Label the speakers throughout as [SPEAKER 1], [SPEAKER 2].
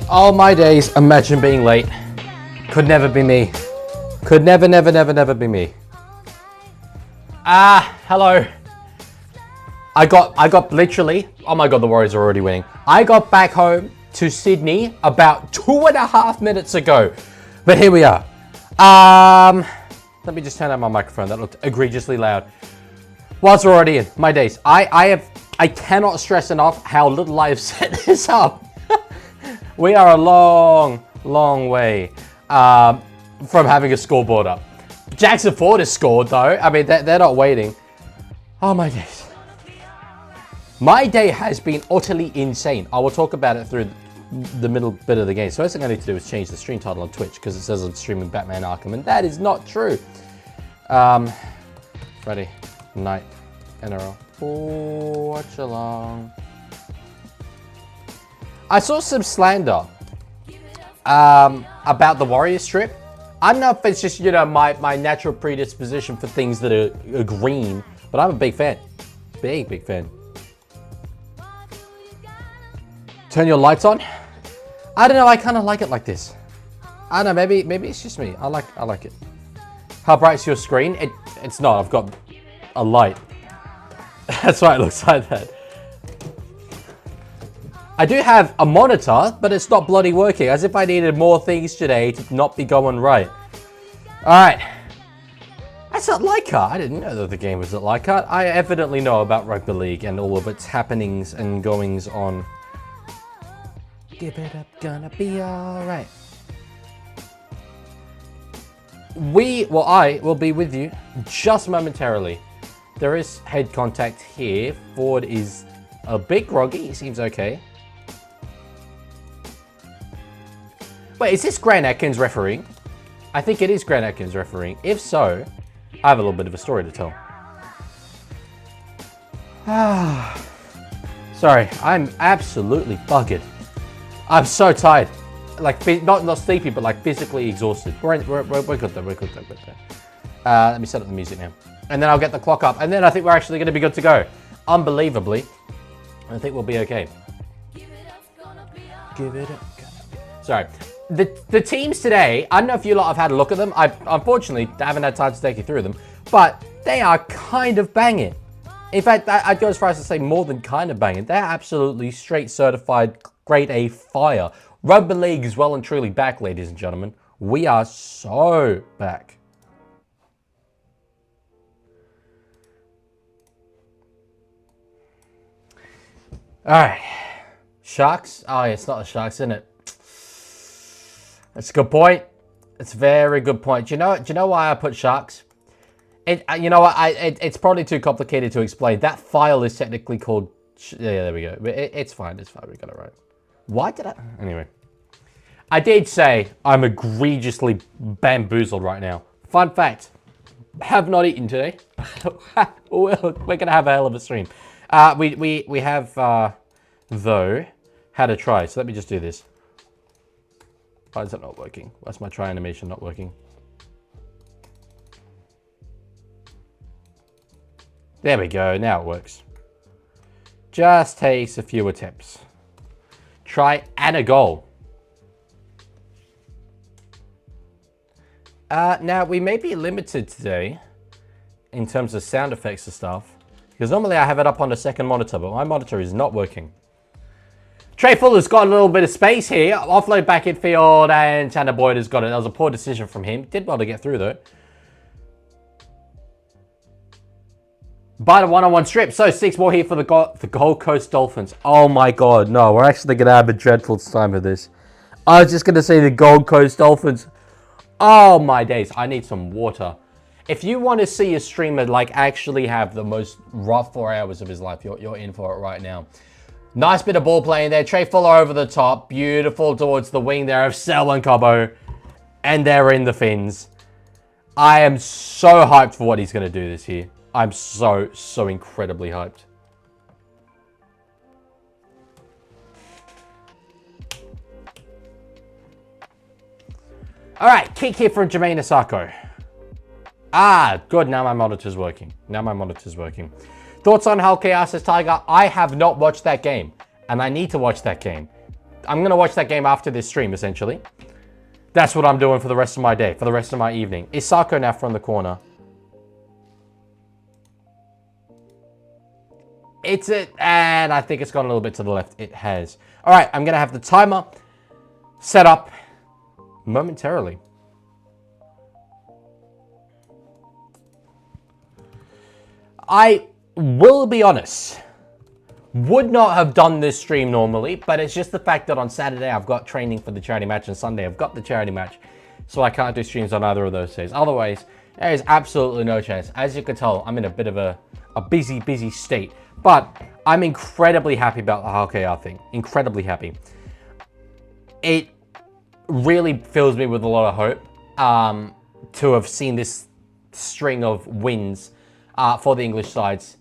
[SPEAKER 1] All my days, imagine being late. Could never be me. Could never be me. Hello. I got literally, oh my God, the Warriors are already winning. I got back home to Sydney about 2.5 minutes ago. But here we are. Let me just turn on my microphone. That looked egregiously loud. Whilst we're already in, my days. I cannot stress enough how little I have set this up. We are a long way from having a scoreboard up. Jackson Ford has scored though. I mean, they're not waiting. Oh my days. My day has been utterly insane. I will talk about it through the middle bit of the game. So first thing I need to do is change the stream title on Twitch because it says I'm streaming Batman Arkham, and that is not true. Friday night NRL watch along. I saw some slander about the Warriors strip. I don't know if it's just, you know, my natural predisposition for things that are green, but I'm a big fan. Big fan. Turn your lights on. I don't know, I kind of like it like this. I don't know, maybe it's just me. I like it. How bright's your screen? It's not, I've got a light. That's why it looks like that. I do have a monitor, but it's not bloody working. As if I needed more things today to not be going right. Alright. That's at Leaguie. I didn't know that the game was at Leaguie. I evidently know about Rugby League and all of its happenings and goings on. Give it up, gonna be alright. I will be with you just momentarily. There is head contact here. Ford is a bit groggy. He seems okay. Wait, is this Grant Atkins refereeing? I think it is Grant Atkins refereeing. If so, I have a little bit of a story to tell. Sorry, I'm absolutely buggered. I'm so tired. Like, not sleepy, but like physically exhausted. We're good though, we're good though. Let me set up the music now. And then I'll get the clock up. And then I think we're actually gonna be good to go. Unbelievably, I think we'll be okay. Give it up. Sorry. The teams today, I don't know if you lot have had a look at them. I unfortunately haven't had time to take you through them, but they are kind of banging. In fact, I'd go as far as to say more than kind of banging. They're absolutely straight certified grade A fire. Rugby League is well and truly back, ladies and gentlemen. We are so back. All right. Sharks? Oh, yeah, it's not the Sharks, isn't it? That's a good point. It's a very good point. Do you know why I put Sharks? You know what? It's probably too complicated to explain. That file is technically called. Yeah, there we go. It's fine. It's fine. We got it right. Why did I? Anyway, I did say I'm egregiously bamboozled right now. Fun fact: have not eaten today. We're gonna have a hell of a stream. We have though had a try. So let me just do this. Why is that not working? Why's my try animation not working? There we go, now it works. Just takes a few attempts. Try and a goal. Now, we may be limited today in terms of sound effects and stuff, because normally I have it up on the second monitor, but my monitor is not working. Trey Fuller's got a little bit of space here. Offload back in field, and Tanner Boyd has got it. That was a poor decision from him. Did well to get through, though. By the one-on-one strip. So 6 more here for the Gold Coast Dolphins. Oh, my God. No, we're actually going to have a dreadful time with this. I was just going to say the Gold Coast Dolphins. Oh, my days. I need some water. If you want to see a streamer, like, actually have the most rough 4 hours of his life, you're in for it right now. Nice bit of ball playing there. Trey Fuller over the top. Beautiful towards the wing there of Selwyn Cobbo. And they're in the fins. I am so hyped for what he's going to do this year. I'm so incredibly hyped. All right, kick here from Jermaine Asako. Ah, good. Now my monitor's working. Thoughts on Hull Chaos, says Tiger? I have not watched that game, and I need to watch that game. I'm going to watch that game after this stream, essentially. That's what I'm doing for the rest of my day, for the rest of my evening. Is Sarko now from the corner? It's it, and I think it's gone a little bit to the left. It has. All right, I'm going to have the timer set up momentarily. I will be honest, would not have done this stream normally, but it's just the fact that on Saturday I've got training for the charity match and Sunday I've got the charity match, so I can't do streams on either of those days. Otherwise, there is absolutely no chance. As you can tell, I'm in a bit of a busy state, but I'm incredibly happy about the HKR thing. Incredibly happy. It really fills me with a lot of hope to have seen this string of wins for the English sides.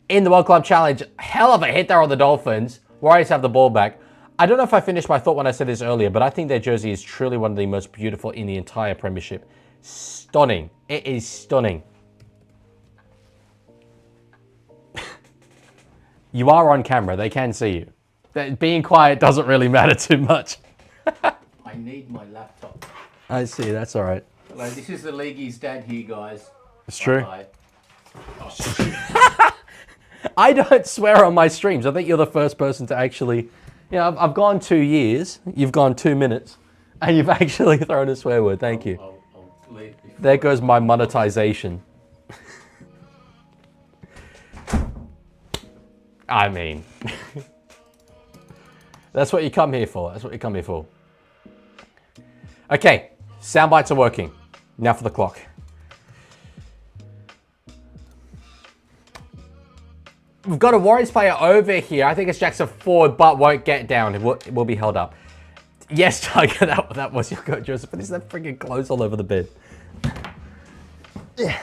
[SPEAKER 1] In the World Club Challenge, hell of a hit there on the Dolphins. Warriors have the ball back. I don't know if I finished my thought when I said this earlier, but I think their jersey is truly one of the most beautiful in the entire Premiership. Stunning. It is stunning. You are on camera. They can see you. Being quiet doesn't really matter too much.
[SPEAKER 2] I need my laptop.
[SPEAKER 1] I see. That's all right.
[SPEAKER 2] Hello, this is the Leaguie's dad here, guys.
[SPEAKER 1] It's true.
[SPEAKER 2] Bye.
[SPEAKER 1] I don't swear on my streams. I think you're the first person to actually... You know, I've gone 2 years. You've gone 2 minutes. And you've actually thrown a swear word. Thank you.
[SPEAKER 2] I'll leave
[SPEAKER 1] There goes my monetization. I mean... That's what you come here for. That's what you come here for. Okay. Sound bites are working. Now for the clock. We've got a Warriors player over here. I think it's Jackson Ford, but won't get down. It will be held up. Yes, Tiger, that was your coach, Joseph. But is that freaking clothes all over the bed? Yeah.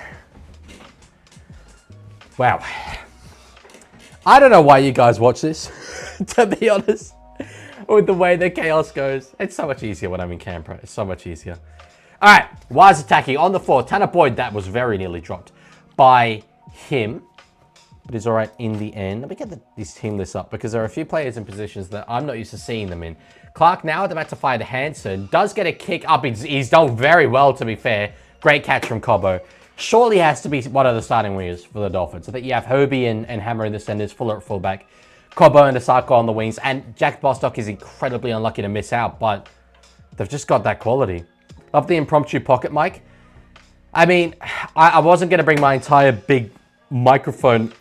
[SPEAKER 1] Wow. I don't know why you guys watch this, to be honest. With the way the chaos goes. It's so much easier when I'm in camera. It's so much easier. All right. Wise attacking on the floor. Tanner Boyd, that was very nearly dropped by him. But it's all right in the end. Let me get this team list up because there are a few players in positions that I'm not used to seeing them in. Clark now about to fire to Hansen. Does get a kick up. He's done very well, to be fair. Great catch from Cobbo. Surely has to be one of the starting wingers for the Dolphins. I think you have Hobie and Hammer in the centers, Fuller at fullback. Cobbo and Asako on the wings. And Jack Bostock is incredibly unlucky to miss out, but they've just got that quality. Love the impromptu pocket mic. I mean, I wasn't going to bring my entire big microphone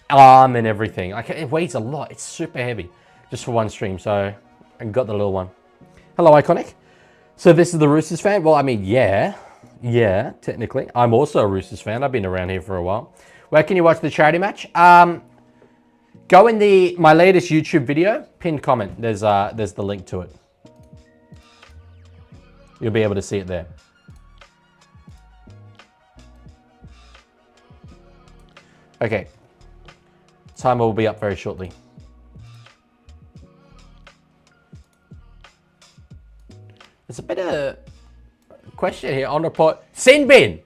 [SPEAKER 1] arm and everything. It weighs a lot. It's super heavy just for one stream, so I got the little one. Hello, Iconic. So this is the Roosters fan? Well, I mean, yeah, technically. I'm also a Roosters fan. I've been around here for a while. Where can you watch the charity match? Go in my latest YouTube video, pinned comment. There's the link to it. You'll be able to see it there. Okay. Timer will be up very shortly. There's a bit of question here on report. Sin bin,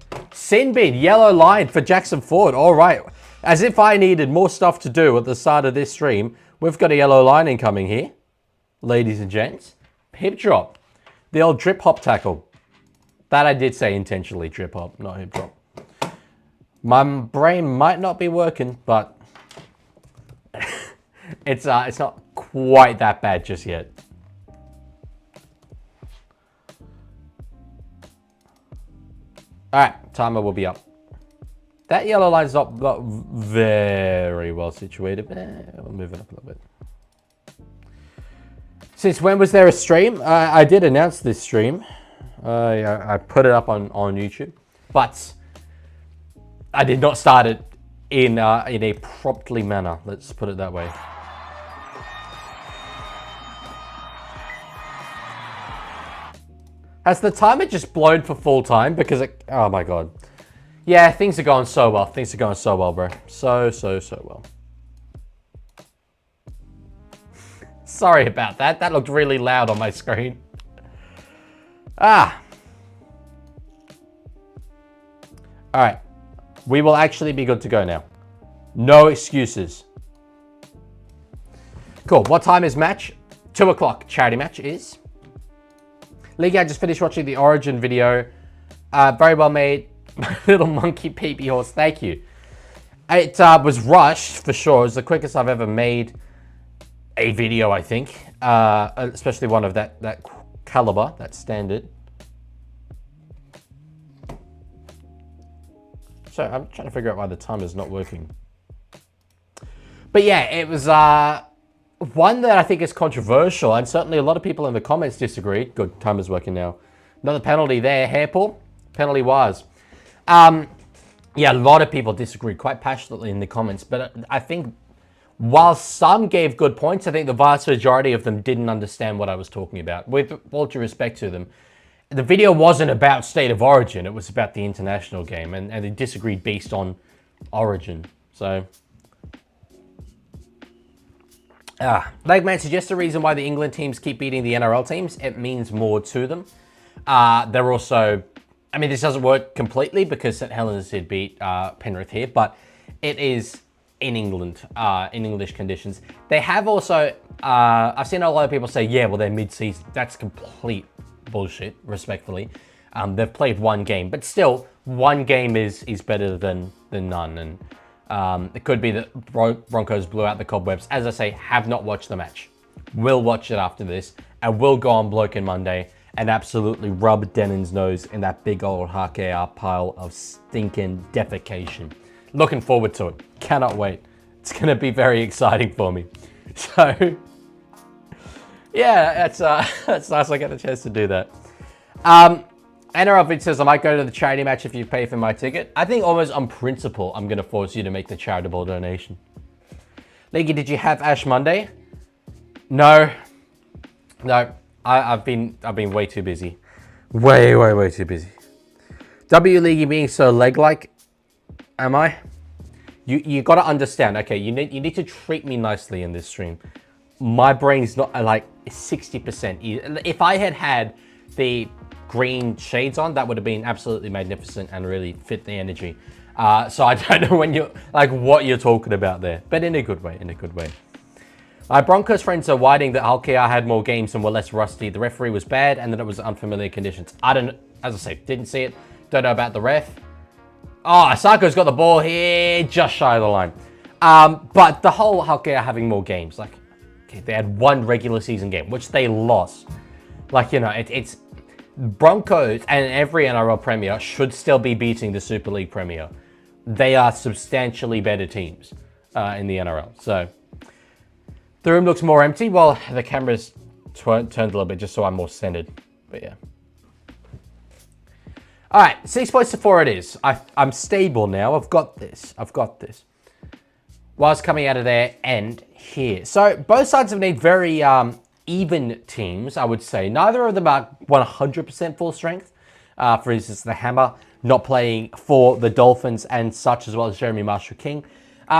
[SPEAKER 1] yellow line for Jackson Ford. All right. As if I needed more stuff to do at the start of this stream, we've got a yellow line incoming here. Ladies and gents. Hip drop. The old drip hop tackle. That I did say intentionally, drip hop, not hip drop. My brain might not be working, but it's not quite that bad just yet. All right, timer will be up. That yellow line's not very well situated, but we'll move it up a little bit. Since when was there a stream? I did announce this stream. I put it up on YouTube, but I did not start it in a promptly manner. Let's put it that way. Has the timer just blown for full time? Because oh my god. Yeah, things are going so well. Things are going so well, bro. So well. Sorry about that. That looked really loud on my screen. All right. We will actually be good to go now. No excuses. Cool. What time is match? 2 o'clock. Charity match is. League, I just finished watching the Origin video. Very well made. Little monkey peepee horse. Thank you. It was rushed for sure. It was the quickest I've ever made a video, I think. Especially one of that caliber, that standard. So I'm trying to figure out why the timer's not working. But yeah, it was one that I think is controversial, and certainly a lot of people in the comments disagree. Good, timer's working now. Another penalty there, hairpull, penalty was. Yeah, a lot of people disagreed quite passionately in the comments, but I think while some gave good points, I think the vast majority of them didn't understand what I was talking about. With all due respect to them, the video wasn't about State of Origin, it was about the international game, and they disagreed based on Origin. So, Legman suggests the reason why the England teams keep beating the NRL teams. It means more to them. They're also, I mean, this doesn't work completely because St Helens did beat Penrith here, but it is in England, in English conditions. They have also, I've seen a lot of people say, yeah, well, they're mid-season. That's complete bullshit, respectfully. They've played one game, but still, one game is better than none. And it could be that Broncos blew out the cobwebs. As I say, have not watched the match. Will watch it after this, and will go on Bloke Monday and absolutely rub Denon's nose in that big old HKR pile of stinking defecation. Looking forward to it. Cannot wait. It's going to be very exciting for me. So, yeah, that's nice I get the chance to do that. NRL Vid says, I might go to the charity match if you pay for my ticket. I think almost on principle, I'm going to force you to make the charitable donation. Leaguie, did you have Ash Monday? No. I've been way too busy. Way too busy. W Leaguie being so leg-like, am I? You got to understand. Okay, you need to treat me nicely in this stream. My brain's not like 60%. If I had the green shades on, that would have been absolutely magnificent and really fit the energy. So I don't know when what you're talking about there, but in a good way. My Broncos friends are whiting that Halkea had more games and were less rusty. The referee was bad, and that it was unfamiliar conditions. I don't, as I say, didn't see it. Don't know about the ref. Oh, Asako's got the ball here, just shy of the line. But the whole Halkea having more games, like, okay, they had one regular season game, which they lost. Like, you know, it's Broncos and every NRL Premier should still be beating the Super League Premier. They are substantially better teams in the NRL. So the room looks more empty. Well, the camera's turned a little bit just so I'm more centered. But yeah. All right, 6 points to 4 it is. I'm stable now. I've got this. Whilst coming out of there and here. So both sides have made very even teams, I would say. Neither of them are 100% full strength. For instance, the Hammer not playing for the Dolphins and such, as well as Jeremy Marshall-King.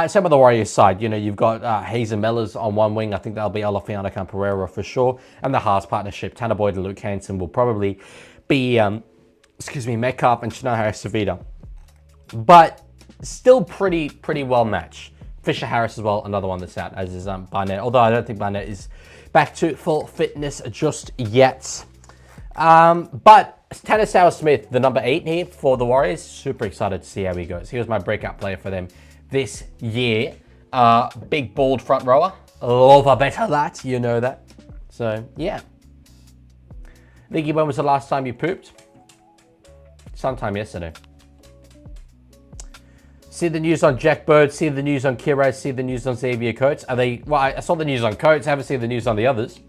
[SPEAKER 1] Same with the Warriors side. You know, you've got Hayes and Mellors on one wing. I think that'll be Alafiana Camperera for sure. And the Haas partnership, Tanner Boyd and Luke Hanson will probably be, Metcalf and Shinohara Savita. But still pretty well matched. Fisher Harris as well, another one that's out, as is Barnett. Although I don't think Barnett is back to full fitness just yet. But Tanner Sauer-Smith, the number 8 here for the Warriors, super excited to see how he goes. He was my breakout player for them this year. Big, bald front rower. Love a better that, you know that. So, yeah. Leaguie, when was the last time you pooped? Sometime yesterday. See the news on Jack Bird, see the news on Kiro, see the news on Xavier Coates. Are they, well, I saw the news on Coates, haven't seen the news on the others.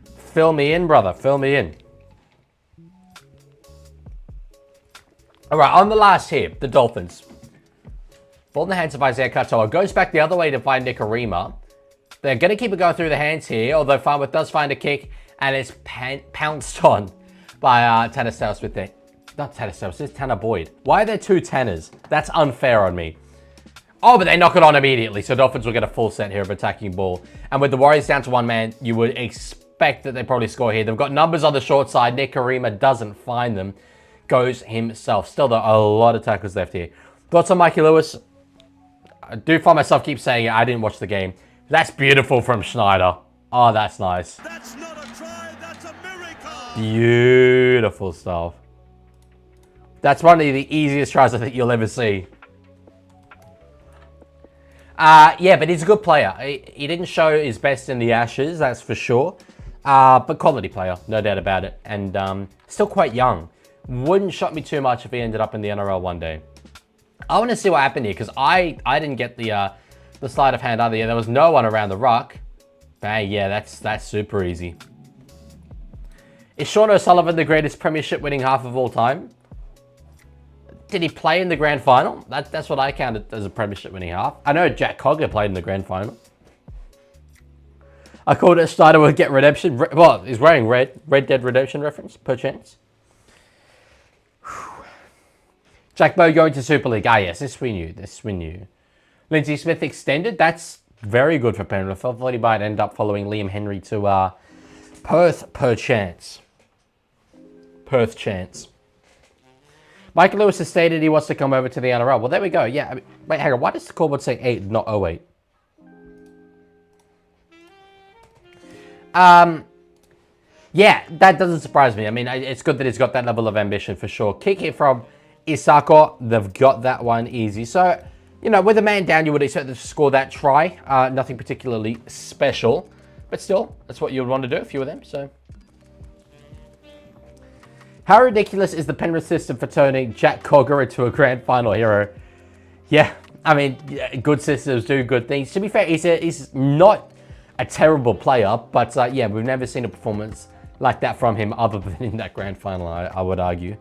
[SPEAKER 1] Fill me in, brother, fill me in. All right, on the last here, the Dolphins. Ball in the hands of Isaiah Katoa. Goes back the other way to find Nicarima. They're going to keep it going through the hands here, although Farnworth does find a kick, and it's pounced on by Tanner Sauer-Smith there. Not Tanner Sauer-Smith, it's Tanner Boyd. Why are there two Tanners? That's unfair on me. Oh, but they knock it on immediately, so Dolphins will get a full set here of attacking ball. And with the Warriors down to one man, you would expect that they probably score here. They've got numbers on the short side. Nicarima doesn't find them. goes himself. Still, though, a lot of tackles left here. Thoughts on Mikey Lewis? I do find myself keep saying it. I didn't watch the game. That's beautiful from Schneider. Oh, that's nice.
[SPEAKER 3] That's not a try, that's a miracle.
[SPEAKER 1] Beautiful stuff. That's one of the easiest tries I think you'll ever see. Yeah, but he's a good player. He didn't show his best in the Ashes, that's for sure. But quality player, no doubt about it. And still quite young. Wouldn't shock me too much if he ended up in the NRL one day. I want to see what happened here, because I didn't get the sleight of hand either. Yeah, there was no one around the ruck. Bang, yeah, that's super easy. Is Sean O'Sullivan the greatest premiership winning half of all time? Did he play in the grand final? That's what I counted as a premiership winning half. I know Jack Cogger played in the grand final. I called it Schneider would get redemption. Well, he's wearing red. Red Dead Redemption reference, perchance. Jack Bowe going to Super League. Ah, yes, this we knew. This we knew. Lindsay Smith extended. That's very good for Penrith. I thought he might end up following Liam Henry to Perth, perchance. Perth chance. Mike Lewis has stated he wants to come over to the NRL. Well, there we go. Yeah. I mean, wait, hang on. Why does the scoreboard say 8, not 08? Yeah, that doesn't surprise me. I mean, it's good that he's got that level of ambition for sure. Kick it from Isako. They've got that one easy. So, you know, with a man down, you would expect them to score that try. Nothing particularly special. But still, that's what you would want to do if you were them. So, how ridiculous is the Penrith system for turning Jack Cogger into a grand final hero? Yeah, I mean, good systems do good things. To be fair, he's not a terrible player, but yeah, we've never seen a performance like that from him other than in that grand final, I would argue.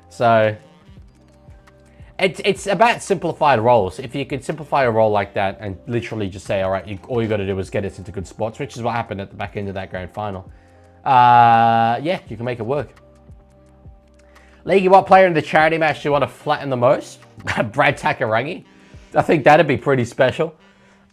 [SPEAKER 1] So, it's about simplified roles. If you could simplify a role like that and literally just say, all right, all you got to do is get us into good spots, which is what happened at the back end of that grand final. Yeah, you can make it work. Leaguie, what player in the charity match do you want to flatten the most? Brad Takarangi. I think that'd be pretty special.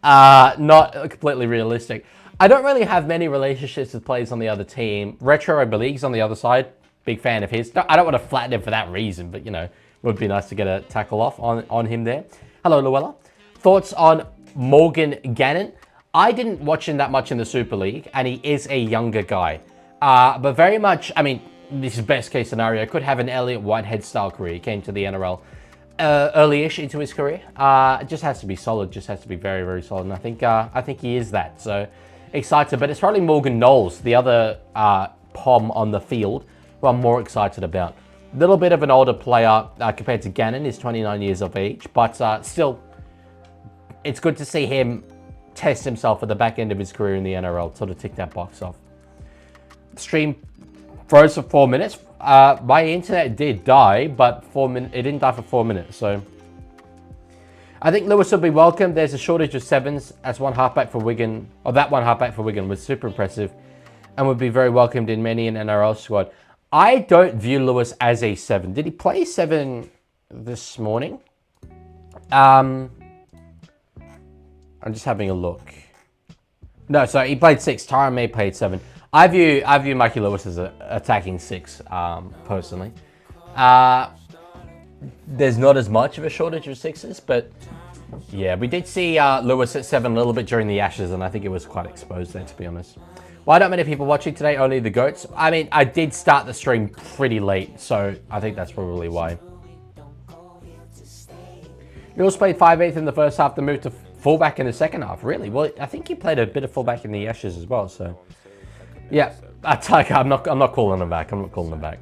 [SPEAKER 1] Not completely realistic. I don't really have many relationships with players on the other team. Retro Rugby League's on the other side. Big fan of his. I don't want to flatten him for that reason, but, you know, would be nice to get a tackle off on him there. Hello, Luella. Thoughts on Morgan Gannon? I didn't watch him that much in the Super League, and he is a younger guy. But very much, I mean, this is best case scenario. Could have an Elliot Whitehead style career. He came to the NRL early-ish into his career. It just has to be solid. Just has to be very, very solid. And I think he is that. So excited. But it's probably Morgan Knowles, the other POM on the field, who I'm more excited about. A little bit of an older player compared to Gannon. He's 29 years of age. But still, it's good to see him test himself at the back end of his career in the NRL. Sort of tick that box off. Stream froze for 4 minutes. My internet did die, but it didn't die for 4 minutes. So I think Lewis will be welcome. There's a shortage of sevens as one halfback for Wigan, or that one halfback for Wigan was super impressive and would be very welcomed in many an NRL squad. I don't view Lewis as a 7. Did he play 7 this morning? I'm just having a look. No, so he played 6. Tyron May played 7. I view Mikey Lewis as an attacking 6, personally. There's not as much of a shortage of 6s, but yeah, we did see Lewis at 7 a little bit during the Ashes, and I think it was quite exposed there, to be honest. Why don't many people watching today? Only the GOATs? I mean, I did start the stream pretty late, so I think that's probably why. Mills played 5/8 in the first half, then moved to fullback in the second half. Really? Well, I think he played a bit of fullback in the Ashes as well, so yeah, I'm not calling him back. I'm not calling him back.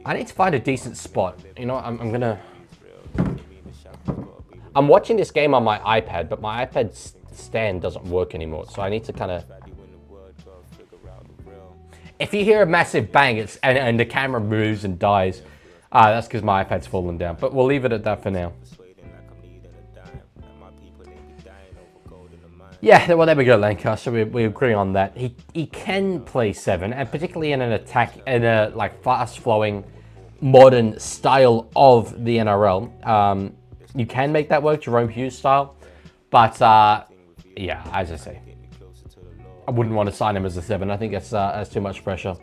[SPEAKER 1] I need to find a decent spot. You know, I'm watching this game on my iPad, but my iPad stand doesn't work anymore. So I need to kind of. If you hear a massive bang, and the camera moves and dies, that's because my iPad's fallen down. But we'll leave it at that for now. Yeah, well, there we go, Lancaster. We agree on that. He can play 7, and particularly in an attack, in a like fast-flowing, modern style of the NRL. You can make that work, Jerome Hughes style. But yeah, as I say, I wouldn't want to sign him as a 7. I think that's too much pressure.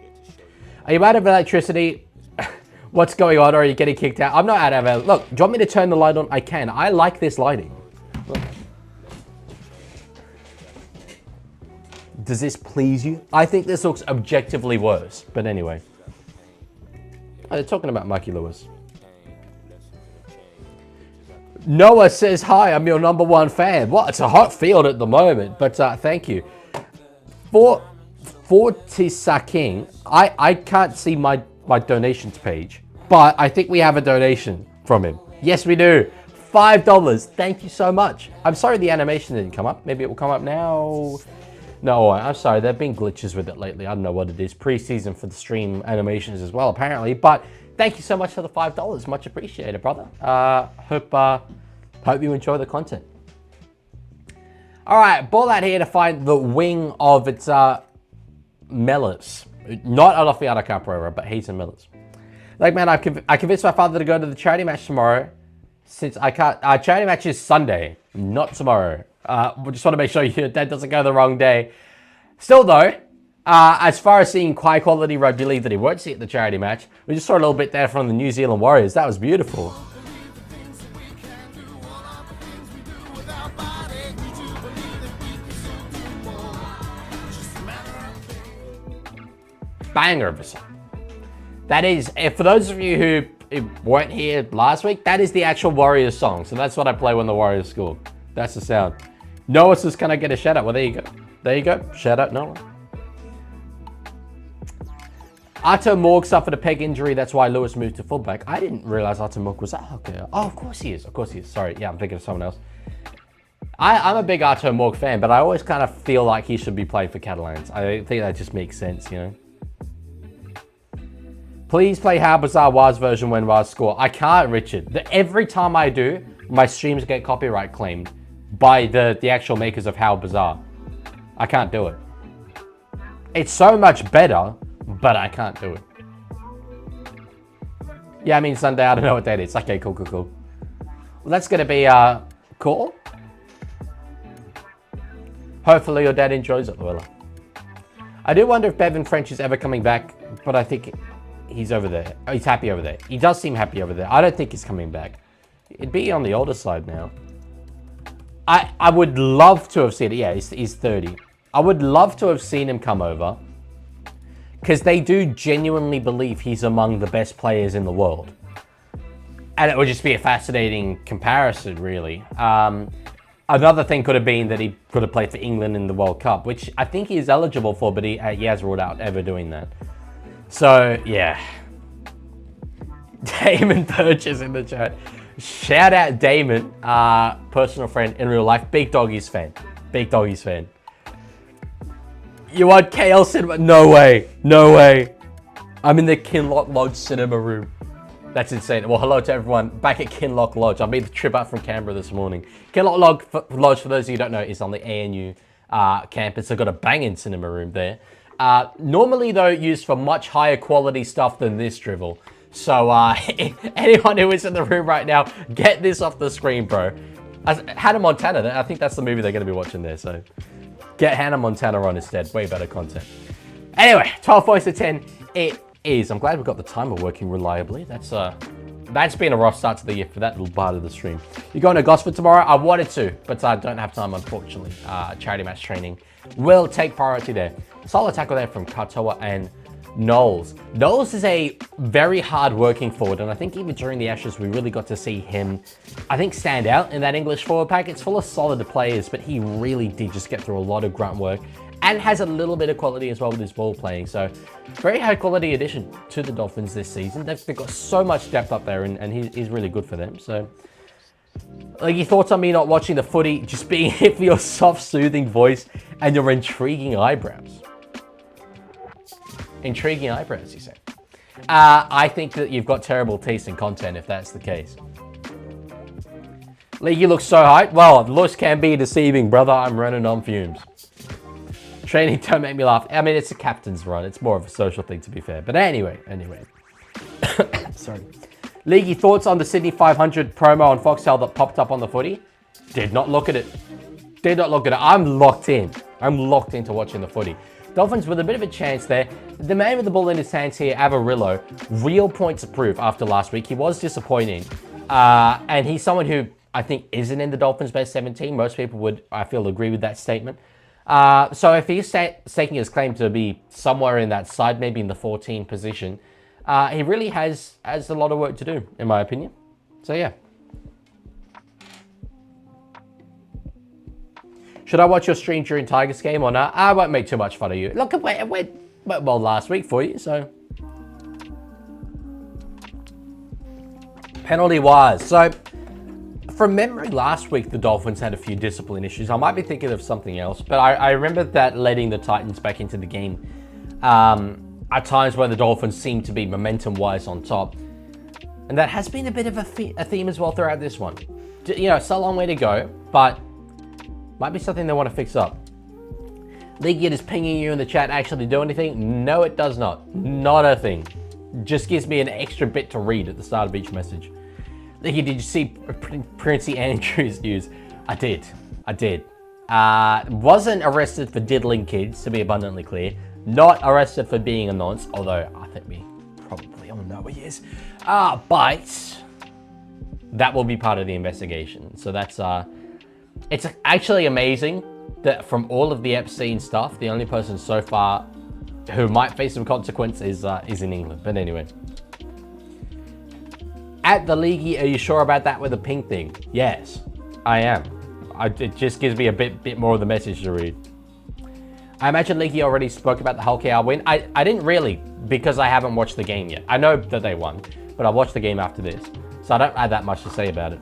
[SPEAKER 1] Are you out of electricity? What's going on? Or are you getting kicked out? I'm not out of it. Look, do you want me to turn the light on? I can. I like this lighting. Look. Does this please you? I think this looks objectively worse. But anyway. Oh, they're talking about Mikey Lewis. Noah says, hi, I'm your #1 fan. Well, it's a hot field at the moment, but thank you. For Tisaking, I can't see my donations page, but I think we have a donation from him. Yes, we do. $5. Thank you so much. I'm sorry the animation didn't come up. Maybe it will come up now. No, I'm sorry. There have been glitches with it lately. I don't know what it is. Preseason for the stream animations as well, apparently. But thank you so much for the $5. Much appreciated, brother. Hope you enjoy the content. All right, ball out here to find the wing of its Mellors. Not Alofiata Caprera, but Heaton Mellors. Like, man, I convinced my father to go to the charity match tomorrow. Since I can't, charity match is Sunday, not tomorrow. We just want to make sure your dad doesn't go the wrong day. Still though, as far as seeing high quality rugby league that he won't see at the charity match, we just saw a little bit there from the New Zealand Warriors. That was beautiful. Banger of a song. That is, for those of you who weren't here last week, that is the actual Warriors song. So that's what I play when the Warriors score. That's the sound. Noah says, can I get a shout out? Well, there you go. There you go. Shout out, Noah. Arto Morg suffered a peg injury. That's why Lewis moved to fullback. I didn't realize Arto Morg was that. Okay. Oh, of course he is. Of course he is. Sorry. Yeah, I'm thinking of someone else. I'm a big Arto Morg fan, but I always kind of feel like he should be playing for Catalans. I think that just makes sense, you know. Please play How Bizarre Waz version when Waz score. I can't, Richard. Every time I do, my streams get copyright claimed by the actual makers of How Bizarre. I can't do it. It's so much better, but I can't do it. Yeah, I mean Sunday, I don't know what that is. Okay, cool. Well, that's going to be cool. Hopefully your dad enjoys it, Luella. I do wonder if Bevan French is ever coming back, but I think he's over there. Oh, he's happy over there. He does seem happy over there. I don't think he's coming back. It'd be on the older side now. I would love to have seen it. Yeah, he's 30. I would love to have seen him come over because they do genuinely believe he's among the best players in the world. And it would just be a fascinating comparison, really. Another thing could have been that he could have played for England in the World Cup, which I think he is eligible for, but he has ruled out ever doing that. So, yeah. Damon Purchase in the chat. Shout out Damon, personal friend in real life. Big Doggies fan. Big Doggies fan. You want KL Cinema? No way. No way. I'm in the Kinloch Lodge cinema room. That's insane. Well, hello to everyone back at Kinloch Lodge. I made the trip up from Canberra this morning. Kinloch Lodge, for those of you who don't know, is on the ANU campus. They've got a banging cinema room there. Normally, though, used for much higher quality stuff than this drivel. So, anyone who is in the room right now, get this off the screen, bro. Hannah Montana, I think that's the movie they're going to be watching there. So, get Hannah Montana on instead. Way better content. Anyway, 12 points to 10. It is. I'm glad we got the timer working reliably. That's been a rough start to the year for that little part of the stream. You're going to Gosford tomorrow? I wanted to, but I don't have time, unfortunately. Charity match training will take priority there. Solid tackle there from Katoa and Knowles. Knowles is a very hard-working forward, and I think even during the Ashes, we really got to see him, I think, stand out in that English forward pack. It's full of solid players, but he really did just get through a lot of grunt work and has a little bit of quality as well with his ball playing. So, very high-quality addition to the Dolphins this season. They've got so much depth up there, and he's really good for them. So, like, your thoughts on me not watching the footy, just being here for your soft, soothing voice and your intriguing eyebrows. Intriguing eyebrows, you say? I think that you've got terrible taste in content if that's the case. Leaguie looks so hyped. Well, looks can be deceiving, brother. I'm running on fumes. Training don't make me laugh. I mean, it's a captain's run. It's more of a social thing, to be fair. But anyway. Sorry. Leaguie, thoughts on the Sydney 500 promo on Foxtel that popped up on the footy? Did not look at it. Did not look at it. I'm locked in. I'm locked into watching the footy. Dolphins with a bit of a chance there. The man with the ball in his hands here, Avarillo, real points of proof after last week. He was disappointing. And he's someone who I think isn't in the Dolphins' best 17. Most people would, I feel, agree with that statement. So if he's staking his claim to be somewhere in that side, maybe in the 14 position, he really has a lot of work to do, in my opinion. So yeah. Should I watch your stream during Tigers game or not? I won't make too much fun of you. Look, it went well last week for you, so. Penalty-wise. So, from memory, last week the Dolphins had a few discipline issues. I might be thinking of something else, but I remember that letting the Titans back into the game at times where the Dolphins seemed to be momentum-wise on top. And that has been a bit of a theme as well throughout this one. You know, it's a long way to go, but might be something they want to fix up. Leaguie is pinging you in the chat actually do anything? No, it does not. Not a thing. Just gives me an extra bit to read at the start of each message. Leaguie, did you see Princey Andrews news? I did. Wasn't arrested for diddling kids, to be abundantly clear. Not arrested for being a nonce, although I think we probably all know he is. But that will be part of the investigation. So that's it's actually amazing that from all of the Epstein stuff, the only person so far who might face some consequence is in England. But anyway. At the Leaguie, are you sure about that with the pink thing? Yes, I am. It just gives me a bit more of the message to read. I imagine Leaguie already spoke about the Hull KR win. I didn't really, because I haven't watched the game yet. I know that they won, but I'll watch the game after this. So I don't have that much to say about it.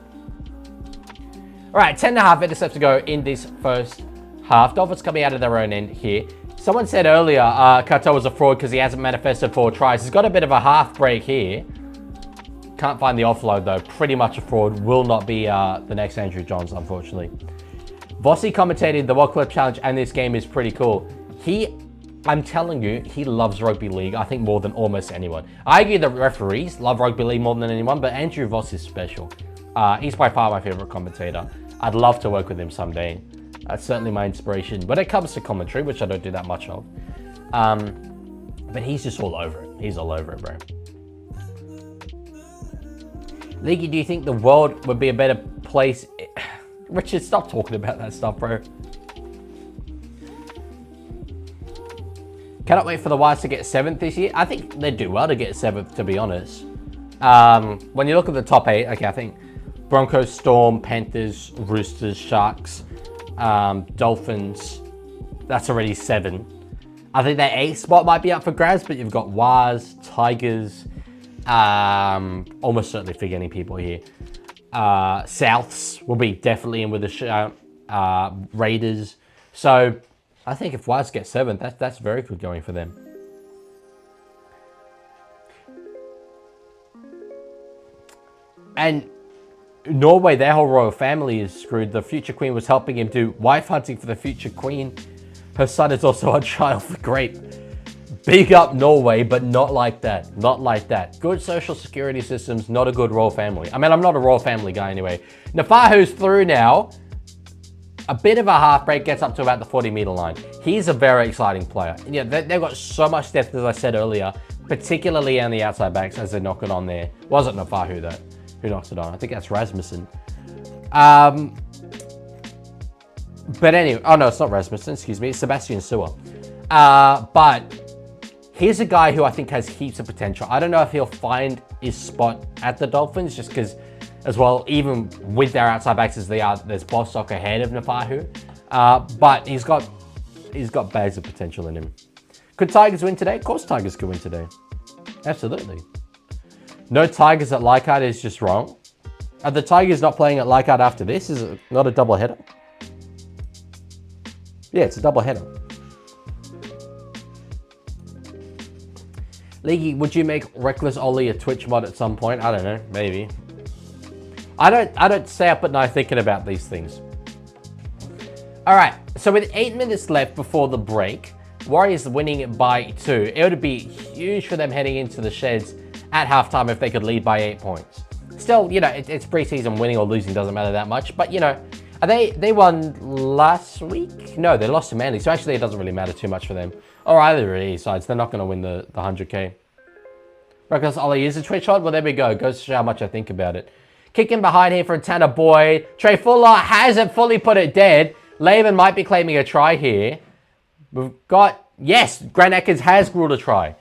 [SPEAKER 1] All right, 10.5 minutes left to go in this first half. Dolphins coming out of their own end here. Someone said earlier, Kato was a fraud because he hasn't manifested 4 tries. He's got a bit of a half break here. Can't find the offload though. Pretty much a fraud. Will not be the next Andrew Johns, unfortunately. Vossi commentated the World Club Challenge and this game is pretty cool. I'm telling you, he loves rugby league, I think more than almost anyone. I argue the referees love rugby league more than anyone, but Andrew Voss is special. He's by far my favorite commentator. I'd love to work with him someday. That's certainly my inspiration. When it comes to commentary, which I don't do that much of. But he's just all over it. He's all over it, bro. Leaguie, do you think the world would be a better place? Richard, stop talking about that stuff, bro. Cannot wait for the Wires to get 7th this year. I think they'd do well to get 7th, to be honest. When you look at the top 8, okay, I think Broncos, Storm, Panthers, Roosters, Sharks, Dolphins. That's already 7. I think that 8th spot might be up for grabs, but you've got Wires, Tigers, almost certainly forgetting people here. Souths will be definitely in with the shout. Raiders. So I think if Wires get 7th, that's very good going for them. And Norway, their whole royal family is screwed. The future queen was helping him do wife hunting for the future queen. Her son is also on trial for rape. Big up Norway, but not like that. Not like that. Good social security systems, not a good royal family. I mean, I'm not a royal family guy anyway. Nafahu's through now. A bit of a half break, gets up to about the 40-meter line. He's a very exciting player. Yeah, they've got so much depth, as I said earlier, particularly on the outside backs as they knock it on there. Wasn't Nafahu though, who knocks it on. I think that's Rasmussen. But anyway, oh no, it's not Rasmussen, excuse me, it's Sebastian Sewer. But here's a guy who I think has heaps of potential. I don't know if he'll find his spot at the Dolphins, just because, as well, even with their outside backs as they are, there's Bostock ahead of Nafahu. But he's got bags of potential in him. Could Tigers win today? Of course Tigers could win today. Absolutely. No Tigers at Leichhardt is just wrong. Are the Tigers not playing at Leichhardt after this? Is it not a double header? Yeah, it's a double header. Leaguie, would you make Reckless Ollie a Twitch mod at some point? I don't know, maybe. I don't stay up at night thinking about these things. All right, so with 8 minutes left before the break, Warriors winning it by 2. It would be huge for them heading into the sheds at halftime if they could lead by 8 points. Still, you know, it's preseason, winning or losing doesn't matter that much, but you know, They won last week? No, they lost to Manly, so actually it doesn't really matter too much for them. Or either of these sides, they're not going to win the 100k. Because Ollie is a Twitch shot? Well, there we go. Goes to show how much I think about it. Kicking behind here for Tanner Boyd. Trey Fuller hasn't fully put it dead. Laban might be claiming a try here. We've got... Yes, Grant Atkins has ruled a try.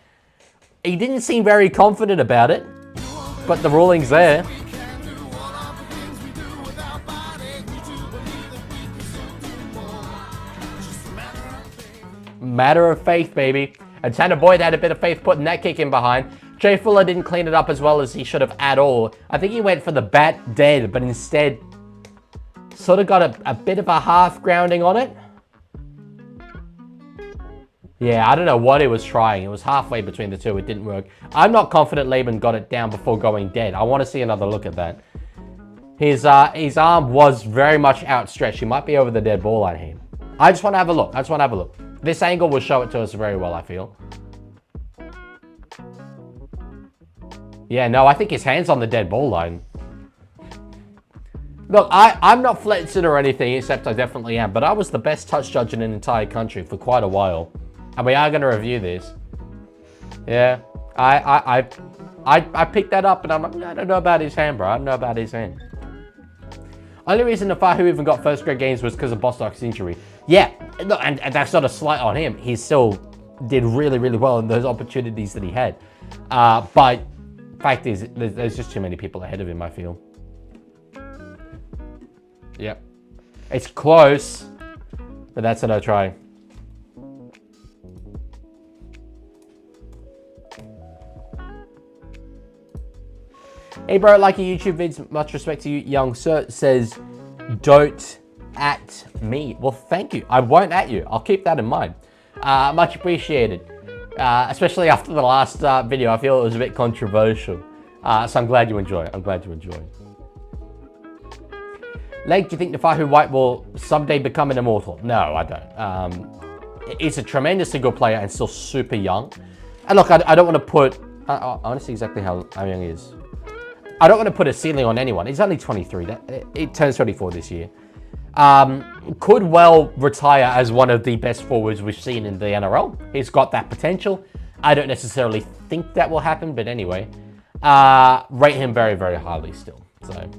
[SPEAKER 1] He didn't seem very confident about it, but the ruling's there. Matter of faith, baby. And Tanner Boyd had a bit of faith putting that kick in behind. Jay Fuller didn't clean it up as well as he should have at all. I think he went for the bat dead, but instead sort of got a bit of a half grounding on it. Yeah, I don't know what he was trying. It was halfway between the two. It didn't work. I'm not confident Laban got it down before going dead. I want to see another look at that. His arm was very much outstretched. He might be over the dead ball line here. I just want to have a look. This angle will show it to us very well, I feel. Yeah, no, I think his hand's on the dead ball line. Look, I'm not flexing or anything, except I definitely am. But I was the best touch judge in an entire country for quite a while. And we are going to review this. Yeah, I picked that up and I'm like, I don't know about his hand, bro. I don't know about his hand. Only reason Nafahu even got first grade games was because of Bostock's injury. Yeah, look, and that's not a slight on him. He still did really, really well in those opportunities that he had. But fact is, there's just too many people ahead of him, I feel. Yep. It's close, but that's a no try. Hey bro, like your YouTube vids, much respect to you. Young Sir says, don't at me. Well, thank you. I won't at you. I'll keep that in mind. Much appreciated. Especially after the last video, I feel it was a bit controversial. So I'm glad you enjoy. Leg, do you think Nafahu White will someday become an immortal? No, I don't. He's a tremendously good player and still super young. And look, I don't want to put... I want to see exactly how young he is. I don't want to put a ceiling on anyone. He's only 23. It turns 24 this year. Could well retire as one of the best forwards we've seen in the NRL. He's got that potential. I don't necessarily think that will happen, but anyway. Rate him very, very highly still. So...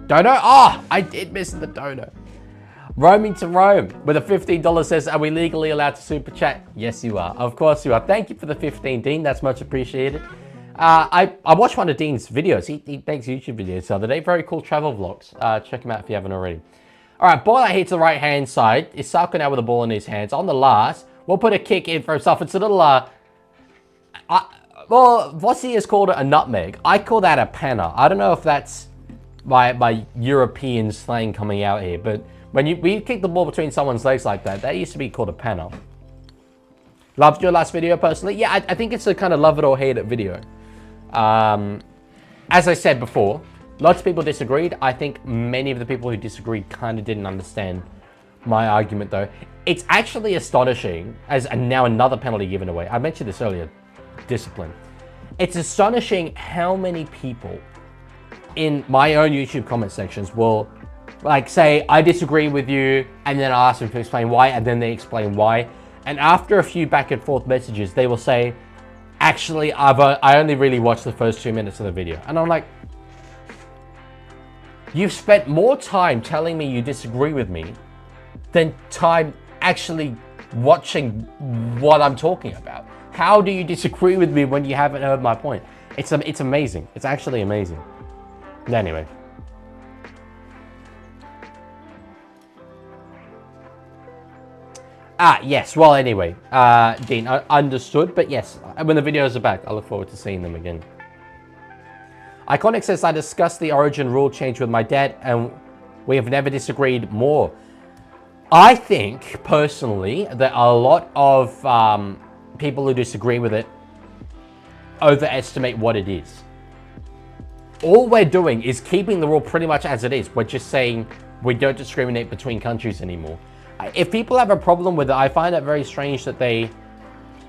[SPEAKER 1] Dono? Oh, I did miss the dono. Roaming to Rome with a $15 says, are we legally allowed to super chat? Yes, you are. Of course you are. Thank you for the 15, Dean. That's much appreciated. I watched one of Dean's videos. He makes YouTube videos the other day. Very cool travel vlogs. Check him out if you haven't already. All right, ball that hits the right-hand side. Isako now with the ball in his hands. On the last, we'll put a kick in for himself. It's a little, well, Vossi has called it a nutmeg. I call that a panna. I don't know if that's my European slang coming out here, but when you kick the ball between someone's legs like that, that used to be called a panna. Loved your last video personally. Yeah, I think it's a kind of love it or hate it video. As I said before, lots of people disagreed. I think many of the people who disagreed kind of didn't understand my argument though. It's actually astonishing, and now another penalty given away. I mentioned this earlier, discipline. It's astonishing how many people in my own YouTube comment sections will like say, I disagree with you, and then I ask them to explain why, and then they explain why. And after a few back and forth messages, they will say, actually, I only really watched the first 2 minutes of the video. And I'm like, you've spent more time telling me you disagree with me than time actually watching what I'm talking about. How do you disagree with me when you haven't heard my point? It's amazing. It's actually amazing. Anyway. Yes. Well, anyway, Dean, I understood. But yes, when the videos are back, I look forward to seeing them again. Iconic says, I discussed the origin rule change with my dad, and we have never disagreed more. I think, personally, that a lot of people who disagree with it overestimate what it is. All we're doing is keeping the rule pretty much as it is. We're just saying we don't discriminate between countries anymore. If people have a problem with it, I find it very strange that they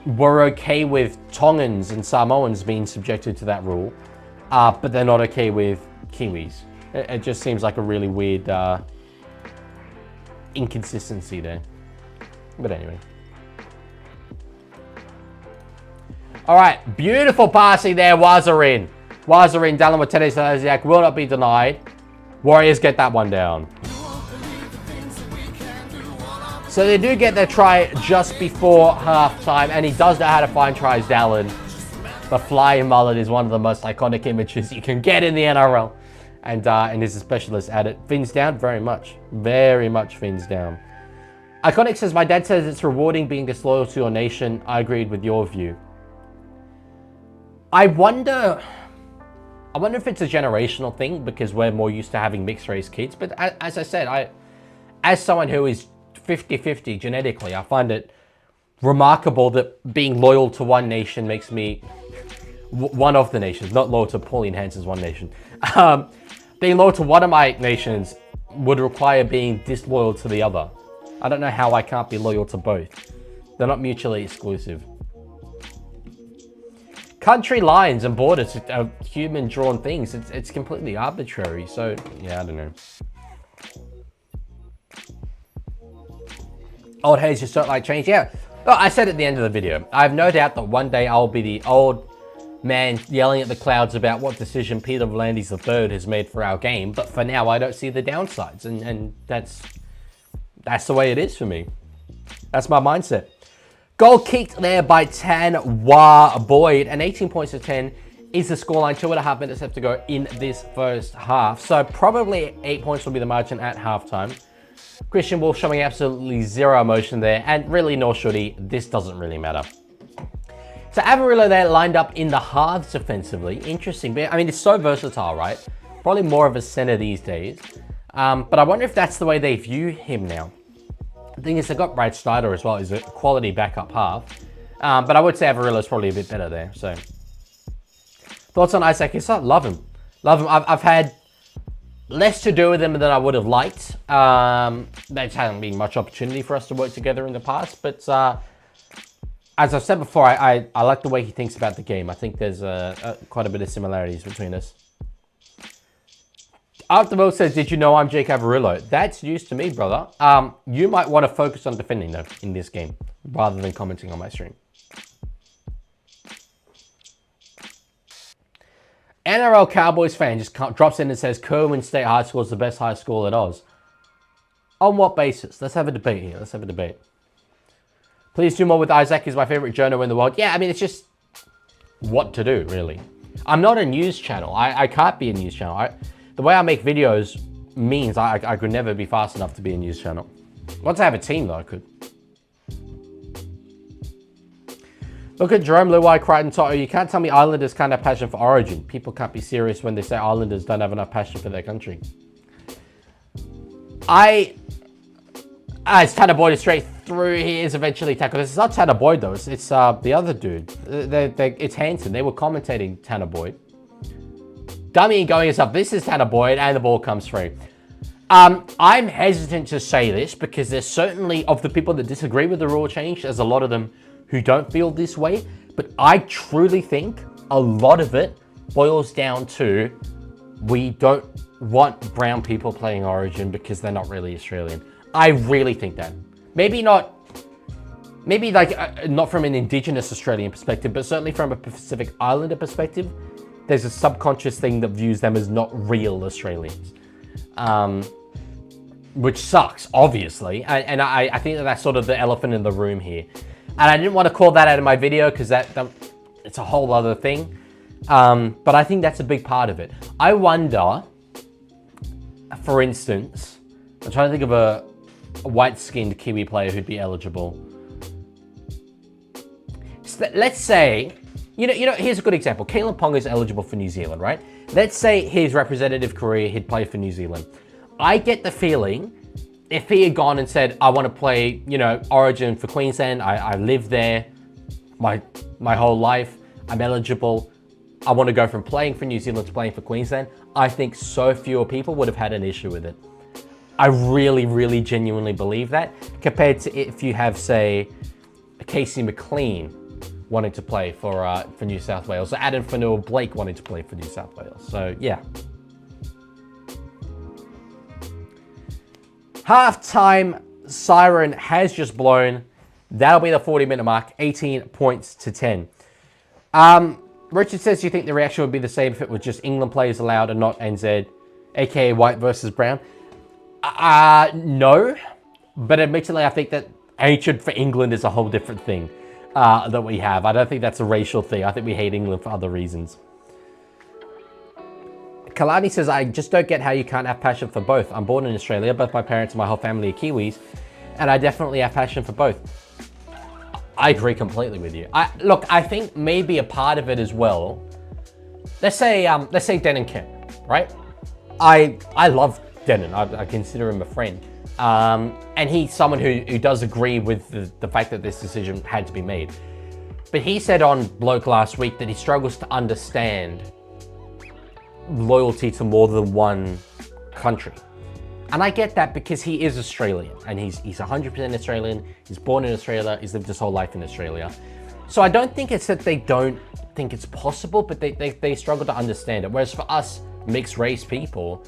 [SPEAKER 1] were okay with Tongans and Samoans being subjected to that rule, but they're not okay with Kiwis. It just seems like a really weird inconsistency there. But anyway. All right, beautiful passing there, Wazarin. Wazarin, Dallin with Teddy Stasiak will not be denied. Warriors get that one down. So they do get their try just before halftime, and he does know how to find tries, Dallin. The flying mullet is one of the most iconic images you can get in the NRL. And he's a specialist at it. Fins down, very much fins down. Iconic says, my dad says it's rewarding being disloyal to your nation. I agreed with your view. I wonder if it's a generational thing because we're more used to having mixed race kids. But as I said, as someone who is 50-50 genetically, I find it remarkable that being loyal to one nation makes me one of the nations, not loyal to Pauline Hanson's one nation. Being loyal to one of my nations would require being disloyal to the other. I don't know how I can't be loyal to both. They're not mutually exclusive. Country lines and borders are human-drawn things. It's completely arbitrary. So, yeah, I don't know. Old haze just don't like change. Yeah, oh, I said at the end of the video, I have no doubt that one day I'll be the old man yelling at the clouds about what decision Peter V'landys III has made for our game. But for now, I don't see the downsides. And that's the way it is for me. That's my mindset. Goal kicked there by Tanwa Boyd, and 18 points to 10 is the scoreline. 2.5 minutes left to go in this first half. So probably 8 points will be the margin at halftime. Christian Wolf showing absolutely zero emotion there, and really nor should he. This doesn't really matter. So Averillo there lined up in the halves defensively. Interesting. I mean, it's so versatile, right? Probably more of a center these days. But I wonder if that's the way they view him now. The thing is, they've got Brad Snyder as well. He's a quality backup half. But I would say Averillo's probably a bit better there. So, thoughts on Isaac Issa? Love him. Love him. I've had less to do with him than I would have liked. There hasn't been much opportunity for us to work together in the past. But as I've said before, I like the way he thinks about the game. I think there's quite a bit of similarities between us. Afterworld says, did you know I'm Jake Averillo? That's news to me, brother. You might want to focus on defending, though, in this game, rather than commenting on my stream. NRL Cowboys fan just drops in and says, Kerwin State High School is the best high school at Oz. On what basis? Let's have a debate here. Let's have a debate. Please do more with Isaac. He's my favorite journo in the world. Yeah, I mean, it's just what to do, really. I'm not a news channel. I can't be a news channel. The way I make videos means I could never be fast enough to be a news channel. Once I have a team, though, I could. Look at Jerome Luai, Crichton, Toto. You can't tell me Islanders can't have passion for Origin. People can't be serious when they say Islanders don't have enough passion for their country. It's Tanner Boyd straight through. He is eventually tackled. It's not Tanner Boyd, though. It's the other dude. It's Hanson. They were commentating Tanner Boyd. Dummy going us up. This is Tanner Boyd, and the ball comes through. I'm hesitant to say this because there's certainly, of the people that disagree with the rule change, there's a lot of them who don't feel this way. But I truly think a lot of it boils down to we don't want brown people playing Origin because they're not really Australian. I really think that. Maybe not from an Indigenous Australian perspective, but certainly from a Pacific Islander perspective, there's a subconscious thing that views them as not real Australians, which sucks, obviously. And I think that's sort of the elephant in the room here. And I didn't want to call that out in my video because it's a whole other thing. But I think that's a big part of it. I wonder, for instance, I'm trying to think of a white-skinned Kiwi player who'd be eligible. So let's say, you know, here's a good example. Kalen Ponga is eligible for New Zealand, right? Let's say his representative career, he'd play for New Zealand. I get the feeling if he had gone and said, I want to play, Origin for Queensland, I live there my whole life, I'm eligible, I want to go from playing for New Zealand to playing for Queensland, I think so fewer people would have had an issue with it. I really, really genuinely believe that, compared to if you have, say, Casey McLean wanting to play for New South Wales, or Adam Fanua Blake wanting to play for New South Wales. So, yeah. Halftime siren has just blown. That'll be the 40-minute mark, 18 points to 10. Richard says, do you think the reaction would be the same if it was just England players allowed and not NZ, aka white versus brown? No. But admittedly, I think that hatred for England is a whole different thing that we have. I don't think that's a racial thing. I think we hate England for other reasons. Kalani says, I just don't get how you can't have passion for both. I'm born in Australia. Both my parents and my whole family are Kiwis. And I definitely have passion for both. I agree completely with you. Look, I think maybe a part of it as well. Let's say Denon Kemp, right? I love Denon. I consider him a friend. And he's someone who does agree with the fact that this decision had to be made. But he said on Bloke last week that he struggles to understand loyalty to more than one country. And I get that because he is Australian and he's 100% Australian. He's born in Australia. He's lived his whole life in Australia. So I don't think it's that they don't think it's possible, but they struggle to understand it. Whereas for us mixed race people,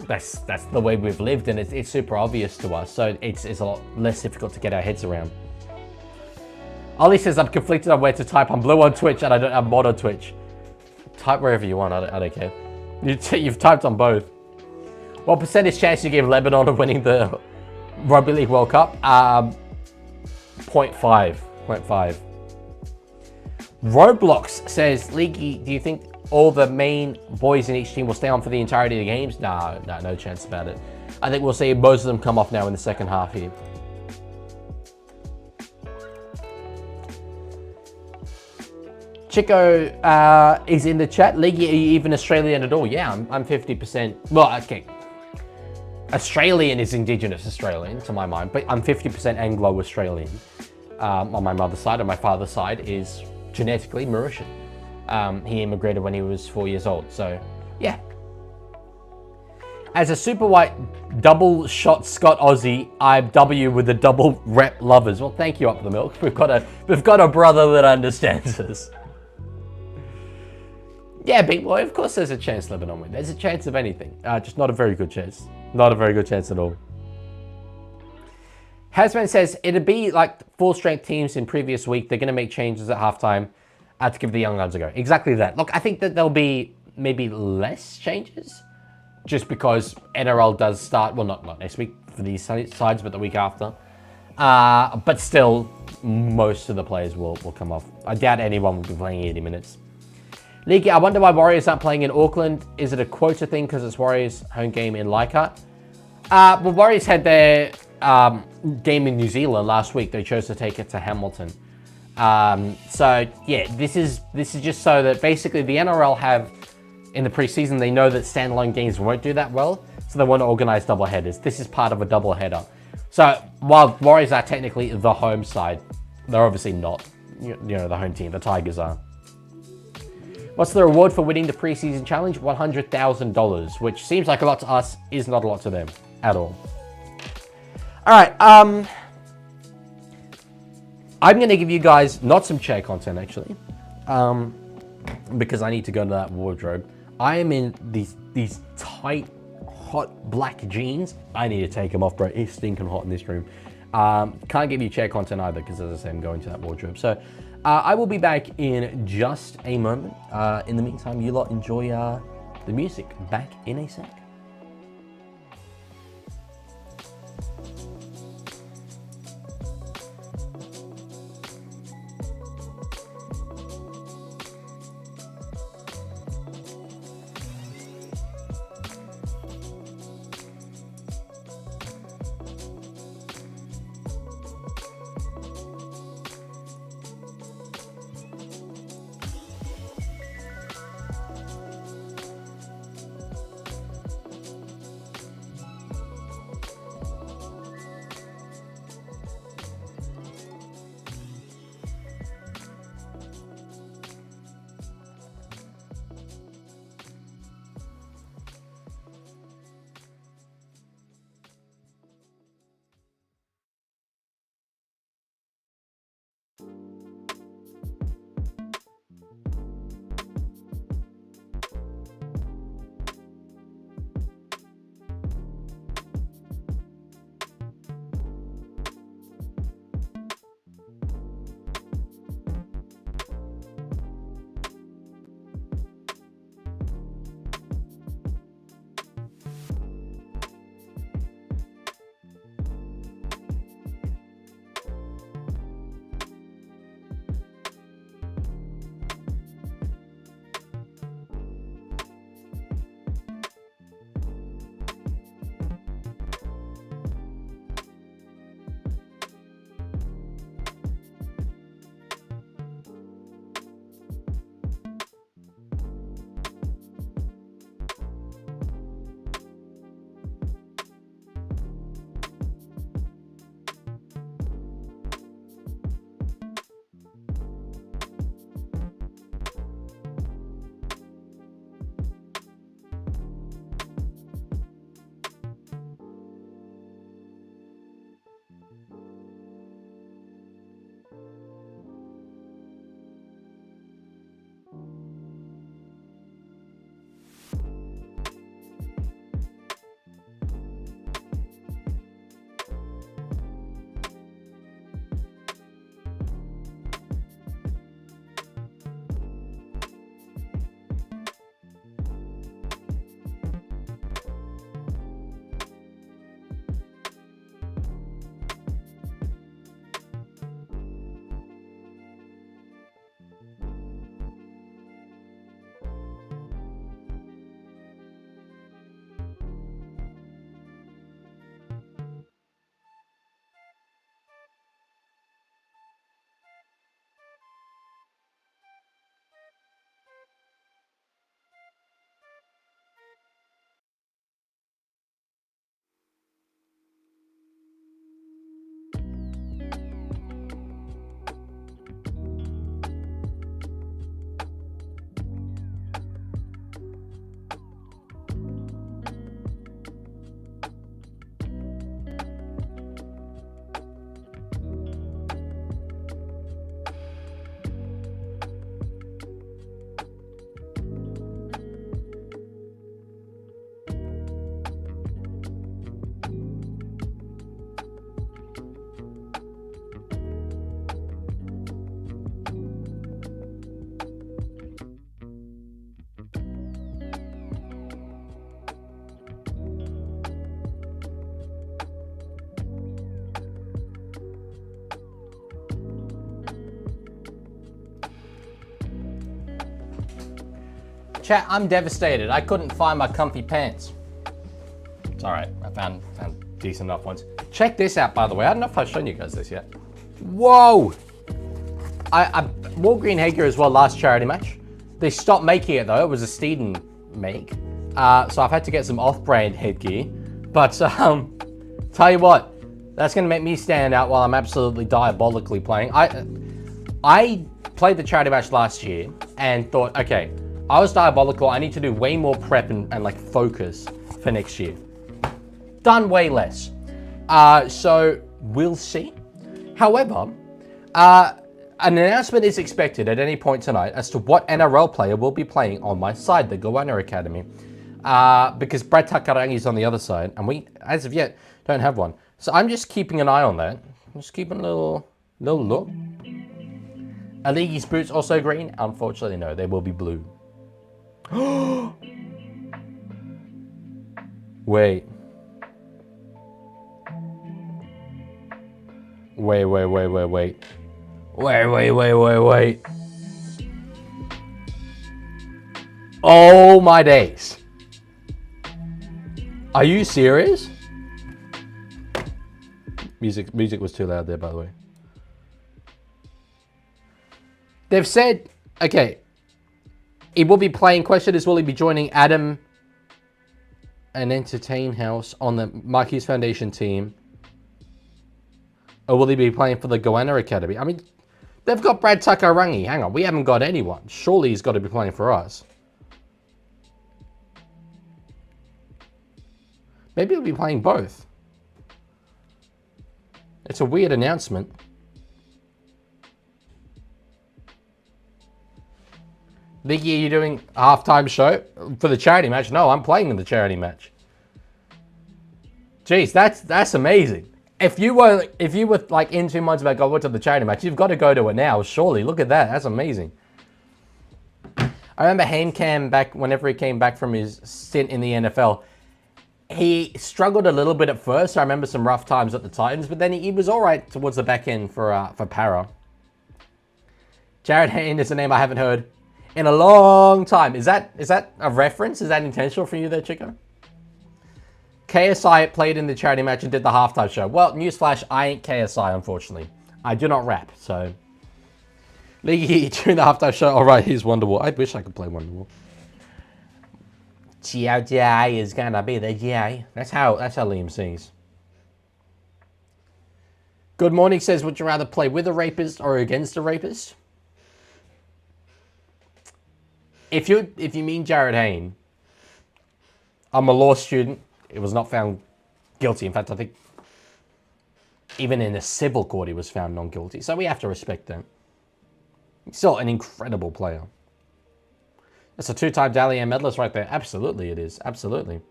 [SPEAKER 1] that's the way we've lived, and it's super obvious to us. So it's a lot less difficult to get our heads around. Ollie says, I'm conflicted on where to type. I'm blue on Twitch and I don't have mod on Twitch. Type wherever you want. I don't care. You've typed on both. What percentage chance you give Lebanon of winning the Rugby League World Cup? 0.5. Roblox says, Leaguie, do you think all the main boys in each team will stay on for the entirety of the games? No chance about it. I think we'll see most of them come off now in the second half here. Chico is in the chat. Leaguie, are you even Australian at all? Yeah, I'm 50%. Well, okay. Australian is Indigenous Australian to my mind, but I'm 50% Anglo-Australian on my mother's side. On my father's side is genetically Mauritian. He immigrated when he was 4 years old, so yeah. As a super white double shot Scott Aussie, I'm W with the double rep lovers. Well, thank you, Up the Milk. We've got a brother that understands us. Yeah, big boy, of course there's a chance Lebanon win. There's a chance of anything. Just not a very good chance. Not a very good chance at all. Hasman says, it'd be like full-strength teams in previous week. They're going to make changes at halftime to give the young guns a go. Exactly that. Look, I think that there'll be maybe less changes just because NRL does start, well, not next week for these sides, but the week after. But still, most of the players will come off. I doubt anyone will be playing 80 minutes. Leaguie, I wonder why Warriors aren't playing in Auckland. Is it a quota thing because it's Warriors' home game in Leichhardt? Well, Warriors had their game in New Zealand last week. They chose to take it to Hamilton. So yeah, this is just so that basically the NRL have in the preseason, they know that standalone games won't do that well, so they want to organize double headers. This is part of a double header. So while Warriors are technically the home side, they're obviously not, you know, the home team. The Tigers are. What's the reward for winning the preseason challenge? $100,000, which seems like a lot to us, is not a lot to them at all. All right, I'm going to give you guys not some chair content actually, because I need to go to that wardrobe. I am in these tight, hot black jeans. I need to take them off, bro. It's stinking hot in this room. Can't give you chair content either because, as I say, I'm going to that wardrobe. So I will be back in just a moment. In the meantime, you lot enjoy the music. Back in a sec. Chat, I'm devastated. I couldn't find my comfy pants. It's alright. I found decent enough ones. Check this out, by the way. I don't know if I've shown you guys this yet. Whoa! I wore green headgear as well last charity match. They stopped making it though. It was a Steeden make. So I've had to get some off-brand headgear. But tell you what, that's going to make me stand out while I'm absolutely diabolically playing. I played the charity match last year and thought, okay, I was diabolical. I need to do way more prep and like focus for next year. Done way less. So we'll see. However, an announcement is expected at any point tonight as to what NRL player will be playing on my side, the Goanna Academy. Because Brad Takarangi is on the other side, and we, as of yet, don't have one. So I'm just keeping an eye on that. I'm just keeping a little look. Are Leaguie's boots also green? Unfortunately, no. They will be blue. Wait. Wait. Oh my days. Are you serious? Music was too loud there, by the way. They've said, okay, he will be playing. Question is, will he be joining Adam and Entertain House on the Marquis Foundation team? Or will he be playing for the Goanna Academy? I mean, they've got Brad Takarangi. Hang on, we haven't got anyone. Surely he's got to be playing for us. Maybe he'll be playing both. It's a weird announcement. Leaguie, are you doing a halftime show for the charity match? No, I'm playing in the charity match. Jeez, that's amazing. If you were like in 2 months about going to the charity match, you've got to go to it now. Surely, look at that. That's amazing. I remember Hayne Cam back whenever he came back from his stint in the NFL. He struggled a little bit at first. I remember some rough times at the Titans, but then he was all right towards the back end for Para. Jared Hayne is a name I haven't heard in a long time. Is that a reference? Is that intentional for you there, Chico? KSI played in the charity match and did the halftime show. Well, newsflash, I ain't KSI, unfortunately. I do not rap, so... Leaguie during the halftime show. All right, he's Wonderwall. I wish I could play Wonderwall. Jiao Jia is gonna be the Jia. That's how Liam sings. Good morning says, would you rather play with a rapist or against a rapist? If you mean Jared Hayne, I'm a law student. It was not found guilty. In fact, I think even in a civil court, he was found non-guilty. So we have to respect that. He's still an incredible player. That's a 2-time Dally M medalist right there. Absolutely it is. Absolutely.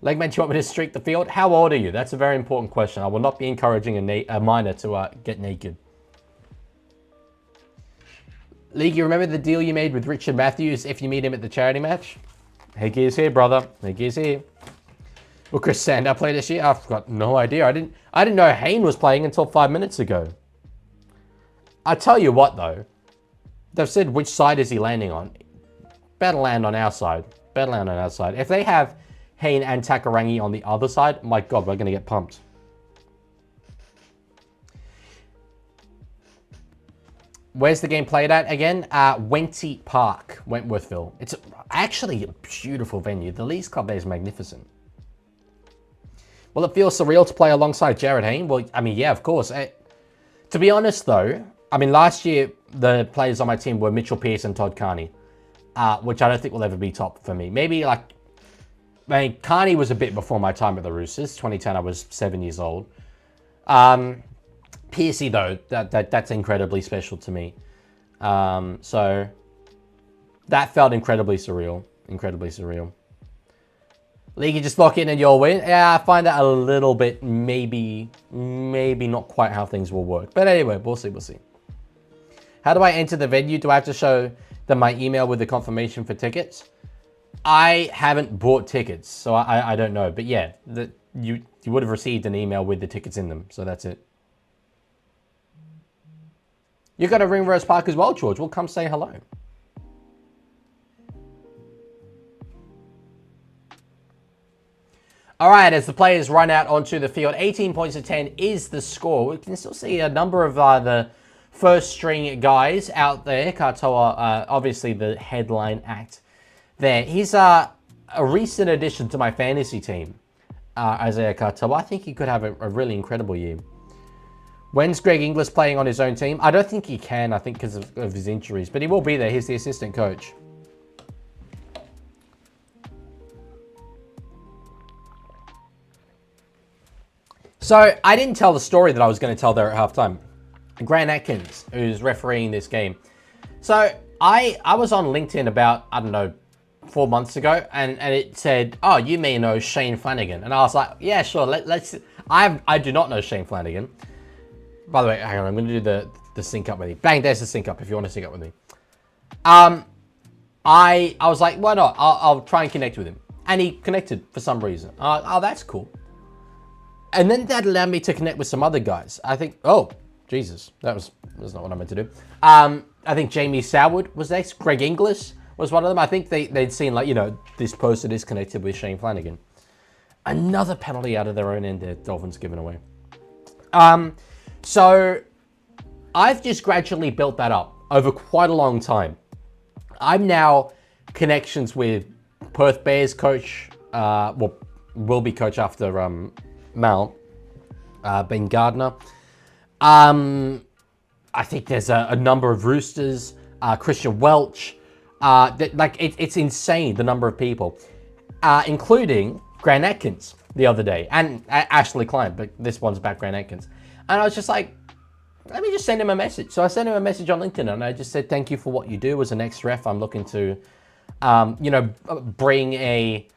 [SPEAKER 1] Legman, do you want me to streak the field? How old are you? That's a very important question. I will not be encouraging a minor to get naked. League, you remember the deal you made with Richard Matthews if you meet him at the charity match? Headgear's here, brother. Headgear's here. Will Chris Sandow play this year? I've got no idea. I didn't know Hayne was playing until 5 minutes ago. I tell you what, though. They've said which side is he landing on. Better land on our side. Better land on our side. If they have Hayne and Takarangi on the other side, my God, we're going to get pumped. Where's the game played at again? Wenty Park, Wentworthville. It's actually a beautiful venue. The Leagues Club there is magnificent. Will it feel surreal to play alongside Jared Hayne? Well, I mean, yeah, of course. To be honest, though, I mean, last year, the players on my team were Mitchell Pearce and Todd Carney, which I don't think will ever be top for me. Maybe, like, I mean, Carney was a bit before my time at the Roosters. 2010, I was 7 years old. Pearcey, though, that's incredibly special to me. So, that felt incredibly surreal. Incredibly surreal. League, you just lock in and you'll win. Yeah, I find that a little bit, maybe not quite how things will work. But anyway, we'll see. How do I enter the venue? Do I have to show them my email with the confirmation for tickets? I haven't bought tickets, so I don't know. But yeah, you would have received an email with the tickets in them, so that's it. You got a Ringrose Park as well, George. Well, come say hello. All right, as the players run out onto the field, 18 points to 10 is the score. We can still see a number of the first string guys out there. Katoa, obviously the headline act there. He's a recent addition to my fantasy team, Isaiah Katoa. I think he could have a really incredible year. When's Greg Inglis playing on his own team? I don't think he can, I think because of his injuries, but he will be there. He's the assistant coach. So I didn't tell the story that I was going to tell there at halftime. Grant Atkins, who's refereeing this game. So I was on LinkedIn about, I don't know, 4 months ago, and it said, oh, you may know Shane Flanagan. And I was like, yeah, sure, let's... I do not know Shane Flanagan. By the way, hang on, I'm going to do the sync up with you. Bang, there's the sync up if you want to sync up with me. I was like, why not? I'll try and connect with him. And he connected for some reason. Oh, that's cool. And then that allowed me to connect with some other guys. I think, oh, Jesus, that's not what I meant to do. I think Jamie Soward was next. Greg Inglis was one of them. I think they'd seen, like, you know, this person is connected with Shane Flanagan. Another penalty out of their own end there, Dolphins giving away. So I've just gradually built that up over quite a long time. I'm now connections with Perth Bears coach, well, will be coach after Mal, Ben Gardner. I think there's a number of Roosters, Christian Welch. It's insane, the number of people, including Grant Atkins the other day, and Ashley Klein, but this one's about Grant Atkins. And I was just like, let me just send him a message. So I sent him a message on LinkedIn, and I just said, thank you for what you do as an ex-ref. I'm looking to, you know, bring a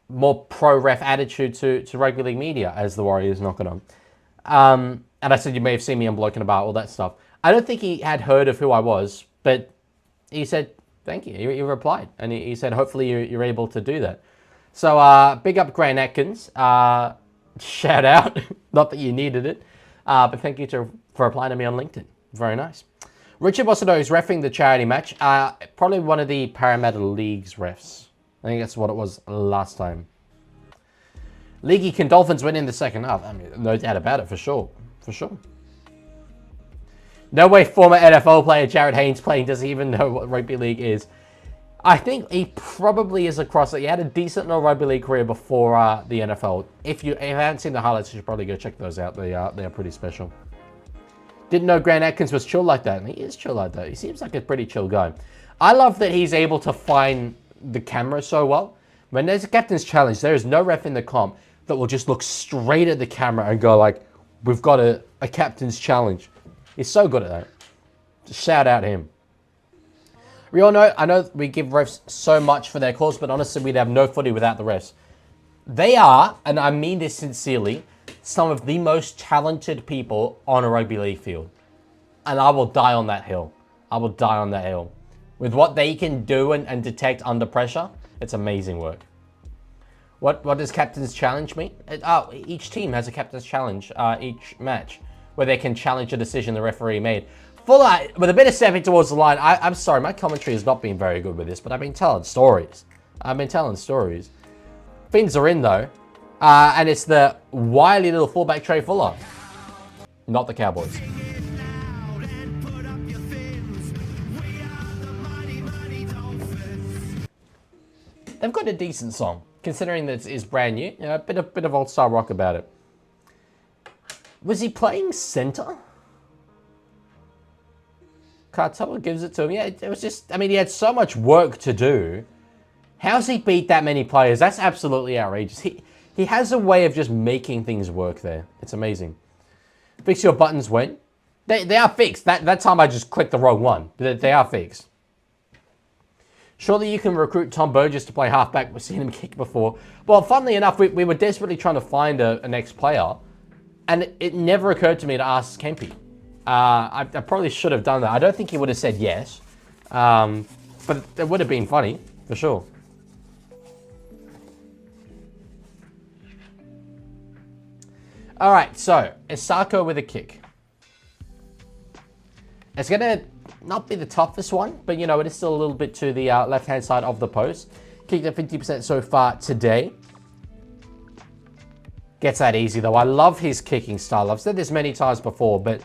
[SPEAKER 1] more pro-ref attitude to rugby league media as the Warriors knock it on. And I said, you may have seen me on Bloke and About, all that stuff. I don't think he had heard of who I was, but he said, thank you. He replied, and he said, hopefully you're able to do that. So big up Grant Atkins. Shout out. Not that you needed it, but thank you for applying to me on LinkedIn. Very nice. Richard Bossado is reffing the charity match. Probably one of the Parramatta League's refs. I think that's what it was last time. Leaguie, can Dolphins win in the second half? I mean, no doubt about it, for sure. For sure. No way former NFL player Jared Haynes playing doesn't even know what rugby league is. I think he probably is across it. He had a decent rugby league career before the NFL. If you haven't seen the highlights, you should probably go check those out. They are pretty special. Didn't know Grant Atkins was chill like that. And he is chill like that. He seems like a pretty chill guy. I love that he's able to find the camera so well. When there's a captain's challenge, there is no ref in the comp that will just look straight at the camera and go like, we've got a captain's challenge. He's so good at that. Just shout out him. We all know, I know we give refs so much for their calls, but honestly, we'd have no footy without the refs. They are, and I mean this sincerely, some of the most talented people on a rugby league field. And I will die on that hill. I will die on that hill. With what they can do and detect under pressure, it's amazing work. What does Captain's Challenge mean? Each team has a Captain's Challenge each match, where they can challenge a decision the referee made. Fuller, with a bit of stepping towards the line, I'm sorry, my commentary has not been very good with this, but I've been telling stories. Fins are in, though, and it's the wily little fullback Trey Fuller, not the Cowboys. They've got a decent song, considering that it's brand new. You know, a bit of old-style rock about it. Was he playing centre? Katoa gives it to him. Yeah, it was just, I mean, he had so much work to do. How's he beat that many players? That's absolutely outrageous. He has a way of just making things work there. It's amazing. Fix your buttons when? They are fixed. That time I just clicked the wrong one. They are fixed. Surely you can recruit Tom Burgess to play halfback. We've seen him kick before. Well, funnily enough, we were desperately trying to find an ex-player. And it never occurred to me to ask Kempy. I probably should have done that. I don't think he would have said yes. But it would have been funny, for sure. All right, so Isako with a kick. It's going to not be the toughest one, but, you know, it is still a little bit to the left-hand side of the post. Kicked at 50% so far today. gets that easy, though. I love his kicking style. I've said this many times before, but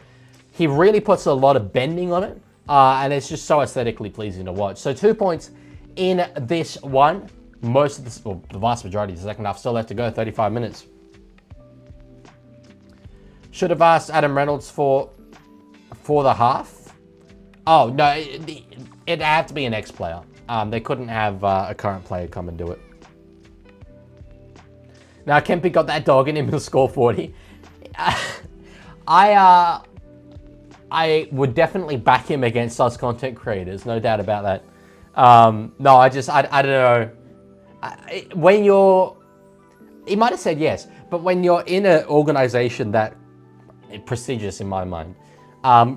[SPEAKER 1] he really puts a lot of bending on it, and it's just so aesthetically pleasing to watch. So 2 points in this one. Most of this, well, the vast majority of the second half still left to go, 35 minutes. Should have asked Adam Reynolds for the half. Oh, no, it had to be an ex-player. They couldn't have a current player come and do it. Now, Kempy got that dog in him to score 40. I would definitely back him against us content creators, no doubt about that. No, I don't know. When you're... He might have said yes, but when you're in an organization that is prestigious in my mind,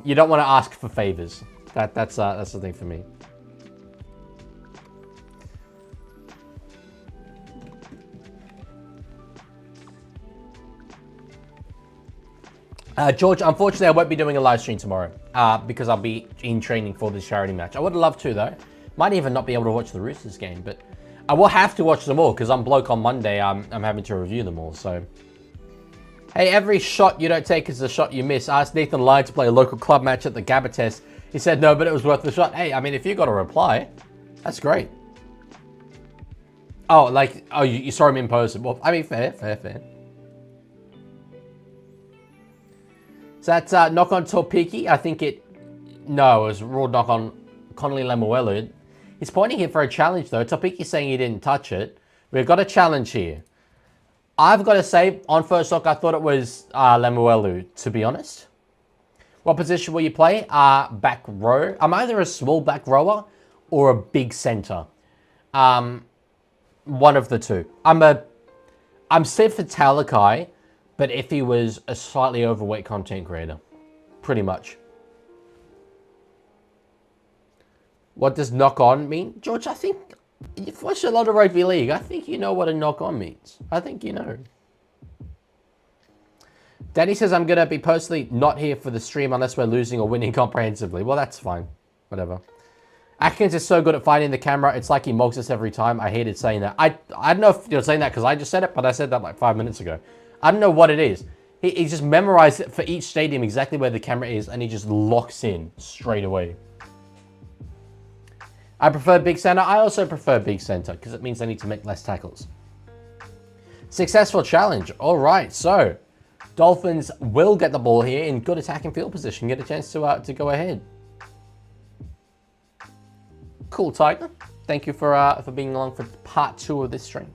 [SPEAKER 1] you don't want to ask for favors. That's the thing for me. George, unfortunately, I won't be doing a live stream tomorrow because I'll be in training for this charity match. I would love to, though. Might even not be able to watch the Roosters game, but I will have to watch them all because I'm bloke on Monday. I'm having to review them all, so... Hey, every shot you don't take is a shot you miss. I asked Nathan Lyon to play a local club match at the Gabba test. He said no, but it was worth the shot. Hey, I mean, if you got a reply, that's great. Oh, like, oh, you saw him in person. Well, I mean, fair. So that's knock on Torpiki. I think it... No, it was raw knock on Connolly Lemuelu. He's pointing here for a challenge, though. Topiki's saying he didn't touch it. We've got a challenge here. I've got to say, on first look, I thought it was Lemuelu, to be honest. What position will you play? Back row. I'm either a small back rower or a big centre. One of the two. I'm set for Talakai, but if he was a slightly overweight content creator. Pretty much. What does knock on mean? George, I think you've watched a lot of rugby league. I think you know what a knock on means. I think you know. Danny says I'm going to be personally not here for the stream unless we're losing or winning comprehensively. Well, that's fine. Whatever. Atkins is so good at finding the camera. It's like he mugs us every time. I hated saying that. I don't know if you're saying that because I just said it, but I said that like 5 minutes ago. I don't know what it is. He just memorized it for each stadium exactly where the camera is, and he just locks in straight away. I prefer big center. I also prefer big center because it means I need to make less tackles. Successful challenge. All right, so Dolphins will get the ball here in good attacking field position. Get a chance to go ahead. Cool, Tiger. Thank you for being along for part 2 of this stream.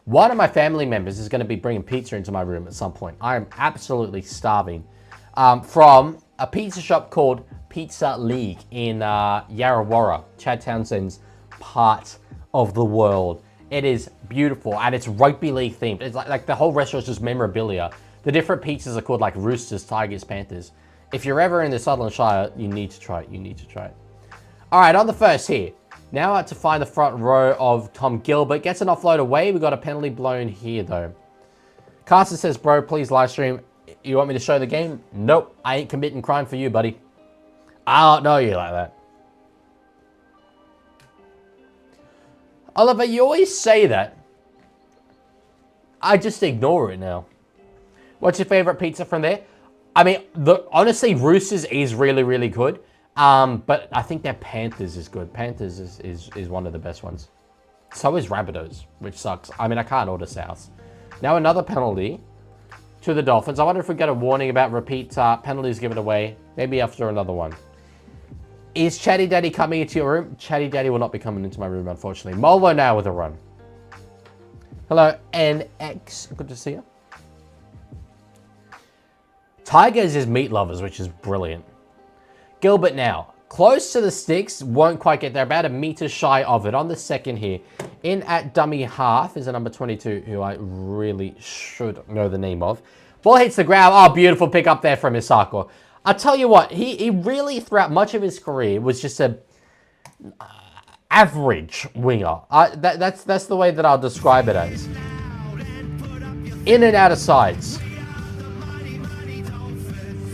[SPEAKER 1] One of my family members is going to be bringing pizza into my room at some point. I am absolutely starving. From a pizza shop called Pizza League in Yarrawarra, Chad Townsend's part of the world. It is beautiful and it's rugby league themed. It's like the whole restaurant is just memorabilia. The different pizzas are called like Roosters, Tigers, Panthers. If you're ever in the Sutherland Shire, you need to try it. You need to try it. All right, on the first here. Now to find the front row of Tom Gilbert. Gets an offload away. We got a penalty blown here though. Carson says, bro, please live stream. You want me to show the game? Nope, I ain't committing crime for you, buddy. I don't know you like that. Oliver, you always say that. I just ignore it now. What's your favorite pizza from there? I mean, honestly, Roosters is really, really good. But I think their Panthers is good. Panthers is one of the best ones. So is Rabbitohs, which sucks. I mean, I can't order South. Now another penalty to the Dolphins. I wonder if we get a warning about repeat penalties given away. Maybe after another one. Is Chatty Daddy coming into your room? Chatty Daddy will not be coming into my room, unfortunately. Molo now with a run. Hello, NX. Good to see you. Tigers is meat lovers, which is brilliant. Gilbert now. Close to the sticks. Won't quite get there. About a meter shy of it on the second here. In at dummy half is a number 22, who I really should know the name of. Ball hits the ground. Oh, beautiful pick up there from Isako. I'll tell you what, he really, throughout much of his career, was just a average winger. That's the way that I'll describe it as. In and out of sides.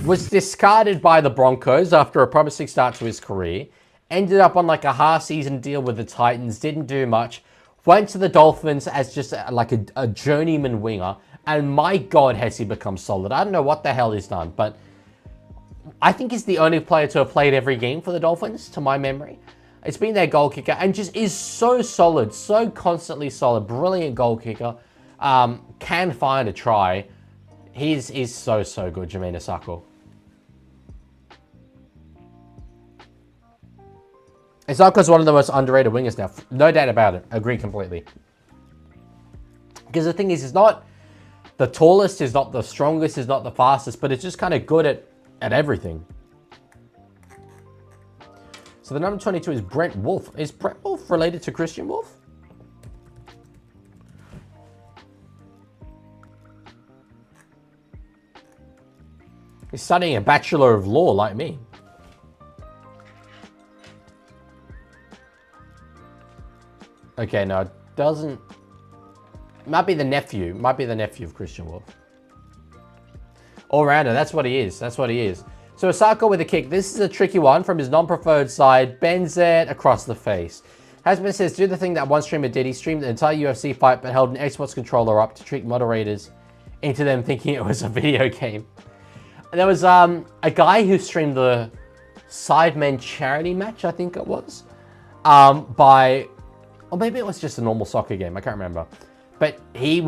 [SPEAKER 1] Was discarded by the Broncos after a promising start to his career. Ended up on like a half-season deal with the Titans. Didn't do much. Went to the Dolphins as just like a journeyman winger. And my God, has he become solid. I don't know what the hell he's done, but I think he's the only player to have played every game for the Dolphins, to my memory. It's been their goal kicker and just is so solid, so constantly solid. Brilliant goal kicker. Can find a try. He's so good, Jermaine Asako. Asako's one of the most underrated wingers now. No doubt about it. Agree completely. Because the thing is, he's not the tallest, he's not the strongest, he's not the fastest, but it's just kind of good at everything. So the number 22 is Brent Wolf. Is Brent Wolf related to Christian Wolf? He's studying a Bachelor of Law like me. Okay, no, it doesn't. Might be the nephew. Might be the nephew of Christian Wolf. All-rounder, that's what he is. That's what he is. So Asako with a kick. This is a tricky one from his non-preferred side. Bends it across the face. Hasman says, do the thing that one streamer did. He streamed the entire UFC fight, but held an Xbox controller up to trick moderators into them thinking it was a video game. And there was a guy who streamed the Sidemen charity match, I think it was, or maybe it was just a normal soccer game. I can't remember. But he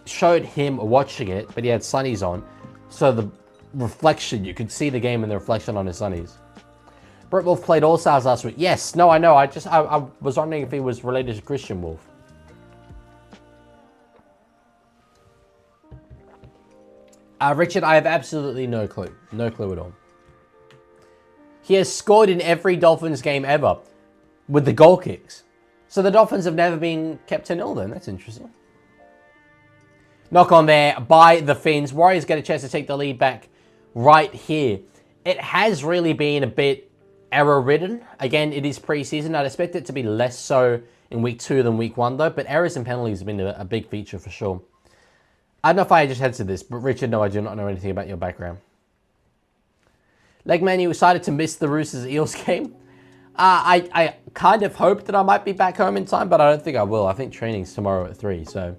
[SPEAKER 1] showed him watching it, but he had sunnies on. So the reflection, you could see the game in the reflection on his sunnies. Brett Wolf played All Stars last week. Yes, no, I know. I was wondering if he was related to Christian Wolf. Richard, I have absolutely no clue. No clue at all. He has scored in every Dolphins game ever with the goal kicks. So the Dolphins have never been kept to nil then. That's interesting. Knock on there by the Finns. Warriors get a chance to take the lead back right here. It has really been a bit error-ridden. Again, it is preseason. I'd expect it to be less so in week 2 than week 1 though. But errors and penalties have been a big feature for sure. I don't know if I just headed to this, but Richard, no, I do not know anything about your background. Legman, you decided to miss the Roosters-Eels game. I kind of hoped that I might be back home in time, but I don't think I will. I think training's tomorrow at 3, so.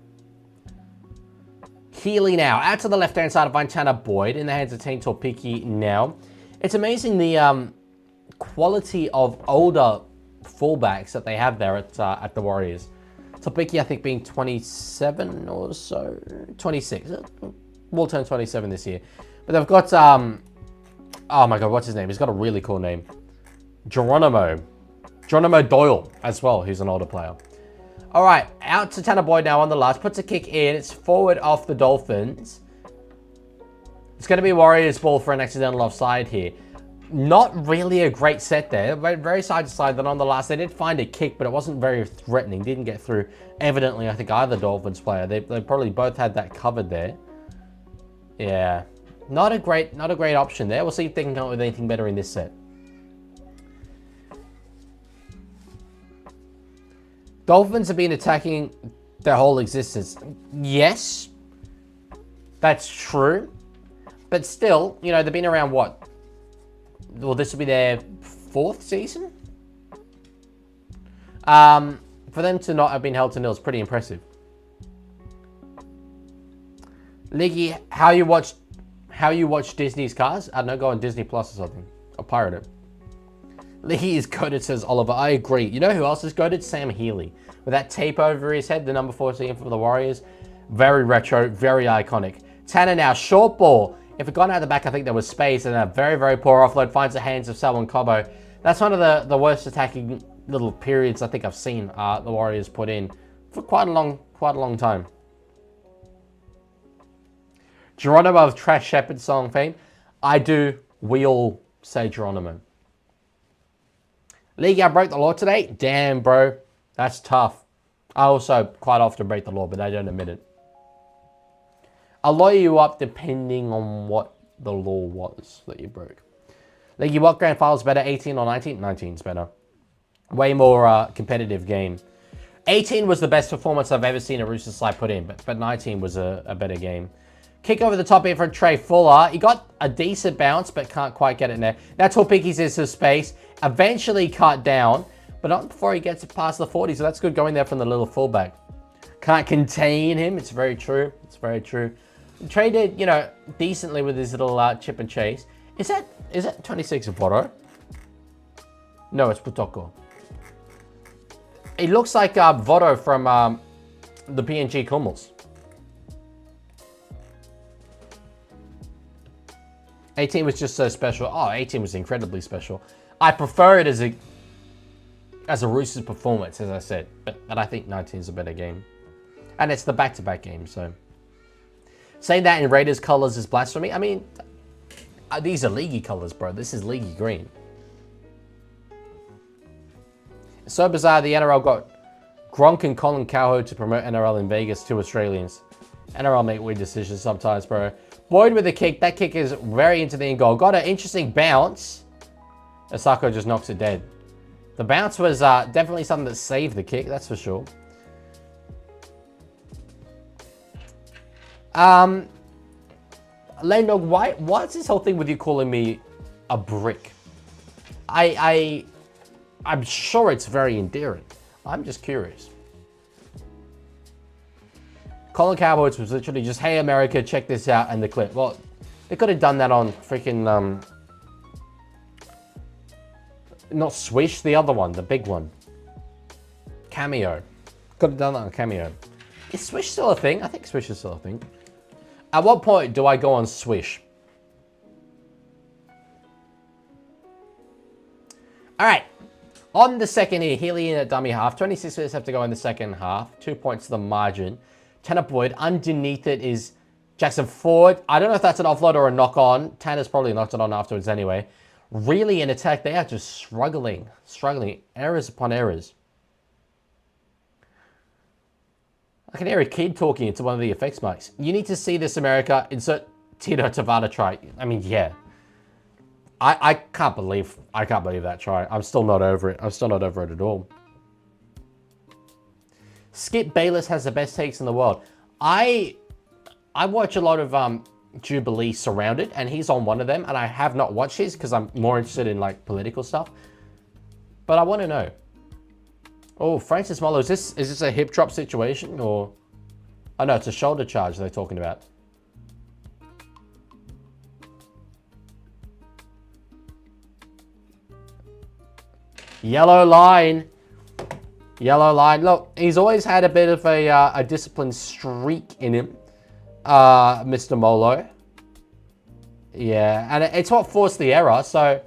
[SPEAKER 1] Healy now. Out to the left-hand side of Vantana Boyd. In the hands of Team Torpiki now. It's amazing the quality of older fullbacks that they have there at the Warriors. Torpiki, I think, being 27 or so. 26. Will turn 27 this year. But they've got, oh my God, what's his name? He's got a really cool name. Geronimo Doyle as well, who's an older player. All right, out to Tanner Boyd now on the last. Puts a kick in. It's forward off the Dolphins. It's going to be Warriors ball for an accidental offside here. Not really a great set there. Very side to side. Then on the last, they did find a kick, but it wasn't very threatening. Didn't get through. Evidently, I think either Dolphins player. They probably both had that covered there. Yeah, not a great option there. We'll see if they can come up with anything better in this set. Dolphins have been attacking their whole existence. Yes, that's true. But still, you know, they've been around what? Well, this will be their 4th season? For them to not have been held to nil is pretty impressive. Leaguie, how you watch Disney's Cars? I don't know, go on Disney Plus or something. I'll pirate it. Leaguie is goated, says Oliver. I agree. You know who else is goated? Sam Healy. With that tape over his head, the number 14 for the Warriors. Very retro, very iconic. Tanner now, short ball. If it got out the back, I think there was space, and a very, very poor offload finds the hands of Salwan Cobo. That's one of the worst attacking little periods I think I've seen the Warriors put in for quite a long time. Geronimo of Trash Shepherd song fame. We all say Geronimo. League, I broke the law today. Damn, bro. That's tough. I also quite often break the law, but I don't admit it. I'll lawyer you up depending on what the law was that you broke. League, what grand finals better, 18 or 19? 19's better. Way more competitive game. 18 was the best performance I've ever seen a Roosters side put in, but 19 was a better game. Kick over the top here for Trey Fuller. He got a decent bounce, but can't quite get it in there. That's all Pickies is his space. Eventually cut down. but not before he gets it past the 40. So that's good going there from the little fullback. Can't contain him. It's very true. It's very true. Traded, you know, decently with his little chip and chase. Is that 26 Votto? No, it's Putoko. It looks like Votto from the PNG Kummels. 18 was just so special. Oh, 18 was incredibly special. I prefer it as a Roosters performance, as I said. But I think 19 is a better game. And it's the back-to-back game, so. Saying that in Raiders colors is blasphemy. I mean, these are Leaguie colors, bro. This is Leaguie green. It's so bizarre the NRL got Gronk and Colin Cowherd to promote NRL in Vegas, 2 Australians. NRL make weird decisions sometimes, bro. Boyd with a kick. That kick is very into the end goal. Got an interesting bounce. Osako just knocks it dead. The bounce was definitely something that saved the kick, that's for sure. Landog, what's this whole thing with you calling me a brick? I'm sure it's very endearing. I'm just curious. Colin Cowboys was literally just, hey America, check this out, and the clip. Well, they could have done that on freaking, not Swish, the other one, the big one. Cameo. Could have done that on Cameo. Is Swish still a thing? I think Swish is still a thing. At what point do I go on Swish? All right. On the second here, Healy in at dummy half. 26 minutes have to go in the second half. 2 points to the margin. Tanner Boyd. Underneath it is Jackson Ford. I don't know if that's an offload or a knock-on. Tanner's probably knocked it on afterwards anyway. Really in attack, they are just struggling. Errors upon errors. I can hear a kid talking into one of the effects mics. You need to see this, America. Insert Tito Tavada try. I mean, yeah. I can't believe that try. I'm still not over it. I'm still not over it at all. Skip Bayless has the best takes in the world. I watch a lot of Jubilee Surrounded, and he's on one of them, and I have not watched his because I'm more interested in like political stuff. But I want to know. Oh, Francis Molo, is this a hip drop situation or? Oh no, it's a shoulder charge they're talking about. Yellow line. Yellow line. Look, he's always had a bit of a disciplined streak in him, Mr. Molo. Yeah, and it's what forced the error, so I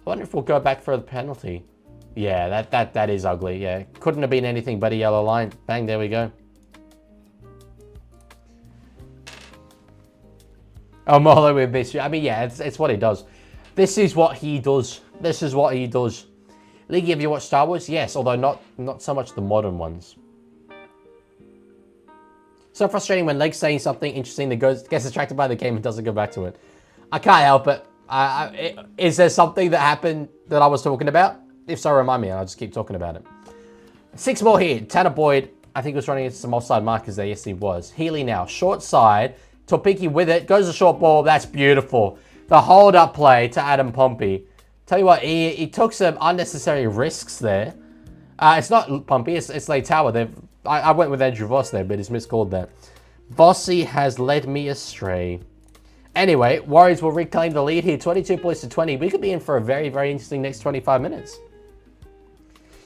[SPEAKER 1] wonder if we'll go back for the penalty. Yeah, that is ugly, yeah. Couldn't have been anything but a yellow line. Bang, there we go. Oh, Molo with this. I mean, yeah, it's what he does. This is what he does. This is what he does. Leaguie, have you watched Star Wars? Yes, although not so much the modern ones. So frustrating when Leg's saying something interesting that gets distracted by the game and doesn't go back to it. I can't help it. Is there something that happened that I was talking about? If so, remind me and I'll just keep talking about it. 6 more here. Tanner Boyd, I think was running into some offside markers there. Yes, he was. Healy now. Short side. Topiki with it. Goes a short ball. That's beautiful. The hold-up play to Adam Pompey. Tell you what, he took some unnecessary risks there. It's not Pompey, it's Leitawa. I went with Andrew Voss there, but he's miscalled that. Vossi has led me astray. Anyway, Warriors will reclaim the lead here. 22 points to 20. We could be in for a very, very interesting next 25 minutes.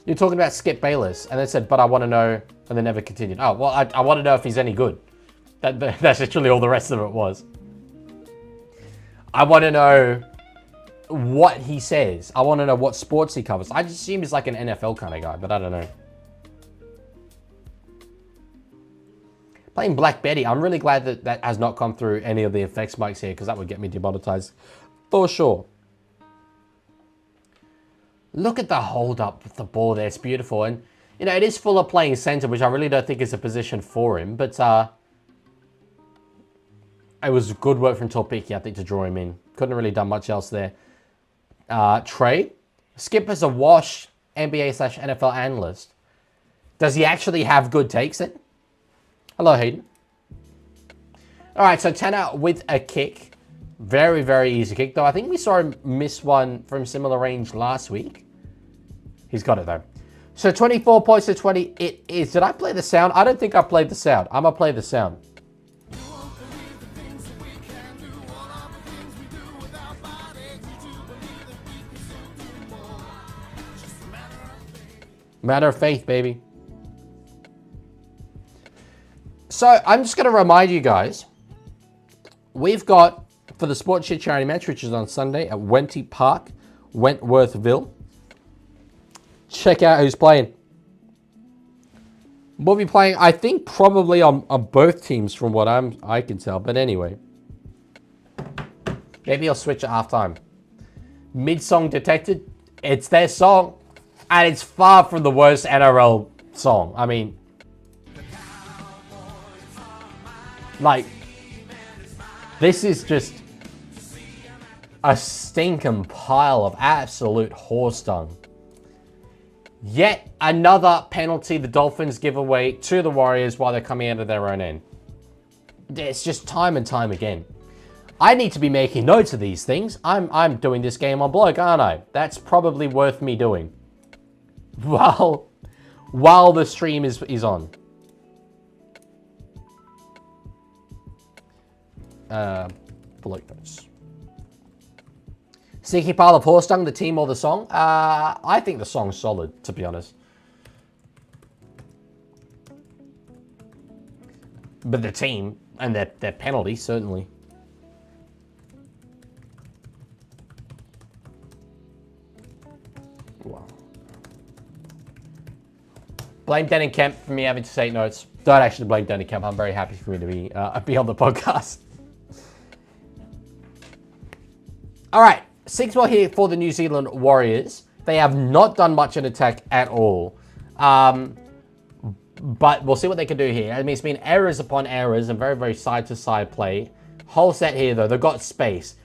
[SPEAKER 1] You're talking about Skip Bayless, and they said, but I want to know, and they never continued. Oh, well, I want to know if he's any good. That's literally all the rest of it was. I want to know what he says. I want to know what sports he covers. I just assume he's like an NFL kind of guy, but I don't know. Playing Black Betty. I'm really glad that has not come through any of the effects mics here, because that would get me demonetized for sure. Look at the hold up with the ball there. It's beautiful. And, you know, it is Fuller playing center, which I really don't think is a position for him. But it was good work from Topiki, I think, to draw him in. Couldn't have really done much else there. Trey. Skip is a wash NBA/NFL analyst. Does he actually have good takes then? Hello, Hayden. All right, so Tanner with a kick. Very, very easy kick, though. I think we saw him miss one from similar range last week. He's got it though. So 24 points to 20 it is. Did I play the sound? I don't think I played the sound. I'm going to play the sound. Matter of faith, baby. So I'm just going to remind you guys, we've got, for the Sports Shit Charity match, which is on Sunday at Wenty Park, Wentworthville. Check out who's playing. We'll be playing, I think, probably on both teams from what I can tell. But anyway. Maybe I'll switch at halftime. Mid-song detected. It's their song. And it's far from the worst NRL song. I mean, like, this is just a stinking pile of absolute horse dung. Yet another penalty the Dolphins give away to the Warriors while they're coming out of their own end. It's just time and time again. I need to be making notes of these things. I'm doing this game on blog, aren't I? That's probably worth me doing. While the stream is on. Blog notes. Sneaky pile of horse dung, the team or the song? I think the song's solid, to be honest. But the team and their penalty, certainly. Wow. Blame Danny Kemp for me having to take notes. Don't actually blame Danny Kemp. I'm very happy for me to be on the podcast. All right. 6 more here for the New Zealand Warriors. They have not done much in attack at all. But we'll see what they can do here. I mean, it's been errors upon errors and very, very side-to-side play. Whole set here, though. They've got space.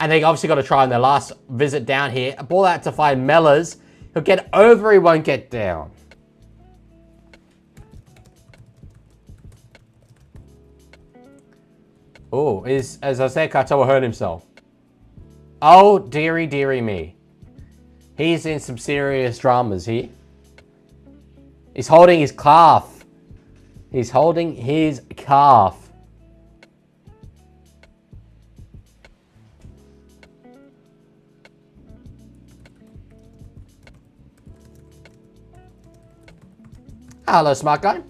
[SPEAKER 1] And they obviously got to try on their last visit down here. A ball out to find Mellors. He'll get over, he won't get down. Oh, as I said, Katoa hurt himself. Oh, dearie, dearie me. He's in some serious dramas here. He's holding his calf. He's holding his calf. Hello, smart guy.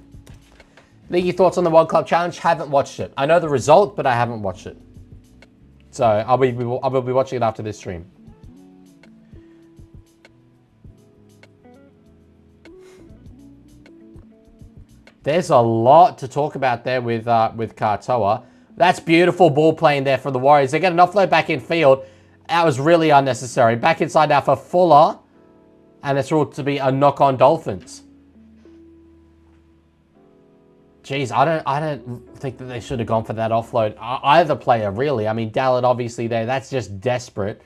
[SPEAKER 1] Leaguie thoughts on the World Club Challenge? Haven't watched it. I know the result, but I haven't watched it. So I will be watching it after this stream. There's a lot to talk about there with Katoa. That's beautiful ball playing there for the Warriors. They get an offload back in field. That was really unnecessary. Back inside now for Fuller. And it's ruled to be a knock on Dolphins. Jeez, I don't think that they should have gone for that offload. Either player, really. I mean, Dallin obviously there. That's just desperate.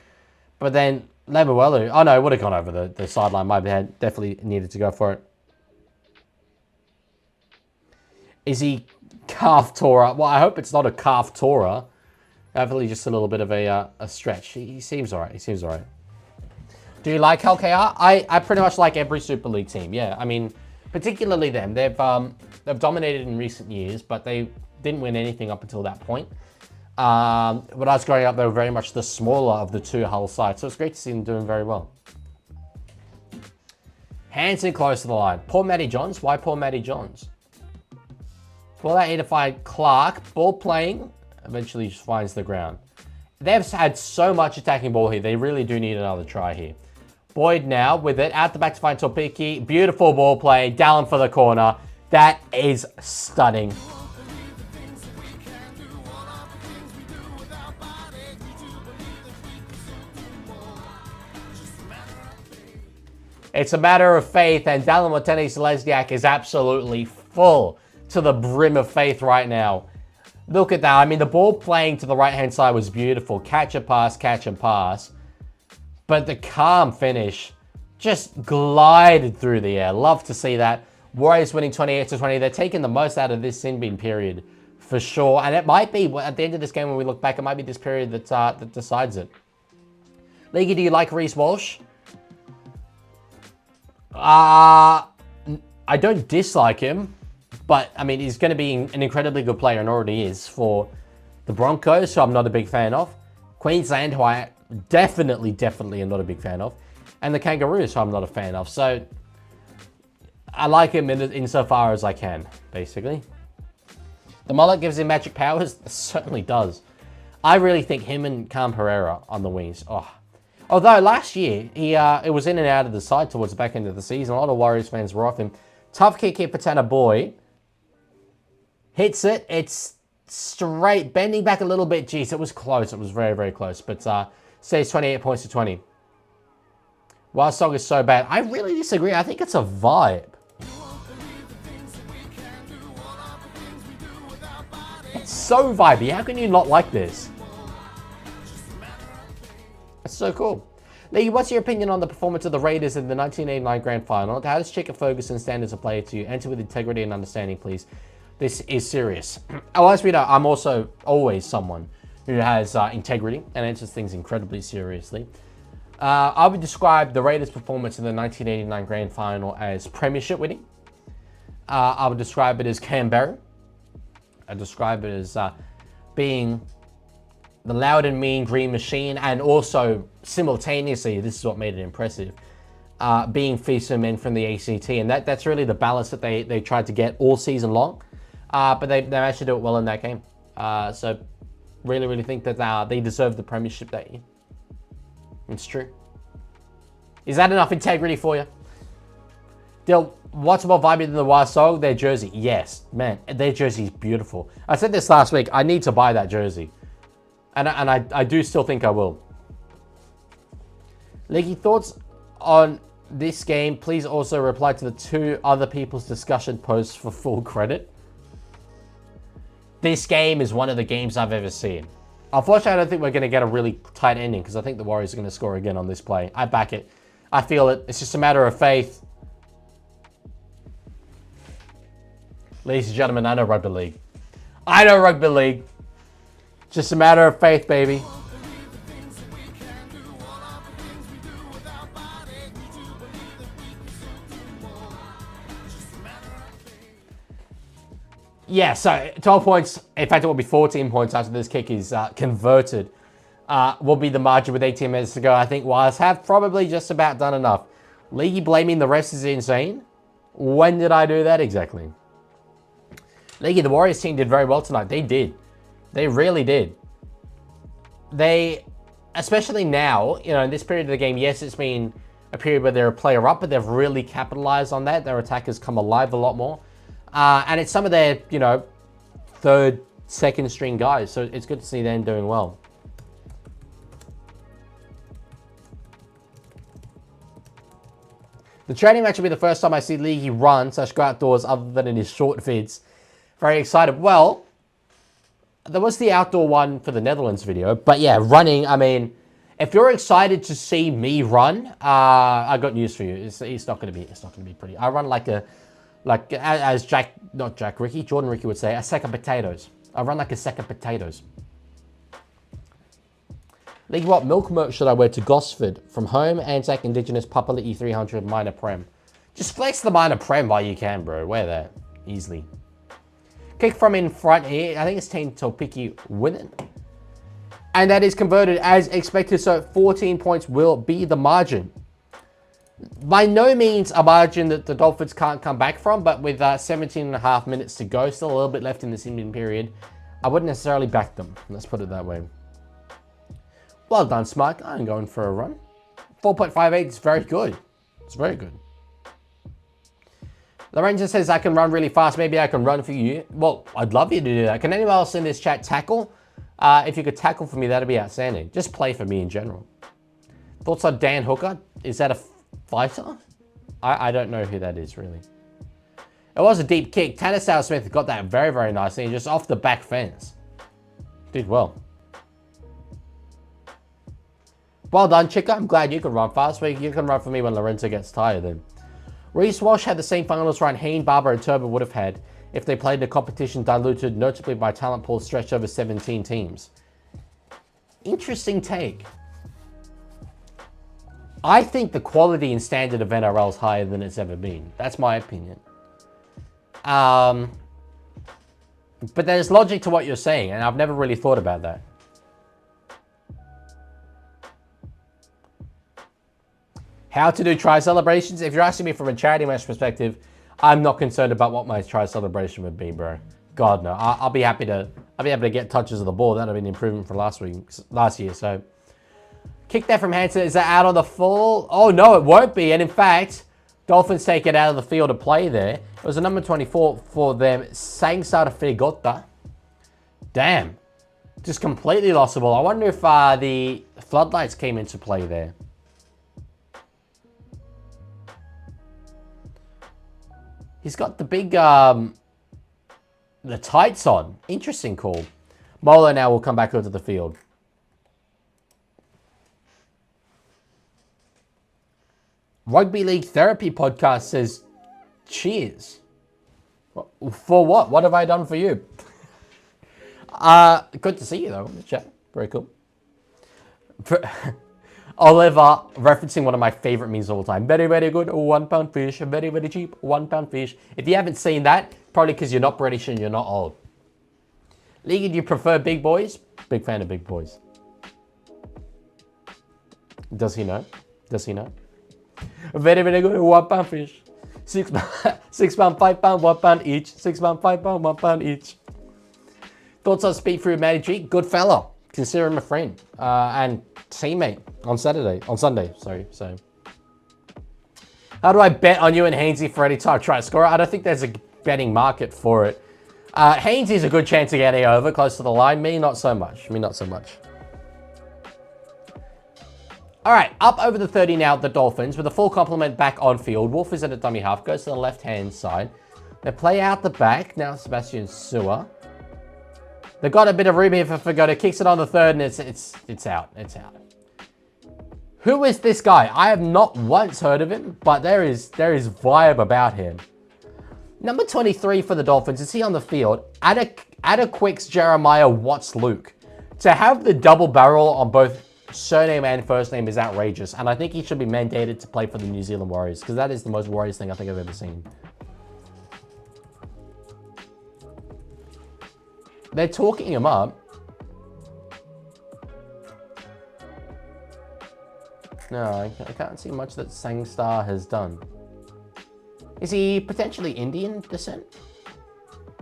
[SPEAKER 1] But then Lemuelu. Oh, no, it would have gone over the sideline. My bad. Definitely needed to go for it. Is he calf Tora? Well, I hope it's not a calf Tora. Hopefully just a little bit of a stretch. He seems all right. He seems all right. Do you like LKR? I pretty much like every Super League team. Yeah, I mean, particularly them. They've dominated in recent years, but they didn't win anything up until that point. When I was growing up, they were very much the smaller of the two Hull sides, so it's great to see them doing very well. Hanson close to the line. Poor Matty Johns. Why poor Matty Johns? Ball out here to find Clark. Ball playing. Eventually just finds the ground. They've had so much attacking ball here. They really do need another try here. Boyd now with it. Out the back to find Topiki. Beautiful ball play. Dallin for the corner. That is stunning. It's a matter of faith, and Dallin Watene-Selesniak is absolutely full to the brim of faith right now. Look at that. I mean, the ball playing to the right-hand side was beautiful. Catch and pass. But the calm finish just glided through the air. Love to see that. Warriors winning 28-20. They're taking the most out of this sin bin period for sure. And it might be, at the end of this game when we look back, it might be this period that decides it. Leaguie, do you like Reece Walsh? I don't dislike him, but I mean, he's going to be an incredibly good player and already is for the Broncos, who I'm not a big fan of. Queensland, who I definitely am not a big fan of. And the Kangaroos, who I'm not a fan of. So I like him insofar as I can, basically. The mullet gives him magic powers? It certainly does. I really think him and Cam Herrera on the wings. Oh. Although last year, it was in and out of the side towards the back end of the season. A lot of Warriors fans were off him. Tough kick here for Tanner Boyd. Hits it. It's straight. Bending back a little bit. Jeez, it was close. It was very close. But saves 28 points to 20. Wild Song is so bad. I really disagree. I think it's a vibe. It's so vibey. How can you not like this? That's so cool. League, what's your opinion on the performance of the Raiders in the 1989 Grand Final? How does Chicka Ferguson stand as a player to you? Enter with integrity and understanding, please. This is serious. Oh, as we know, I'm also always someone who has integrity and enters things incredibly seriously. I would describe the Raiders' performance in the 1989 Grand Final as premiership winning. I would describe it as Canberra. I'd describe it as being the loud and mean green machine, and also simultaneously, this is what made it impressive, being feast and men from the ACT. And that's really the balance that they tried to get all season long. But they managed to do it well in that game. So really think that they deserve the premiership that year. It's true. Is that enough integrity for you? Dill, what's more vibey than the Wild Song? Their jersey. Yes, man, their jersey is beautiful. I said this last week. I need to buy that jersey. And I do still think I will. Leaguie, thoughts on this game? Please also reply to the 2 other people's discussion posts for full credit. This game is one of the games I've ever seen. Unfortunately, I don't think we're going to get a really tight ending because I think the Warriors are going to score again on this play. I back it. I feel it. It's just a matter of faith. Ladies and gentlemen, I know Rugby League. I know Rugby League. Just a matter of faith, baby. Yeah, so 12 points. In fact, it will be 14 points after this kick is converted. Will be the margin with 18 minutes to go. I think Wires have probably just about done enough. Leaguey blaming the refs is insane. When did I do that exactly? Leaguey, the Warriors team did very well tonight. They did. They really did. They, especially now, you know, in this period of the game, yes, it's been a period where they're a player up, but they've really capitalized on that. Their attack has come alive a lot more. And it's some of their, you know, third, second string guys. So it's good to see them doing well. The training match will be the first time I see Leaguey run / go outdoors other than in his short vids. Very excited. Well, there was the outdoor one for the Netherlands video. But yeah, running, I mean, if you're excited to see me run, I got news for you. It's not going to be pretty. I run like as Jordan Ricky would say, a sack of potatoes. I run like a sack of potatoes. League, what milk merch should I wear to Gosford? From home, Anzac, Indigenous, Papali'i 300, minor prem. Just flex the minor prem while you can, bro. Wear that. Easily. Kick from in front here. I think it's Team Topiki winning. And that is converted as expected. So 14 points will be the margin. By no means a margin that the Dolphins can't come back from. But with 17 and a half minutes to go, still a little bit left in this Indian period, I wouldn't necessarily back them. Let's put it that way. Well done, Smart. I'm going for a run. 4.58 is very good. It's very good. Lorenzo says, I can run really fast. Maybe I can run for you. Well, I'd love you to do that. Can anyone else in this chat tackle? If you could tackle for me, that'd be outstanding. Just play for me in general. Thoughts on Dan Hooker? Is that a fighter? I don't know who that is, really. It was a deep kick. Tanner Smith got that very, very nicely. Just off the back fence. Did well. Well done, Chica. I'm glad you can run fast. But you can run for me when Lorenzo gets tired then. Reece Walsh had the same finals run Hayne, Barber, and Turbo would have had if they played the competition diluted notably by talent pool stretched over 17 teams. Interesting take. I think the quality and standard of NRL is higher than it's ever been. That's my opinion. But there's logic to what you're saying, and I've never really thought about that. How to do try celebrations? If you're asking me from a charity match perspective, I'm not concerned about what my try celebration would be, bro. God no. I'll be happy to get touches of the ball. That'd have been an improvement from last year. So kick that from Hansen. Is that out on the full? Oh no, it won't be. And in fact, Dolphins take it out of the field to play there. It was a number 24 for them. Sangstar Figota. Damn. Just completely lost the ball. I wonder if the floodlights came into play there. He's got the big, the tights on. Interesting call. Molo now will come back onto the field. Rugby League Therapy Podcast says, cheers. For what? What have I done for you? Good to see you, though, in the chat. Very cool. Oliver, referencing one of my favorite memes of all time. Very, very good. £1 fish. Very, very cheap. £1 fish. If you haven't seen that, probably because you're not British and you're not old. League, do you prefer big boys? Big fan of big boys. Does he know? Does he know? Very, very good. £1 fish. £6, £5, £1 each. £6, £5, £1 each. Thoughts on Speed Through Matty G? Good fella. Consider him a friend. And teammate on Sunday. So, how do I bet on you and Hainsey for any time try to score? I don't think there's a betting market for it. Hainsey's a good chance of getting over close to the line. Me, not so much. All right, up over the 30 now, the Dolphins, with a full complement back on field. Wolf is at a dummy half, goes to the left-hand side. They play out the back. Now Sebastian Sewer. They've got a bit of room here for Fagota. Kicks it on the third, and it's out. Who is this guy? I have not once heard of him, but there is vibe about him. Number 23 for the Dolphins. Is he on the field? Adequix Jeremiah Watts Luke. To have the double barrel on both surname and first name is outrageous, and I think he should be mandated to play for the New Zealand Warriors, because that is the most Warriors thing I think I've ever seen. They're talking him up. No, I can't see much that Sangstar has done. Is he potentially Indian descent?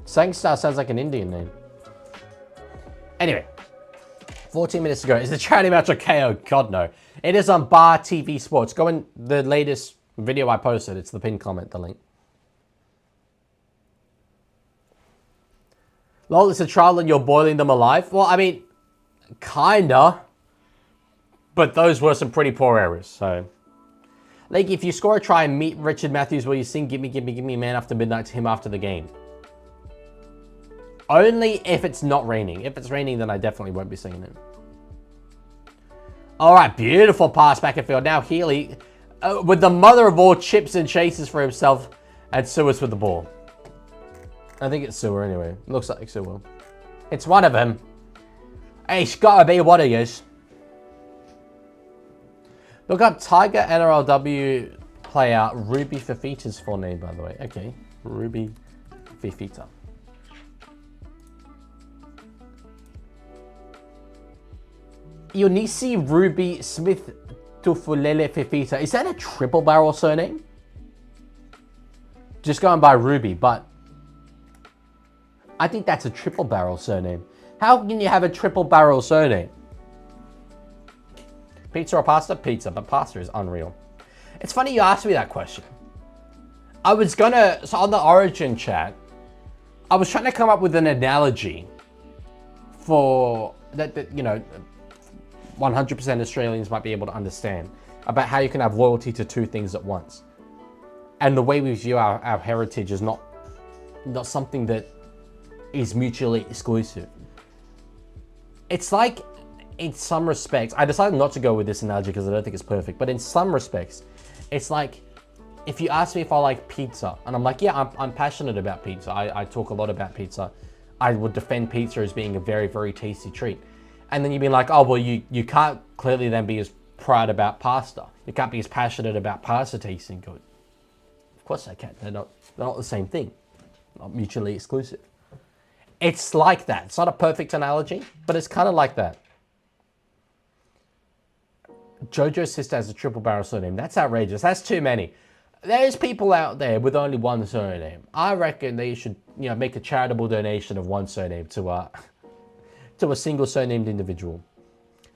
[SPEAKER 1] Sangstar sounds like an Indian name. Anyway, 14 minutes to go. Is the charity match on KO? God, no. It is on Bar TV Sports. Go in the latest video I posted. It's the pinned comment, the link. Lol, it's a trial and you're boiling them alive? Well, I mean, kinda. But those were some pretty poor errors, so. Like, if you score a try and meet Richard Matthews, will you sing Gimme, Gimme, Gimme Man After Midnight to him after the game? Only if it's not raining. If it's raining, then I definitely won't be singing it. All right, beautiful pass back in field. Now Healy, with the mother of all chips and chases for himself, and Sewers with the ball. I think it's Sewer anyway. Looks like Sewer. It's one of them. It's gotta be one of yous. Look up Tiger NRLW player Ruby Fifita's full name, by the way. Okay, Ruby Fifita. Yonisi Ruby Smith Tufulele Fifita. Is that a triple barrel surname? Just going by Ruby, but I think that's a triple barrel surname. How can you have a triple barrel surname? Pizza or pasta? Pizza, but pasta is unreal. It's funny you asked me that question. I was gonna, so on the Origin chat, I was trying to come up with an analogy for that you know, 100% Australians might be able to understand about how you can have loyalty to two things at once. And the way we view our heritage is not something that is mutually exclusive. It's like, in some respects, I decided not to go with this analogy because I don't think it's perfect, but in some respects, it's like, if you ask me if I like pizza, and I'm like, yeah, I'm passionate about pizza. I talk a lot about pizza. I would defend pizza as being a very, very tasty treat. And then you'd be like, oh, well, you can't clearly then be as proud about pasta. You can't be as passionate about pasta tasting good. Of course I can. They're not the same thing. Not mutually exclusive. It's like that. It's not a perfect analogy, but it's kind of like that. Jojo's sister has a triple barrel surname. That's outrageous. That's too many. There's people out there with only one surname. I reckon they should, make a charitable donation of one surname to a single surnamed individual.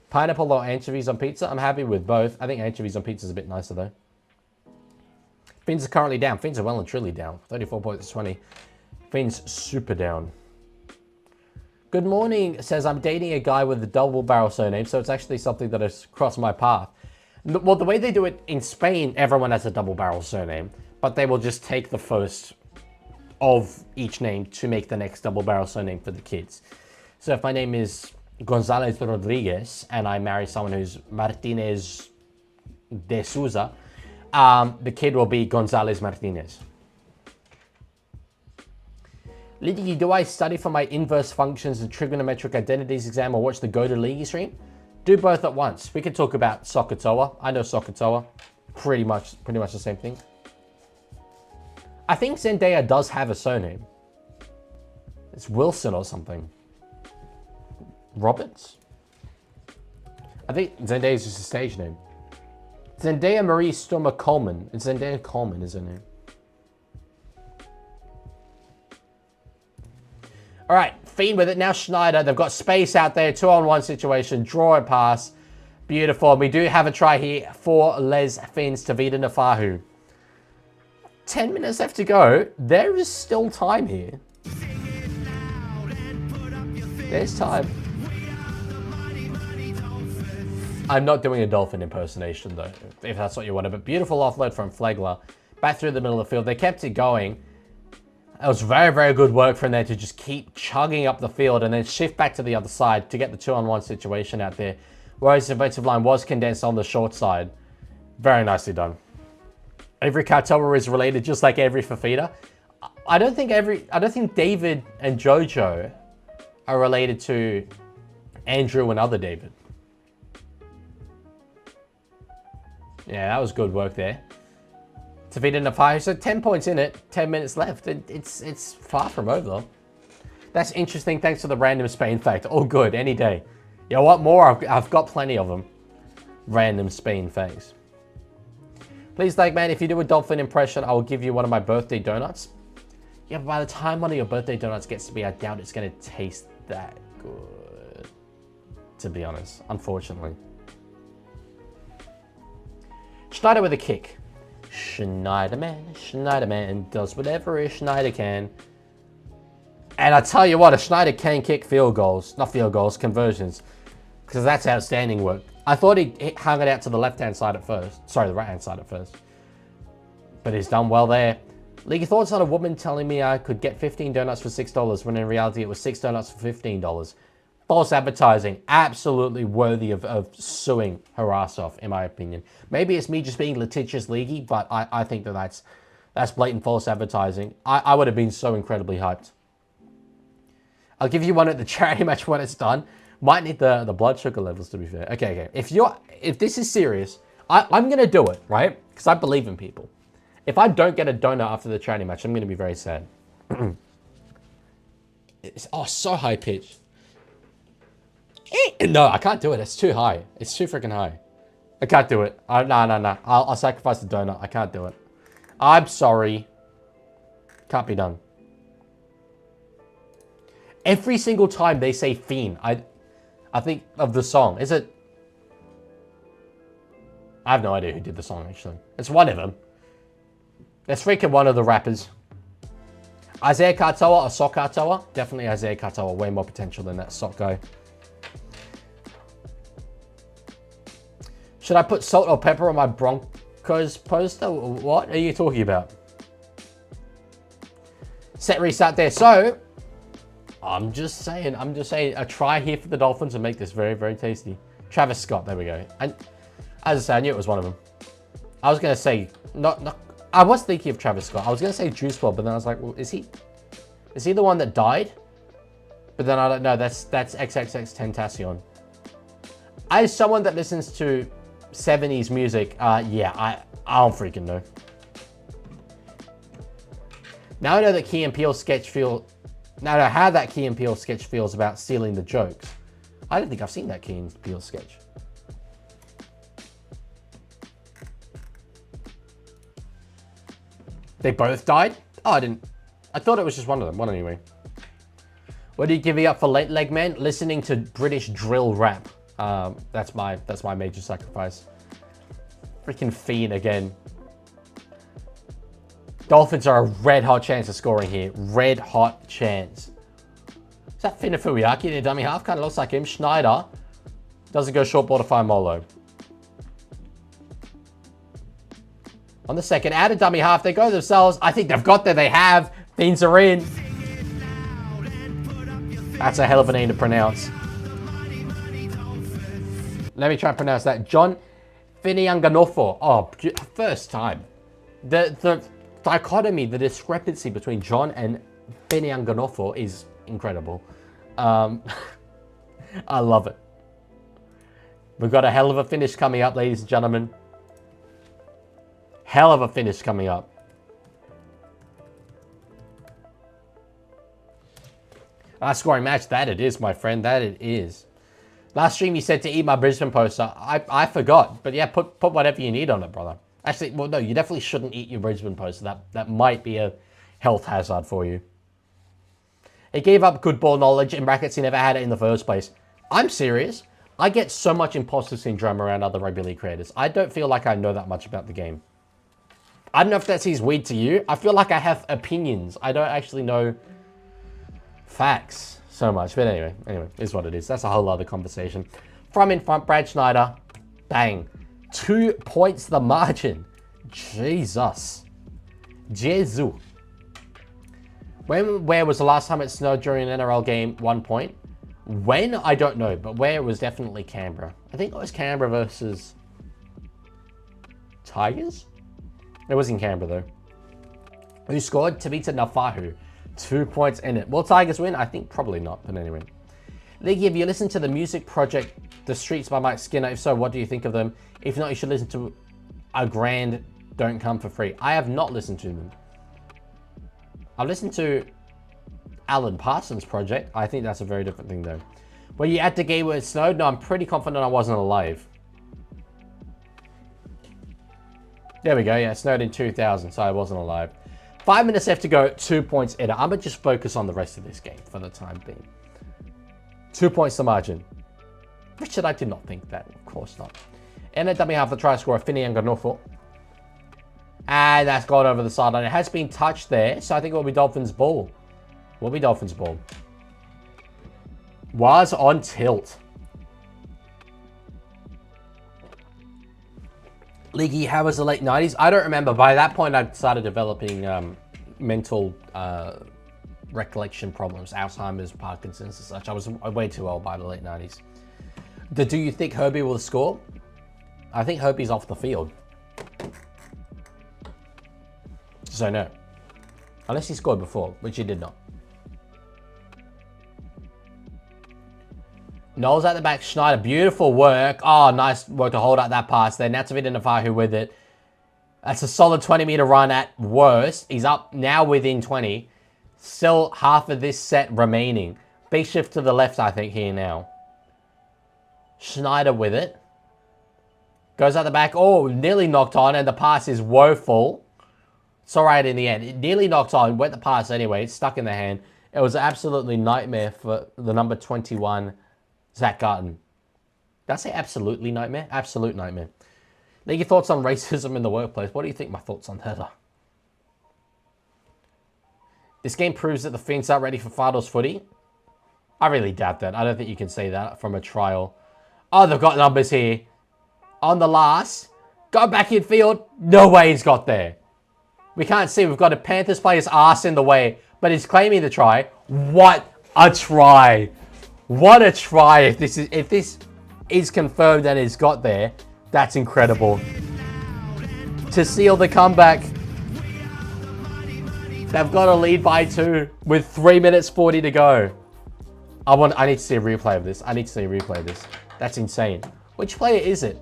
[SPEAKER 1] Pineapple or anchovies on pizza? I'm happy with both. I think anchovies on pizza is a bit nicer though. Fins are currently down. Fins are well and truly down. 34 points to 20. Fins super down. Good morning says I'm dating a guy with a double barrel surname, so it's actually something that has crossed my path. Well, the way they do it in Spain, everyone has a double barrel surname, but they will just take the first of each name to make the next double barrel surname for the kids. So if my name is Gonzalez Rodriguez and I marry someone who's Martinez de Souza, the kid will be Gonzalez Martinez. Leaguie, do I study for my inverse functions and trigonometric identities exam or watch the Go to Leaguie stream? Do both at once. We can talk about Sokotoa. I know Sokotoa. Pretty much the same thing. I think Zendaya does have a surname. It's Wilson or something. Roberts? I think Zendaya is just a stage name. Zendaya Marie Stormer Coleman. It's Zendaya Coleman is her name. All right, Fiend with it. Now Schneider. They've got space out there. 2-on-1 situation. Draw and pass. Beautiful. We do have a try here for Les Fins to Vida Nafahu. 10 minutes left to go. There is still time here. There's time. I'm not doing a Dolphin impersonation, though, if that's what you wanted. But beautiful offload from Flegler. Back through the middle of the field. They kept it going. It was very, very good work from there to just keep chugging up the field and then shift back to the other side to get the 2-on-1 situation out there. Whereas the defensive line was condensed on the short side. Very nicely done. Every Katoa is related, just like every Fafita. I don't think David and Jojo are related to Andrew and other David. Yeah, that was good work there. Tavita Nafahu, so 10 points in it, 10 minutes left. It's far from over. That's interesting. Thanks for the random Spain fact. All good, any day. You know what more? I've got plenty of them. Random Spain facts. Please, like, man, if you do a Dolphin impression, I will give you one of my birthday donuts. Yeah, but by the time one of your birthday donuts gets to me, I doubt it's going to taste that good. To be honest, unfortunately. Schneider with a kick. Schneiderman does whatever a Schneider can. And I tell you what, a Schneider can kick field goals. Not field goals, conversions. Because that's outstanding work. I thought he hung it out to the left-hand side at first. Sorry, the right-hand side at first. But he's done well there. League, thoughts on a woman telling me I could get 15 donuts for $6 when in reality it was 6 donuts for $15. False advertising. Absolutely worthy of suing her ass off, in my opinion. Maybe it's me just being litigious, Leaguey, but I think that's blatant false advertising. I would have been so incredibly hyped. I'll give you one at the charity match when it's done. Might need the blood sugar levels, to be fair. Okay. If this is serious, I'm going to do it, right? Because I believe in people. If I don't get a donut after the charity match, I'm going to be very sad. It's so high pitched. No, I can't do it. It's too high. It's too freaking high. I can't do it. No. I'll sacrifice the donut. I can't do it. I'm sorry. Can't be done. Every single time they say fiend, I think of the song. Is it? I have no idea who did the song, actually. It's one of them. It's freaking one of the rappers. Isaiah Katoa or Sok Katoa? Definitely Isaiah Katoa. Way more potential than that Sok guy. Should I put salt or pepper on my Broncos poster? What are you talking about? Set restart there. So, I'm just saying, a try here for the Dolphins and make this very, very tasty. Travis Scott, there we go. And as I said, I knew it was one of them. I was going to say, I was thinking of Travis Scott. I was going to say Juice WRLD, but then I was like, well, is he the one that died? But then I don't know, that's XXX Tentacion. As someone that listens to 70s music. Yeah, I don't freaking know. Now I know that Key and Peele sketch feel. Now I know how that Key and Peele sketch feels about stealing the jokes. I don't think I've seen that Key and Peele sketch. They both died? Oh, I didn't. I thought it was just one of them. One anyway. What are you giving up for late leg man? Listening to British drill rap. That's my major sacrifice. Freaking Fiend again. Dolphins are a red hot chance of scoring here. Red hot chance. Is that Fina Fuyaki in a dummy half? Kind of looks like him. Schneider doesn't go short ball to find Molo. On the second, out of dummy half, they go themselves. I think they've got there. They have. Fiends are in. That's a hell of a name to pronounce. Let me try and pronounce that. John Finianganofo. Oh, first time. The dichotomy, the discrepancy between John and Finianganofo is incredible. I love it. We've got a hell of a finish coming up, ladies and gentlemen. Hell of a finish coming up. Last scoring match, that it is, my friend. That it is. Last stream you said to eat my Brisbane poster. I forgot. But yeah, put whatever you need on it, brother. Actually, well, no, you definitely shouldn't eat your Brisbane poster. That might be a health hazard for you. He gave up good ball knowledge. In brackets, he never had it in the first place. I'm serious. I get so much imposter syndrome around other rugby league creators. I don't feel like I know that much about the game. I don't know if that seems weird to you. I feel like I have opinions. I don't actually know facts so much. But anyway, is what it is. That's a whole other conversation. From in front, Brad Schneider. Bang. 2 points the margin. Jesus. Jesus. Where was the last time it snowed during an NRL game? 1 point. When? I don't know. But where was definitely Canberra. I think it was Canberra versus Tigers? It was in Canberra, though. Who scored? Tabita Nafahu. 2 points in it. Will Tigers win? I think probably not, but anyway. Leaguie, have you listened to the music project, The Streets by Mike Skinner? If so, what do you think of them? If not, you should listen to A Grand Don't Come For Free. I have not listened to them. I've listened to Alan Parsons' project. I think that's a very different thing, though. Were you at the game where it snowed? No, I'm pretty confident I wasn't alive. There we go. Yeah, it snowed in 2000, so I wasn't alive. 5 minutes left to go. 2 points in it. I'm going to just focus on the rest of this game for the time being. 2 points to margin. Richard, I did not think that. Of course not. And then we have the try scorer, Finianganofo. And that's gone over the sideline. It has been touched there, so I think it will be Dolphins' ball. Will be Dolphins' ball. Was on tilt. Leaguie, how was the late 90s? I don't remember. By that point, I started developing mental recollection problems, Alzheimer's, Parkinson's, and such. I was way too old by the late 90s. Do you think Herbie will score? I think Herbie's off the field. So no. Unless he scored before, which he did not. Knowles at the back, Schneider, beautiful work. Oh, nice work to hold out that pass there. Natsavita Nafahu with it. That's a solid 20-meter run at worst. He's up now within 20. Still half of this set remaining. Big shift to the left, I think, here now. Schneider with it. Goes out the back. Oh, nearly knocked on, and the pass is woeful. It's all right in the end. It nearly knocked on. Went the pass anyway. It's stuck in the hand. It was absolutely nightmare for the number 21, Zach Garton. Did I say absolutely nightmare? Absolute nightmare. League, your thoughts on racism in the workplace. What do you think my thoughts on that are? This game proves that the Fiends aren't ready for finals footy. I really doubt that. I don't think you can say that from a trial. Oh, they've got numbers here. On the last. Go back in field. No way he's got there. We can't see. We've got a Panthers player's ass in the way. But he's claiming the try. What a try. What a try. If this is confirmed that it's got there, that's incredible. To seal the comeback. They've got a lead by 2 with 3 minutes 40 to go. I need to see a replay of this. I need to see a replay of this. That's insane. Which player is it?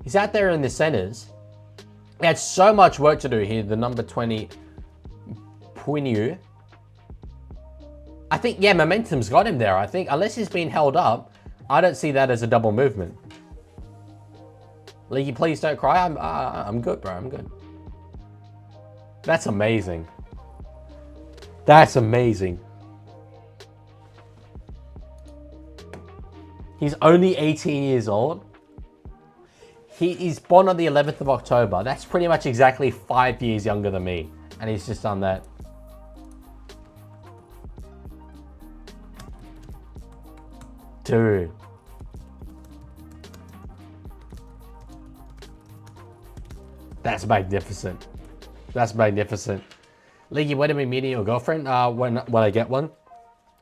[SPEAKER 1] He's out there in the centers. He had so much work to do here. The number 20, Puinu. I think, yeah, momentum's got him there. I think, unless he's been held up, I don't see that as a double movement. Leaguie, please don't cry. I'm good, bro. I'm good. That's amazing. That's amazing. He's only 18 years old. He is born on the 11th of October. That's pretty much exactly 5 years younger than me. And he's just done that. Dude. That's magnificent. That's magnificent. Leaguie, when are we meeting your girlfriend? When I get one.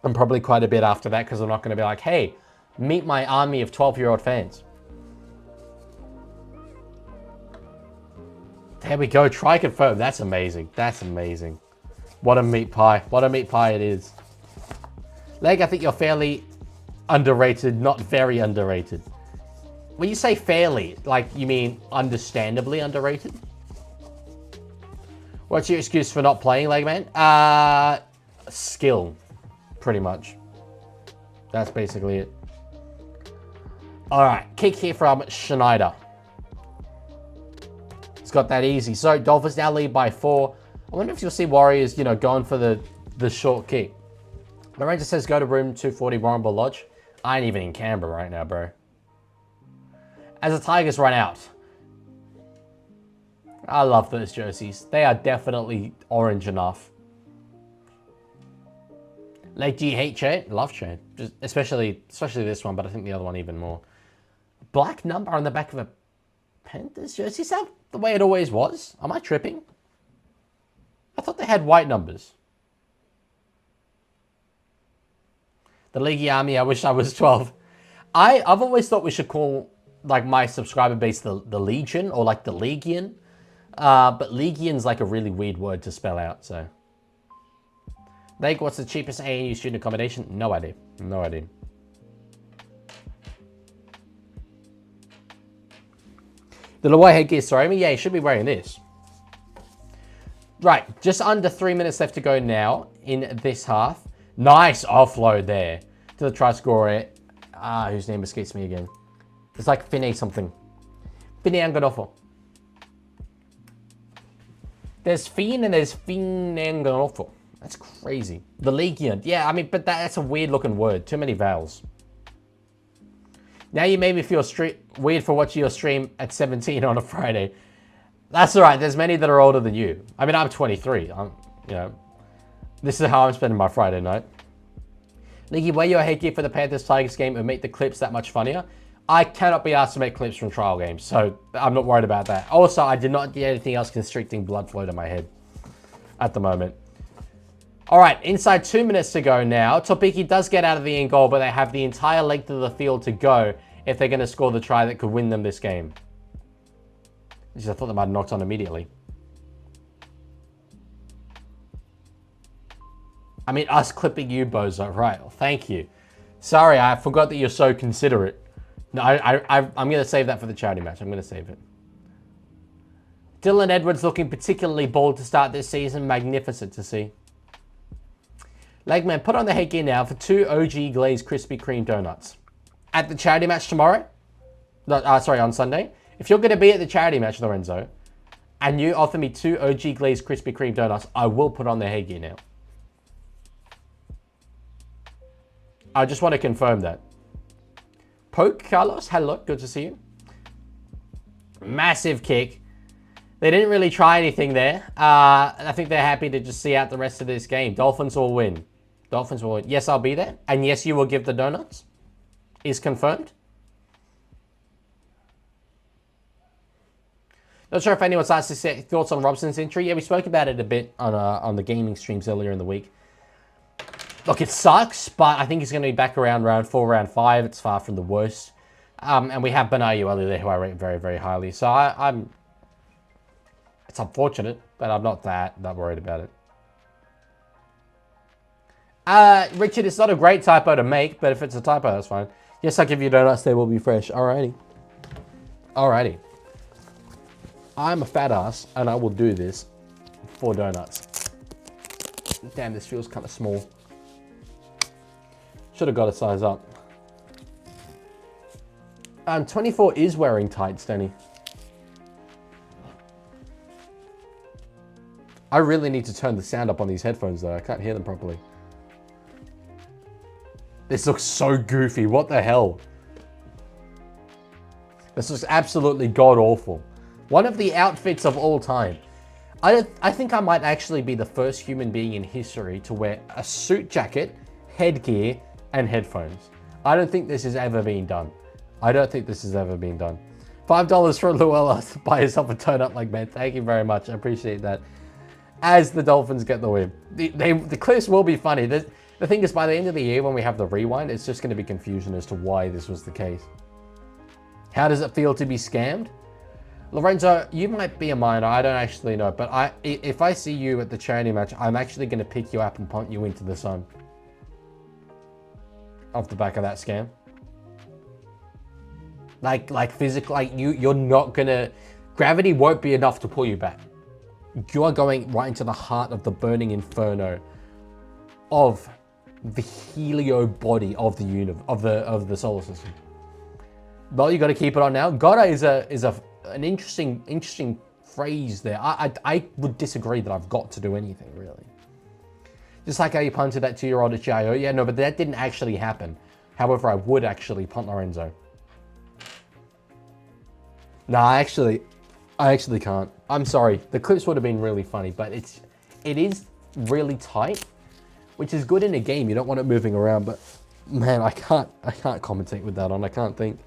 [SPEAKER 1] And probably quite a bit after that, because I'm not going to be like, hey, meet my army of 12-year-old fans. There we go. Try confirm. That's amazing. That's amazing. What a meat pie. What a meat pie it is. Leg, I think you're fairly underrated, not very underrated. When you say fairly, like you mean understandably underrated? What's your excuse for not playing, Legman? Skill, pretty much. That's basically it. All right, kick here from Schneider. It's got that easy. So Dolphins now lead by 4. I wonder if you'll see Warriors, you know, going for the short kick. The Ranger says go to room 240 Warrnambool Lodge. I ain't even in Canberra right now, bro. As the Tigers run out. I love those jerseys. They are definitely orange enough. Like, do you hate Chan? Love Chan. Just especially this one, but I think the other one even more. Black number on the back of a Panthers jersey? Is that the way it always was? Am I tripping? I thought they had white numbers. The Leaguie Army, I wish I was 12. I've always thought we should call like my subscriber base the Legion or like the Legian. But Legian's like a really weird word to spell out, so. Like, what's the cheapest ANU student accommodation? No idea. No idea. The Lawai headgear, sorry. I mean, yeah, you should be wearing this. Right, just under 3 minutes left to go now in this half. Nice offload there to the try scorer, whose name escapes me again. It's like Finney something. Finney Anganofo. There's Finn and there's Finn Anganofo. That's crazy. The Legion. Yeah, I mean, but that's a weird looking word. Too many vowels. Now you made me feel weird for watching your stream at 17 on a Friday. That's all right. There's many that are older than you. I mean, I'm 23. You know, this is how I'm spending my Friday night. Leaguie, wear your headgear for the Panthers-Tigers game and make the clips that much funnier. I cannot be asked to make clips from trial games, so I'm not worried about that. Also, I did not get anything else constricting blood flow to my head at the moment. All right, inside 2 minutes to go now. Topiki does get out of the end goal, but they have the entire length of the field to go if they're going to score the try that could win them this game. I thought they might have knocked on immediately. I mean, us clipping you, bozo. Right, well, thank you. Sorry, I forgot that you're so considerate. No, I'm going to save that for the charity match. I'm going to save it. Dylan Edwards looking particularly bold to start this season. Magnificent to see. Legman, put on the headgear now for 2 OG glazed Krispy Kreme donuts. At the charity match tomorrow? No, sorry, on Sunday. If you're going to be at the charity match, Lorenzo, and you offer me 2 OG glazed Krispy Kreme donuts, I will put on the headgear now. I just want to confirm that. Poke Carlos, hello, good to see you. Massive kick. They didn't really try anything there. I think they're happy to just see out the rest of this game. Dolphins will win. Dolphins will win. Yes, I'll be there. And yes, you will give the donuts. Is confirmed. Not sure if anyone's asked his thoughts on Robson's injury. Yeah, we spoke about it a bit on the gaming streams earlier in the week. Look, it sucks, but I think he's going to be back around round 4, round 5. It's far from the worst. And we have Benayu earlier there, who I rate very, very highly. So I'm... It's unfortunate, but I'm not that worried about it. Richard, it's not a great typo to make, but if it's a typo, that's fine. Yes, I'll give you donuts. They will be fresh. Alrighty. Alrighty. I'm a fat ass and I will do this for donuts. Damn, this feels kind of small. Should have got a size up. 24 is wearing tights, Danny. I really need to turn the sound up on these headphones though. I can't hear them properly. This looks so goofy. What the hell? This looks absolutely god-awful. One of the outfits of all time. I think I might actually be the first human being in history to wear a suit jacket, headgear, and headphones. I don't think this has ever been done. I don't think this has ever been done. $5 for Luella to buy yourself a donut like man. Thank you very much. I appreciate that. As the Dolphins get the win. The clips will be funny. The thing is, by the end of the year, when we have the rewind, it's just going to be confusion as to why this was the case. How does it feel to be scammed? Lorenzo, you might be a minor. I don't actually know. But if I see you at the charity match, I'm actually going to pick you up and punt you into the sun. Off the back of that scam. Like physically, like you're not going to... Gravity won't be enough to pull you back. You are going right into the heart of the burning inferno of the helio body of the universe, of the solar system. Well, you got to keep it on now. Gotta is an interesting phrase there. I would disagree that I've got to do anything really. Just like how you punted that 2-year-old at GIO. Yeah, no, but that didn't actually happen. However, I would actually punt Lorenzo. No, I actually can't. I'm sorry. The clips would have been really funny, but it is really tight, which is good in a game. You don't want it moving around, but man, I can't commentate with that on. I can't think.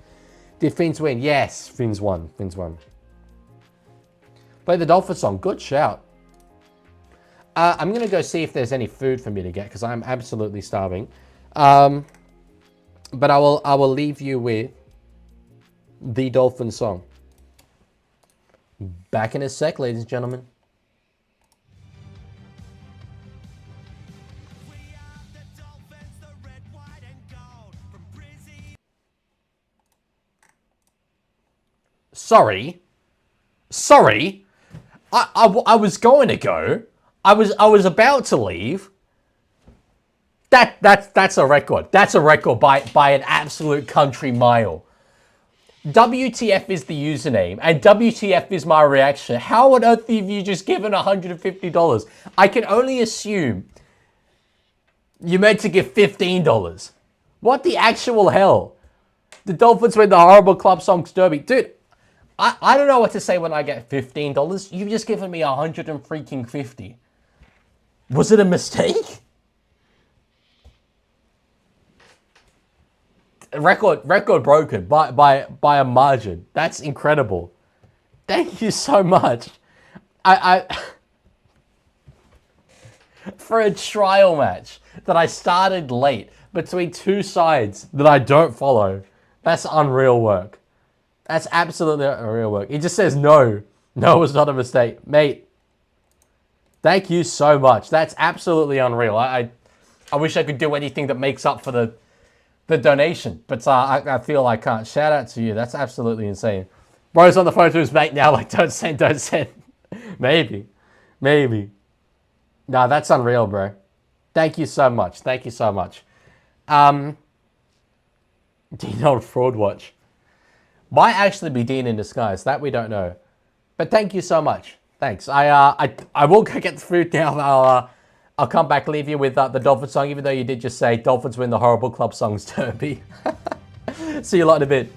[SPEAKER 1] Did Finns win? Yes, Finns won. Finns won. Play the Dolphins song. Good shout. I'm going to go see if there's any food for me to get because I'm absolutely starving. But I will leave you with the Dolphins song. Back in a sec, ladies and gentlemen. Sorry. I was going to go. I was about to leave. That's a record. That's a record by an absolute country mile. WTF is the username, and WTF is my reaction. How on earth have you just given $150? I can only assume you meant to give $15. What the actual hell? The Dolphins win the horrible club songs derby. Dude, I don't know what to say when I get $15. You've just given me $150. Was it a mistake? Record broken by a margin. That's incredible. Thank you so much. I for a trial match that I started late between two sides that I don't follow. That's unreal work. That's absolutely unreal work. He just says no. No, it was not a mistake. Mate, thank you so much. That's absolutely unreal. I wish I could do anything that makes up for the donation, but I feel I can't. Shout out to you. That's absolutely insane. Bro's on the phone to his mate now, like, don't send. Maybe. No, that's unreal, bro. Thank you so much. Thank you so much. Dean on Fraud Watch. Might actually be Dean in disguise. That we don't know. But thank you so much. Thanks. I will go get the food now. I'll come back, leave you with the Dolphins song, even though you did just say Dolphins win the horrible club songs derby. See you lot in a bit.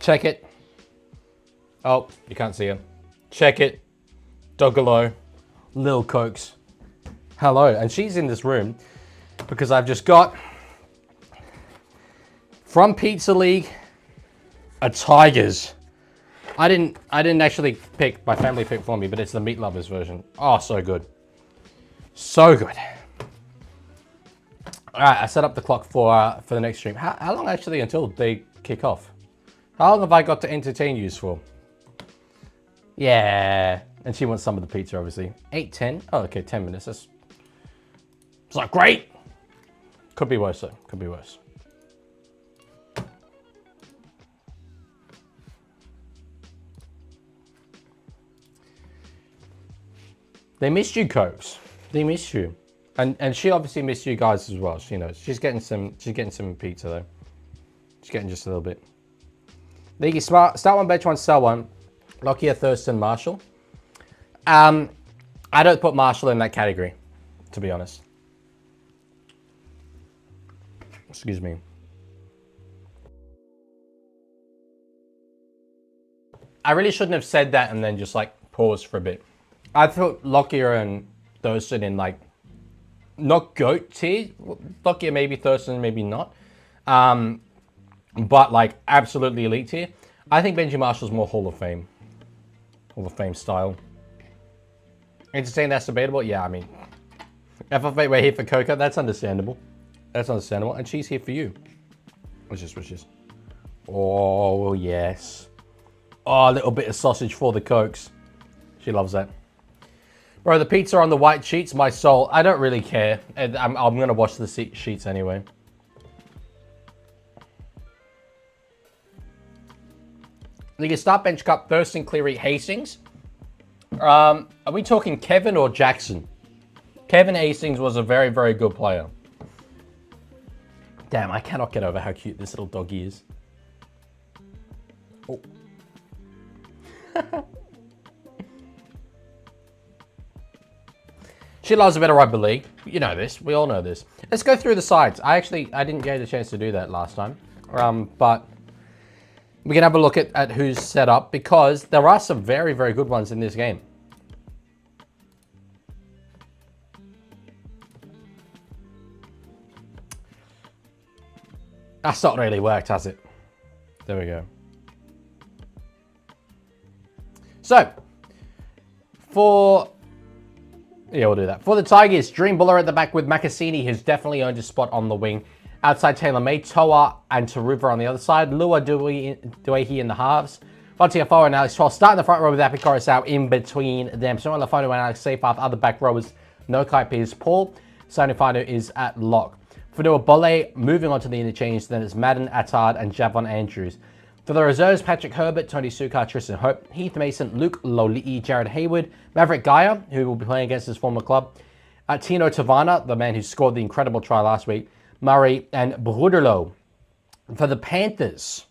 [SPEAKER 1] Check it. Oh, you can't see him. Check it. Doggalo. Lil Cokes. Hello. And she's in this room because I've just got from Pizza League a Tigers. I didn't actually pick, my family picked for me, but it's the Meat Lovers version. Oh, so good. So good. All right, I set up the clock for the next stream. How long actually until they kick off? How long have I got to entertain you for? Yeah, and she wants some of the pizza, obviously. 8:10. Oh, okay, 10 minutes. It's like great. Could be worse though. Could be worse. They missed you, Cokes. They missed you, and she obviously missed you guys as well. She knows. She's getting some pizza though. She's getting just a little bit. Leaguie, start one, bench one, sell one. Lockyer, Thurston, Marshall. I don't put Marshall in that category, to be honest. Excuse me. I really shouldn't have said that and then just like pause for a bit. I thought Lockyer and Thurston in like, not GOAT tier. Lockyer maybe, Thurston maybe not. But like absolutely elite tier. I think Benji Marshall's more Hall of Fame. Hall of Fame style. Entertain, that's debatable? Yeah, I mean, FFA, we're here for Coca. That's understandable. That's understandable. And she's here for you. Wishes. Oh, yes. Oh, a little bit of sausage for the Cokes. She loves that. Bro, the pizza on the white sheets, my soul. I don't really care. I'm going to wash the sheets anyway. You can start bench cup, Thurston, Cleary, Hastings. Are we talking Kevin or Jackson? Kevin Hastings was a very, very good player. Damn, I cannot get over how cute this little doggy is. Oh. She loves a bit of rugby league. You know this. We all know this. Let's go through the sides. I didn't get a chance to do that last time. But we can have a look at who's set up because there are some very, very good ones in this game. That's not really worked, has it? There we go. So, we'll do that. For the Tigers, Dream Buller at the back with Makasini, who's definitely earned a spot on the wing. Outside Taylor May, Toa and Taruva on the other side. Lua Duehi in the halves. Fontiafoa and Alex Troll starting the front row with Epic Coruscant in between them. Sonola Lafonu and Alex Seyfarth, other back rowers. Nokai Piers Paul. Sanifano is at lock. Fadua Bolle moving on to the interchange. Then it's Madden, Attard and Javon Andrews. For the reserves, Patrick Herbert, Tony Sukar, Tristan Hope, Heath Mason, Luke Loli'i, Jared Hayward, Maverick Gaia, who will be playing against his former club, Tino Tavana, the man who scored the incredible try last week, Murray, and Bruderlo. For the Panthers,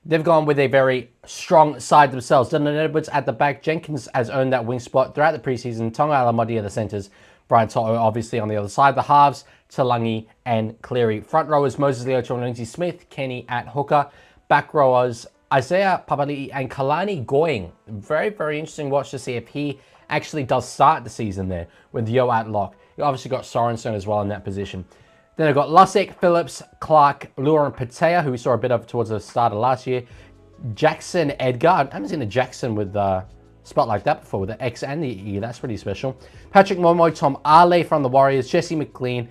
[SPEAKER 1] they've gone with a very strong side themselves. Dylan Edwards at the back. Jenkins has earned that wing spot throughout the preseason. Tonga Alamodi at the centres. Brian Toto obviously on the other side. The halves, Talangi and Cleary. Front rowers, Moses Leocho and Lindsay Smith. Kenny at hooker. Back rowers, Isaiah Papali'i and Kalani Going. Very, very interesting watch to see if he actually does start the season there with Yo at lock. You obviously got Sorensen as well in that position. Then I've got Lussick, Phillips, Clark, Lure and Patea, who we saw a bit of towards the start of last year. Jackson Edgar. I haven't seen a Jackson with a spot like that before with the X and the E. That's pretty special. Patrick Momoy, Tom Ale from the Warriors, Jesse McLean,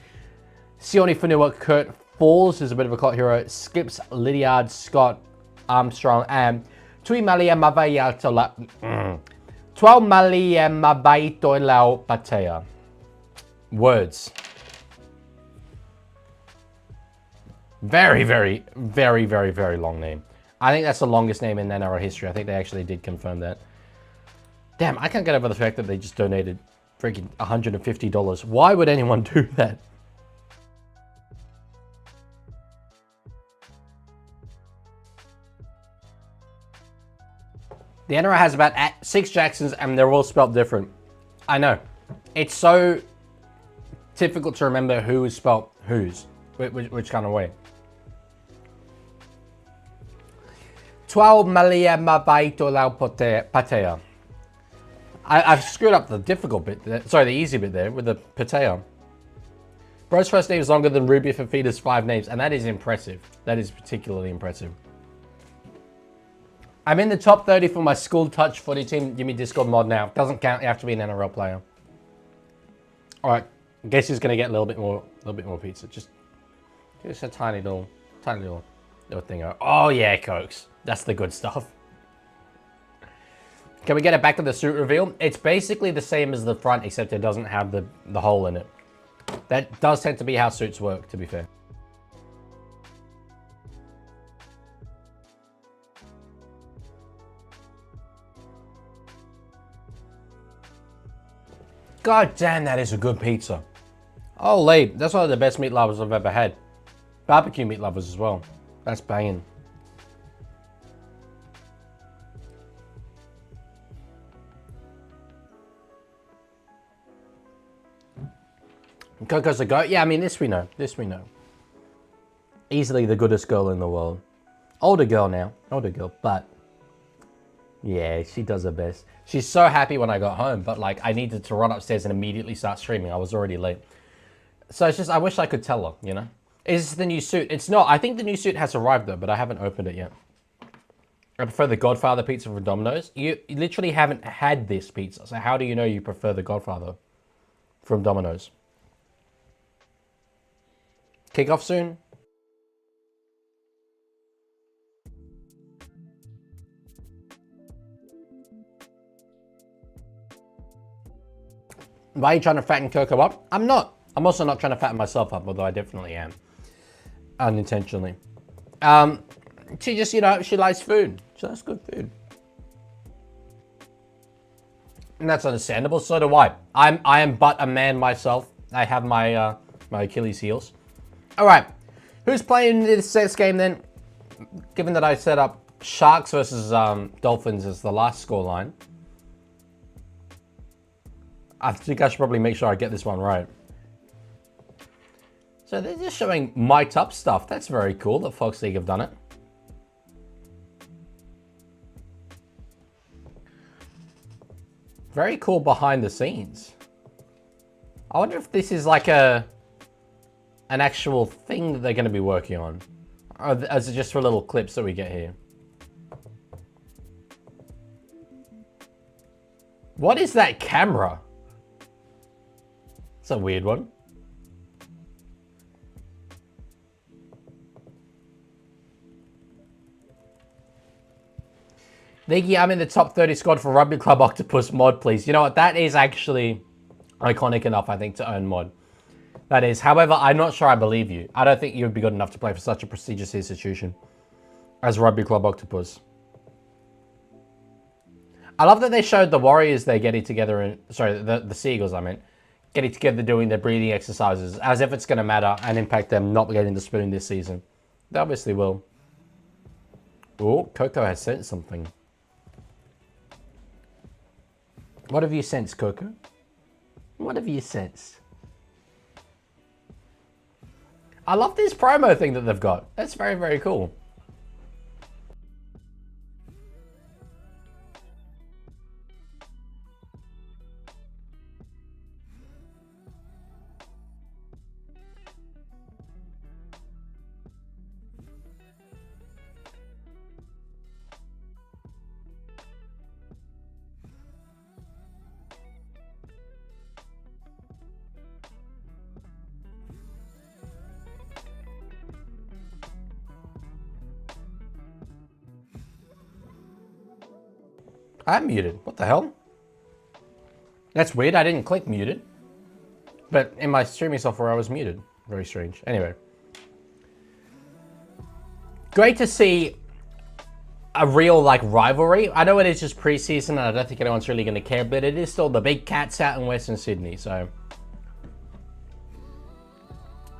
[SPEAKER 1] Sione Fanua, Kurt Falls, who's a bit of a cult hero, Skips, Lydiard, Scott, Armstrong, and Tui Malia Mavai 12 Malia Mavai Toilau Patea. Words. Very, very, very, very, very long name. I think that's the longest name in NRL history. I think they actually did confirm that. Damn, I can't get over the fact that they just donated freaking $150. Why would anyone do that? The NRL has about 6 Jacksons and they're all spelled different. I know. It's so difficult to remember who is spelled whose, which kind of way. 12 malia mabaito lau patea. I've screwed up the difficult bit there. Sorry, the easy bit there with the patea. Bro's first name is longer than Ruby Fafita's 5 names, and that is impressive. That is particularly impressive. I'm in the top 30 for my school touch footy team. Give me Discord mod now. Doesn't count. You have to be an NRL player. All right. I guess he's gonna get a little bit more pizza. Just a tiny little thing. Oh yeah, Cokes. That's the good stuff. Can we get it back to the suit reveal? It's basically the same as the front, except it doesn't have the hole in it. That does tend to be how suits work, to be fair. God damn, that is a good pizza. Holy, that's one of the best meat lovers I've ever had. Barbecue meat lovers as well. That's banging. Coco's a goat? Yeah, I mean, this we know. This we know. Easily the goodest girl in the world. Older girl now. Older girl, but... yeah, she does her best. She's so happy when I got home, but like, I needed to run upstairs and immediately start streaming. I was already late. So it's just, I wish I could tell her, you know? Is this the new suit? It's not. I think the new suit has arrived though, but I haven't opened it yet. I prefer the Godfather pizza from Domino's. You literally haven't had this pizza, so how do you know you prefer the Godfather from Domino's? Kickoff soon? Why are you trying to fatten Coco up? I'm not. I'm also not trying to fatten myself up, although I definitely am. Unintentionally. She just, you know, she likes food. She likes good food. And that's understandable. So do I. I am but a man myself. I have my my Achilles heels. All right. Who's playing this sex game then? Given that I set up Sharks versus Dolphins as the last scoreline, I think I should probably make sure I get this one right. So they're just showing mic'd up stuff. That's very cool that Fox League have done it. Very cool behind the scenes. I wonder if this is like an actual thing that they're going to be working on. Or is it just for little clips that we get here? What is that camera? It's a weird one. Leaguie, I'm in the top 30 squad for Rugby Club Octopus mod, please. You know what? That is actually iconic enough, I think, to earn mod. That is. However, I'm not sure I believe you. I don't think you would be good enough to play for such a prestigious institution as Rugby Club Octopus. I love that they showed the Warriors they're getting together and sorry, the Seagulls, I meant, getting together doing their breathing exercises as if it's going to matter and impact them not getting the spoon this season. They obviously will. Oh, Coco has sent something. What have you sensed, Coco? What have you sensed? I love this promo thing that they've got. That's very, very cool. I'm muted. What the hell? That's weird. I didn't click muted. But in my streaming software, I was muted. Very strange. Anyway. Great to see a real, like, rivalry. I know it is just preseason, and I don't think anyone's really going to care, but it is still the big cats out in Western Sydney, so.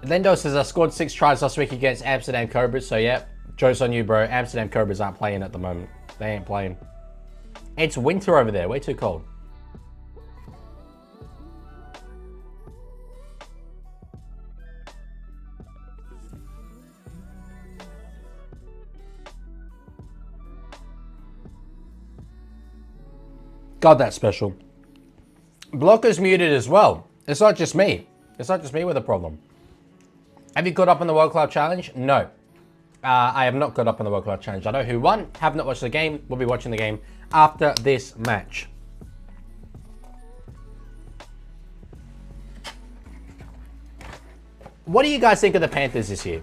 [SPEAKER 1] Lendo says, I scored 6 tries last week against Amsterdam Cobras, so yeah. Joke's on you, bro. Amsterdam Cobras aren't playing at the moment. They ain't playing. It's winter over there. Way too cold. God, that's special. Blocker's muted as well. It's not just me. It's not just me with a problem. Have you caught up on the World Club Challenge? No. I have not caught up on the World Club Challenge. I know who won. Have not watched the game. We'll be watching the game after this match. What do you guys think of the Panthers this year?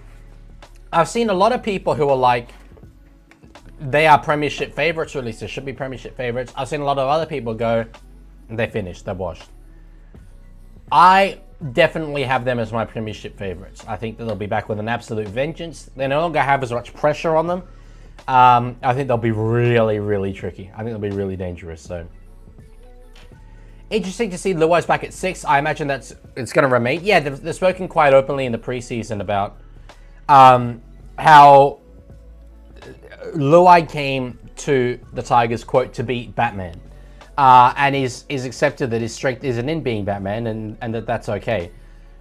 [SPEAKER 1] I've seen a lot of people who are like, they are premiership favourites, or at least they should be premiership favourites. I've seen a lot of other people go, they finished, they're washed. I definitely have them as my premiership favourites. I think that they'll be back with an absolute vengeance. They no longer have as much pressure on them. I think they'll be really, really tricky. I think they'll be really dangerous. So interesting to see Luai's back at 6. I imagine it's going to remain. Yeah, they've spoken quite openly in the preseason about how Luai came to the Tigers, quote, to beat Batman. And is accepted that his strength isn't in being Batman, and that's okay.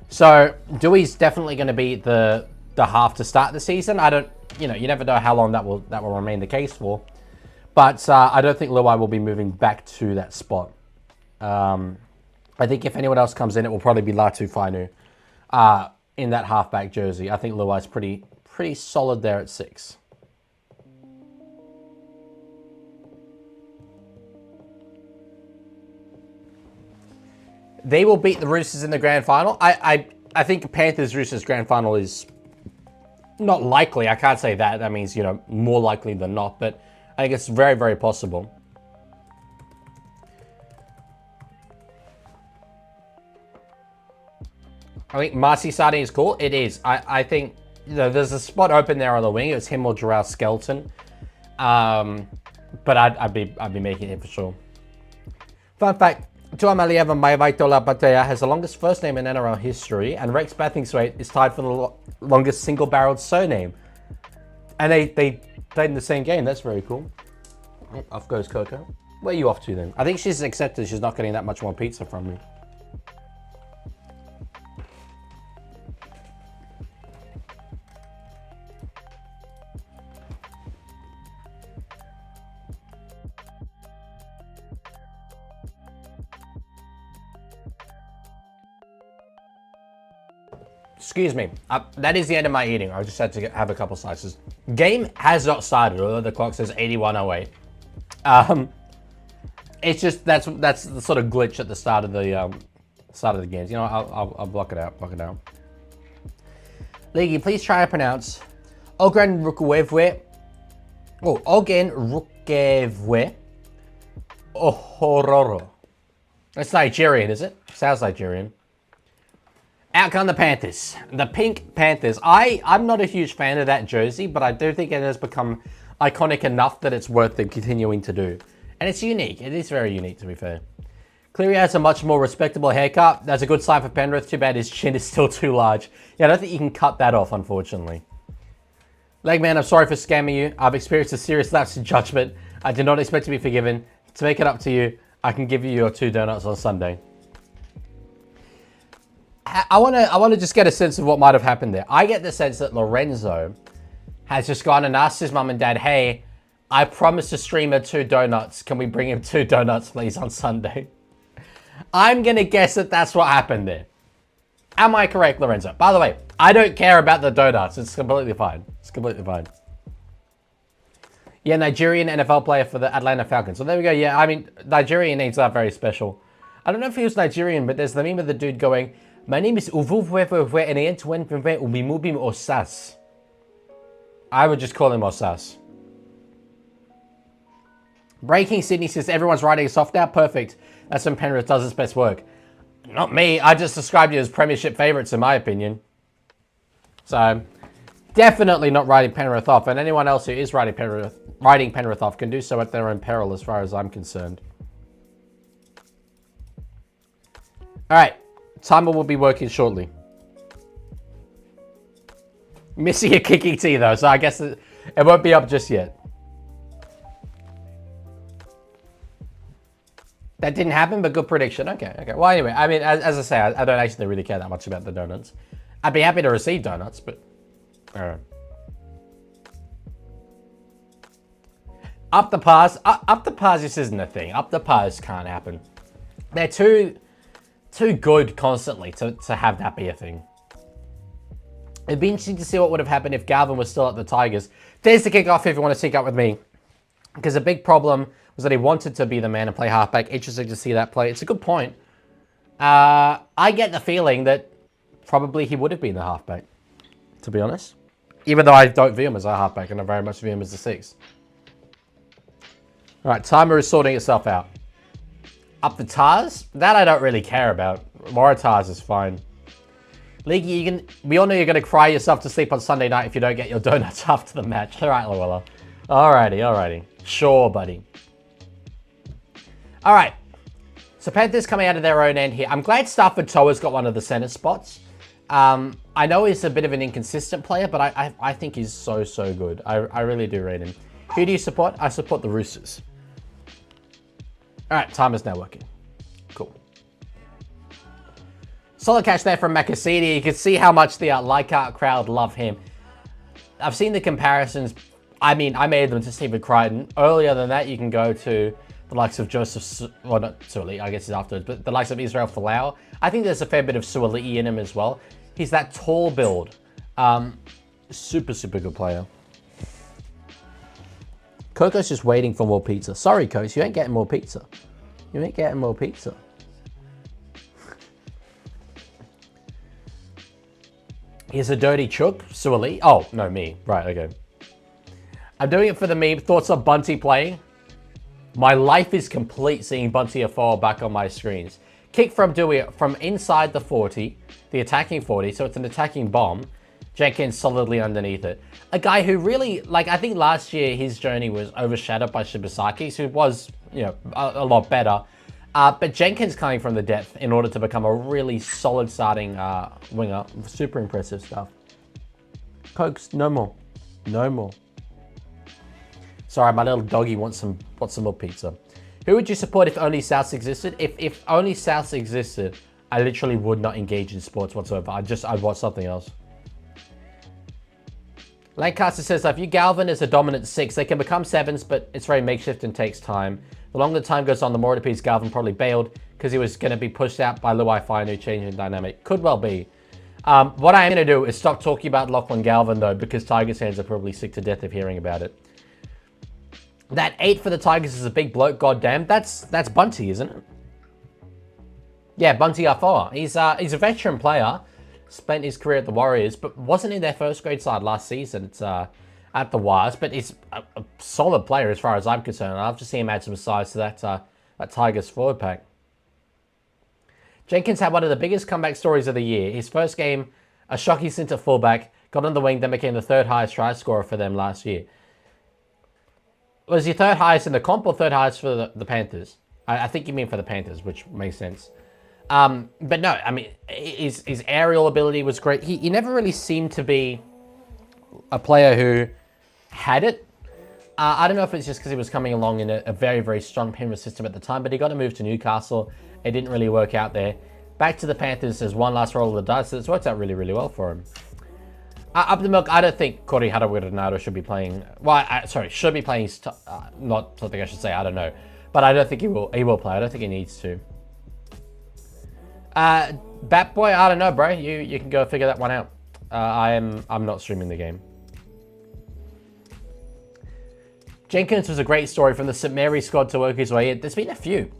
[SPEAKER 1] So Dewey's definitely going to be the half to start the season. I don't, you never know how long that will remain the case for. But I don't think Luai will be moving back to that spot. I think if anyone else comes in, it will probably be Latu Fainu in that halfback jersey. I think Luai's pretty solid there at 6. They will beat the Roosters in the grand final. I think Panthers Roosters grand final is not likely. I can't say that. That means, more likely than not. But I think it's very, very possible. I think Marcy starting is cool. It is. I think, there's a spot open there on the wing. It's him or Jarrell Skelton. But I'd be making it for sure. Fun fact. Tuamalieva Maivaitola Patea has the longest first name in NRL history, and Rex Bathingthwaite is tied for the longest single-barreled surname. And they played in the same game. That's very cool. Off goes Coco. Where are you off to then? I think she's accepted she's not getting that much more pizza from me. Excuse me. That is the end of my eating. I just had to have a couple slices. Game has not started, although the clock says 81:08. It's just that's the sort of glitch at the start of the games. I'll block it out. Block it out. Leaguie, please try to pronounce Ogen Rukwevwe. Oh, Ogen Rukevwe Ohororo. It's Nigerian, is it? Sounds Nigerian. Out come the Panthers. The Pink Panthers. I'm not a huge fan of that jersey, but I do think it has become iconic enough that it's worth them continuing to do. And it's unique. It is very unique, to be fair. Cleary has a much more respectable haircut. That's a good sign for Penrith. Too bad his chin is still too large. Yeah, I don't think you can cut that off, unfortunately. Legman, I'm sorry for scamming you. I've experienced a serious lapse in judgment. I did not expect to be forgiven. To make it up to you, I can give you your 2 donuts on Sunday. I want to just get a sense of what might have happened there. I get the sense that Lorenzo has just gone and asked his mum and dad, hey, I promised to stream her 2 donuts. Can we bring him 2 donuts, please, on Sunday? I'm going to guess that that's what happened there. Am I correct, Lorenzo? By the way, I don't care about the donuts. It's completely fine. It's completely fine. Yeah, Nigerian NFL player for the Atlanta Falcons. So there we go. Yeah, I mean, Nigerian names are very special. I don't know if he was Nigerian, but there's the meme of the dude going, my name is Uvuvwevwe and I ain't Umimubim Osas. I would just call him Osas. Breaking Sydney says everyone's riding soft now. Perfect. That's when Penrith does its best work. Not me. I just described you as premiership favourites in my opinion. So, definitely not riding Penrith off. And anyone else who is riding Penrith off can do so at their own peril as far as I'm concerned. Alright. Timer will be working shortly. Missing a kicking tee though, so I guess it won't be up just yet. That didn't happen, but good prediction. Okay. Well, anyway, I mean, as I say, I don't actually really care that much about the donuts. I'd be happy to receive donuts, but... Up the pass. Up the pass, this isn't a thing. Up the pass can't happen. They're too good constantly to have that be a thing. It'd be interesting to see what would have happened if Galvin was still at the Tigers. There's the kickoff if you want to sync up with me. Because a big problem was that he wanted to be the man and play halfback. Interesting to see that play. It's a good point. I get the feeling that probably he would have been the halfback, to be honest. Even though I don't view him as a halfback and I very much view him as a 6. All right, timer is sorting itself out. Up the Tars? That I don't really care about. Waratahs is fine. Leaguie, we all know you're going to cry yourself to sleep on Sunday night if you don't get your donuts after the match. All right, Luella. Alrighty. Sure, buddy. All right. So Panthers coming out of their own end here. I'm glad Stafford Toa's got one of the center spots. I know he's a bit of an inconsistent player, but I think he's so good. I really do rate him. Who do you support? I support the Roosters. All right, timer's now working. Cool. Solid catch there from Makasidi. You can see how much the Leichhardt crowd love him. I've seen the comparisons. I mean, I made them to Stephen Crichton. Earlier than that, you can go to the likes of Joseph, well, not Suoli, I guess he's afterwards, but the likes of Israel Folau. I think there's a fair bit of Suoli in him as well. He's that tall build. Super good player. Coco's just waiting for more pizza. Sorry, Coach, you ain't getting more pizza. You ain't getting more pizza. Here's a dirty chook. Suoli. Oh, no, me. Right, okay. I'm doing it for the meme. Thoughts on Bunty playing? My life is complete seeing Bunty Afoa back on my screens. Kick from inside the 40, the attacking 40, so it's an attacking bomb. Jenkins solidly underneath it. A guy who really, like, I think last year his journey was overshadowed by Shibasaki, who was, you know, a lot better. But Jenkins coming from the depth in order to become a really solid starting winger. Super impressive stuff. Cokes, no more. No more. Sorry, my little doggy wants some more pizza. Who would you support if only Souths existed? If only Souths existed, I literally would not engage in sports whatsoever. I'd watch something else. Lancaster says, I view Galvin as a dominant 6. They can become 7s, but it's very makeshift and takes time. The longer the time goes on, the more it appears Galvin probably bailed because he was going to be pushed out by Luai Fainu, changing dynamic. Could well be. What I am going to do is stop talking about Lachlan Galvin, though, because Tigers fans are probably sick to death of hearing about it. That 8 for the Tigers is a big bloke, goddamn. That's Bunty, isn't it? Yeah, Bunty Afoa. He's a veteran player. Spent his career at the Warriors, but wasn't in their first grade side last season. It's at the Wires, but he's a solid player as far as I'm concerned. I'll have to see him add some size to that Tigers forward pack. Jenkins had one of the biggest comeback stories of the year. His first game, a shocking stint at fullback, got on the wing, then became the 3rd highest try scorer for them last year. Was he 3rd highest in the comp or 3rd highest for the Panthers? I think you mean for the Panthers, which makes sense. But no, I mean, his aerial ability was great. He never really seemed to be a player who had it. I don't know if it's just because he was coming along in a very strong Penrith system at the time, but he got to move to Newcastle. It didn't really work out there. Back to the Panthers as one last roll of the dice. So it's worked out really well for him. Up the milk, I don't think Corey Harawira-Donato should be playing. Well, should be playing. Not something I should say. I don't know, but I don't think he will. He will play. I don't think he needs to. Bat Boy, I don't know, bro. You can go figure that one out. I'm not streaming the game. Jenkins was a great story from the St. Mary's squad to work his way in. There's been a few.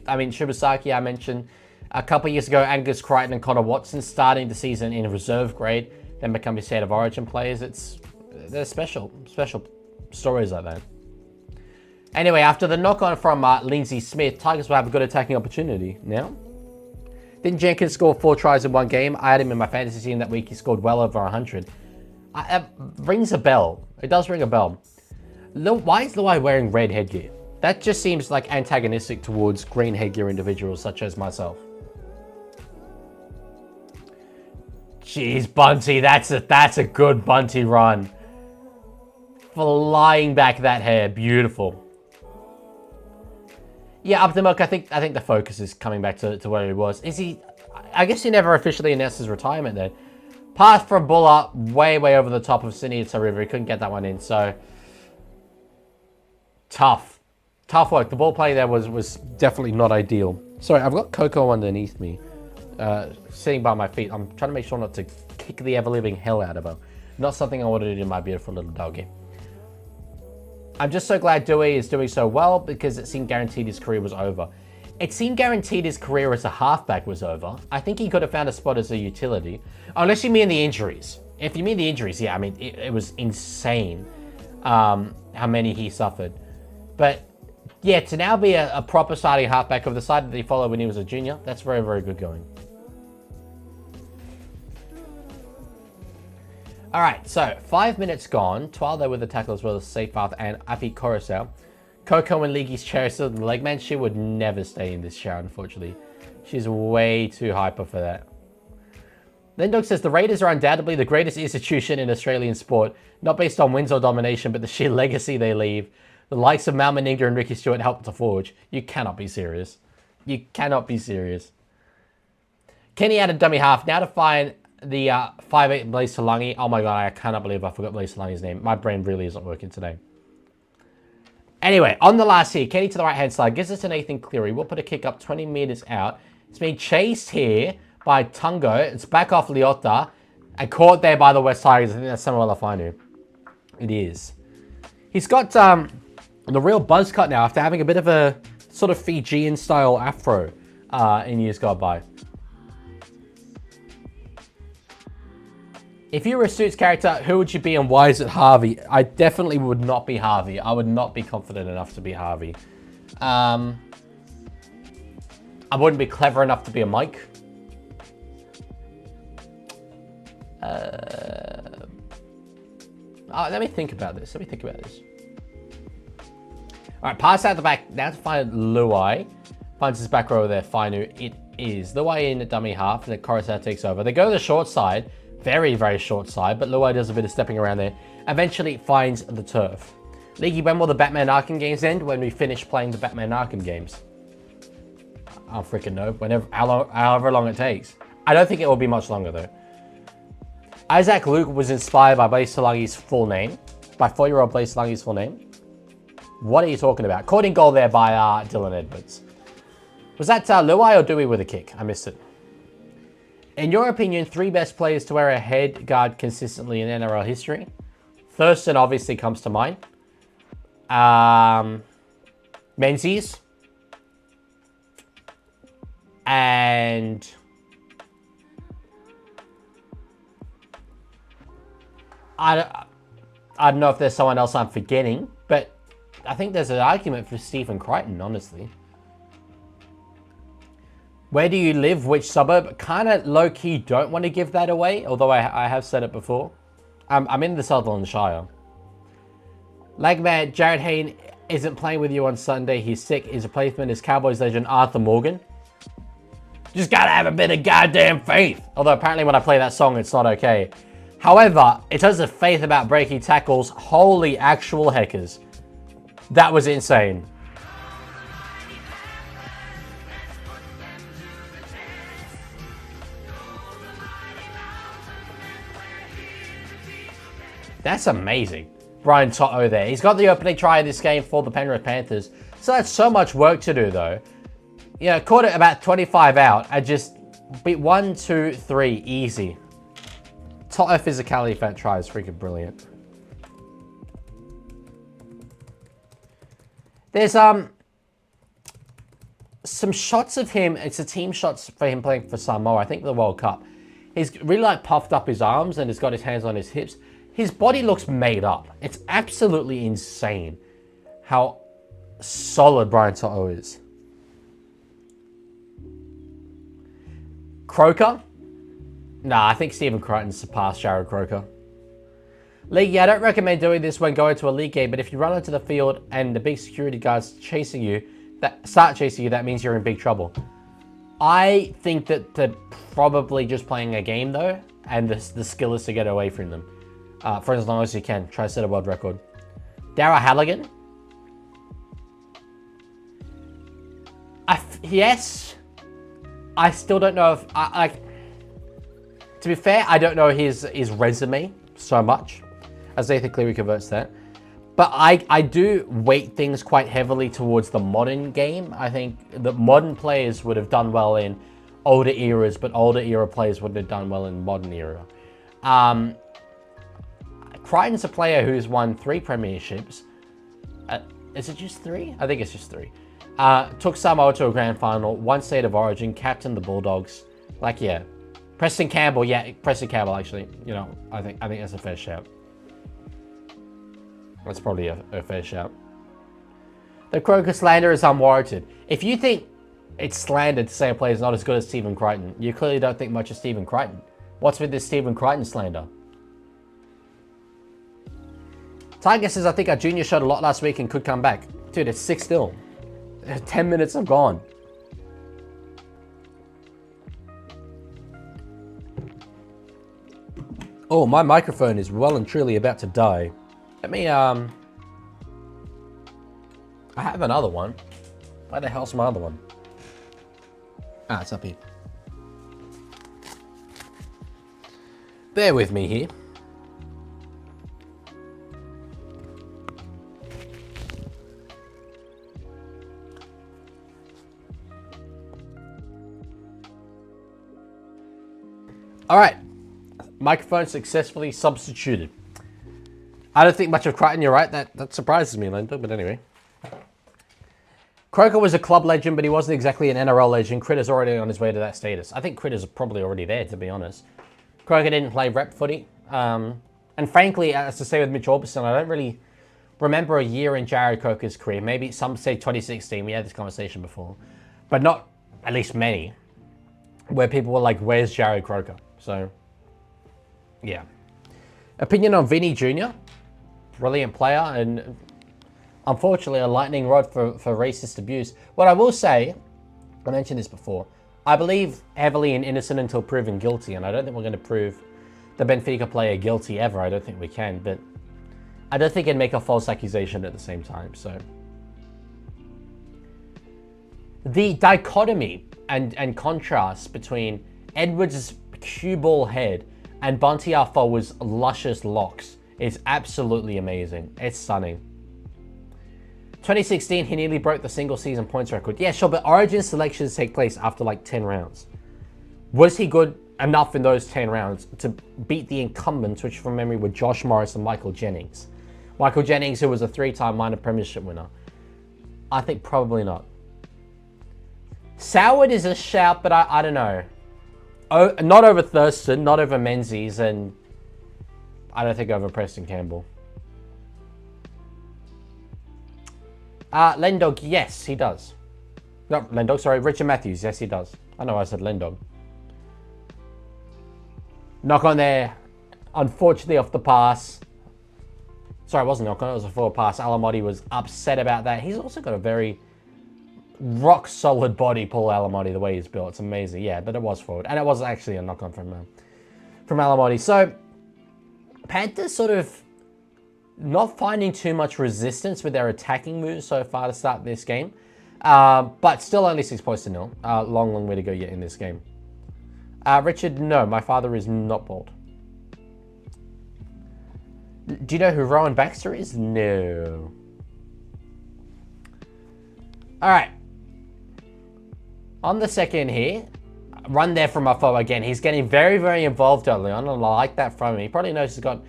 [SPEAKER 1] I mean, Shibasaki, I mentioned a couple of years ago. Angus Crichton and Connor Watson starting the season in reserve grade, then becoming State of Origin players. They're special stories like that. Anyway, after the knock-on from Lindsay Smith, Tigers will have a good attacking opportunity now. Didn't Jenkins score 4 tries in one game? I had him in my fantasy team that week. He scored well over 100. It rings a bell. It does ring a bell. Why is Luai wearing red headgear? That just seems like antagonistic towards green headgear individuals such as myself. Jeez, Bunty, that's a good Bunty run. Flying back that hair, beautiful. Yeah, up the milk. I think the focus is coming back to where he was. Is he? I guess he never officially announced his retirement then. Pass from Buller, way over the top of Sydney to River. He couldn't get that one in. So Tough work. The ball play there was definitely not ideal. Sorry, I've got Coco underneath me, sitting by my feet. I'm trying to make sure not to kick the ever-living hell out of her. Not something I wanted to do in my beautiful little doggy. I'm just so glad Dewey is doing so well because it seemed guaranteed his career was over. It seemed guaranteed his career as a halfback was over. I think he could have found a spot as a utility. Unless you mean the injuries. If you mean the injuries, yeah, I mean, it was insane how many he suffered. But yeah, to now be a proper starting halfback of the side that he followed when he was a junior, that's very, very good going. All right, so 5 minutes gone. Twal there with the tackle as well as Seyfarth and Afi Coruscant. Coco and Leaguie's chair is still in the leg. Man, she would never stay in this chair, unfortunately. She's way too hyper for that. Then Doug says, the Raiders are undoubtedly the greatest institution in Australian sport, not based on wins or domination, but the sheer legacy they leave. The likes of Mal Meninga and Ricky Stewart helped to forge. You cannot be serious. You cannot be serious. Kenny added dummy half. Now to find the 5'8" Blaise Talangi. Oh my god, I cannot believe I forgot Blaise Talangi's name. My brain really isn't working today. Anyway, on the last here, Kenny to the right-hand side. Gives it to Nathan Cleary. We'll put a kick up 20 metres out. It's being chased here by Tungo. It's back off Leota. And caught there by the West Tigers. I think that's Samuel Afanu. It is. He's got the real buzz cut now after having a bit of a sort of Fijian-style afro in years gone by. If you were a Suits character, who would you be and why is it Harvey? I definitely would not be Harvey. I would not be confident enough to be Harvey. I wouldn't be clever enough to be a Mike. Let me think about this. All right, pass out the back. Now to find Luai. Finds his back row there. Fainu. It is. Luai in the dummy half. And then Coruscant takes over. They go to the short side. Very, very short side. But Luai does a bit of stepping around there. Eventually finds the turf. Leaguie, when will the Batman Arkham games end? When we finish playing the Batman Arkham games. I don't freaking know. However long it takes. I don't think it will be much longer though. Isaac Luke was inspired by Blaise Talangi's full name. By 4-year-old Blaise Talangi's full name. What are you talking about? Caught in goal there by Dylan Edwards. Was that Luai or Dewey with a kick? I missed it. In your opinion, 3 best players to wear a head guard consistently in NRL history? Thurston obviously comes to mind. Menzies. And I don't know if there's someone else I'm forgetting, but I think there's an argument for Stephen Crichton, honestly. Where do you live? Which suburb? Kind of low-key don't want to give that away, although I have said it before. I'm in the Sutherland Shire. Legman, Jared Hayne isn't playing with you on Sunday. He's sick. His replacement is Cowboys legend Arthur Morgan. Just gotta have a bit of goddamn faith. Although apparently when I play that song, it's not okay. However, in terms of faith about breaking tackles, holy actual heckers. That was insane. That's amazing. Brian Toto there. He's got the opening try of this game for the Penrith Panthers. So that's so much work to do though. You know, caught it about 25 out and just beat 1, 2, 3 easy. Toto physicality for that try is freaking brilliant. There's some shots of him. It's a team shots for him playing for Samoa. I think the World Cup. He's really like puffed up his arms and has got his hands on his hips. His body looks made up. It's absolutely insane how solid Brian Toto is. Croker? Nah, I think Stephen Crichton surpassed Jared Croker. League, I don't recommend doing this when going to a league game, but if you run onto the field and the big security guards chasing you, start chasing you, that means you're in big trouble. I think that they're probably just playing a game though, and the skill is to get away from them. For as long as you can. Try to set a world record. Darragh Halligan? Yes. I still don't know if... to be fair, I don't know his resume so much. As Nathan Cleary converts that. But I do weight things quite heavily towards the modern game. I think the modern players would have done well in older eras, but older era players wouldn't have done well in modern era. Crichton's a player who's won 3 premierships. Is it just 3? I think it's just 3. Took Samoa to a grand final, 1 state of origin, captained the Bulldogs. Like, yeah. Preston Campbell, actually. You know, I think that's a fair shout. That's probably a fair shout. The Croker slander is unwarranted. If you think it's slander to say a player is not as good as Stephen Crichton, you clearly don't think much of Stephen Crichton. What's with this Stephen Crichton slander? Tiger says, I think our junior showed a lot last week and could come back. Dude, it's 6-0. 10 minutes have gone. Oh, my microphone is well and truly about to die. Let me, I have another one. Where the hell's my other one? Ah, it's up here. Bear with me here. All right, microphone successfully substituted. I don't think much of Crichton, you're right. That surprises me, Lando, but anyway. Croker was a club legend, but he wasn't exactly an NRL legend. Critter's already on his way to that status. I think Critter's probably already there, to be honest. Croker didn't play rep footy. And frankly, as to say with Mitch Orbison, I don't really remember a year in Jared Croker's career. Maybe some say 2016. We had this conversation before. But not at least many. Where people were like, where's Jared Croker? So, yeah. Opinion on Vinny Jr. Brilliant player and unfortunately a lightning rod for racist abuse. What I will say, I mentioned this before, I believe heavily in innocent until proven guilty, and I don't think we're going to prove the Benfica player guilty ever. I don't think we can, but I don't think it'd make a false accusation at the same time. So the dichotomy and contrast between Edwards' cue ball head and Bunty Afoa's luscious locks is absolutely amazing. It's stunning. 2016, he nearly broke the single season points record. Yeah, sure, but Origin selections take place after like 10 rounds. Was he good enough in those 10 rounds to beat the incumbents, which from memory were Josh Morris and Michael Jennings? Michael Jennings, who was a 3-time minor premiership winner. I think probably not. Soward is a shout, but I don't know. Oh, not over Thurston, not over Menzies, and I don't think over Preston Campbell. Lendog, yes, he does. No, Lendog, sorry, Richard Matthews, yes, he does. I know I said Lendog. Knock on there, unfortunately off the pass. Sorry, it wasn't knock on, it was a forward pass. Alamotti was upset about that. He's also got a very rock solid body, Paul Alamotti, the way he's built. It's amazing. Yeah, but it was forward. And it was actually a knock on from Alamotti. So, Panthers sort of not finding too much resistance with their attacking moves so far to start this game. But still only 6 points to 0. Long way to go yet in this game. Richard, no, my father is not bald. Do you know who Rowan Baxter is? No. All right. On the second here, run there from Afo again. He's getting very, very involved early on, and I like that from him. He probably knows he's got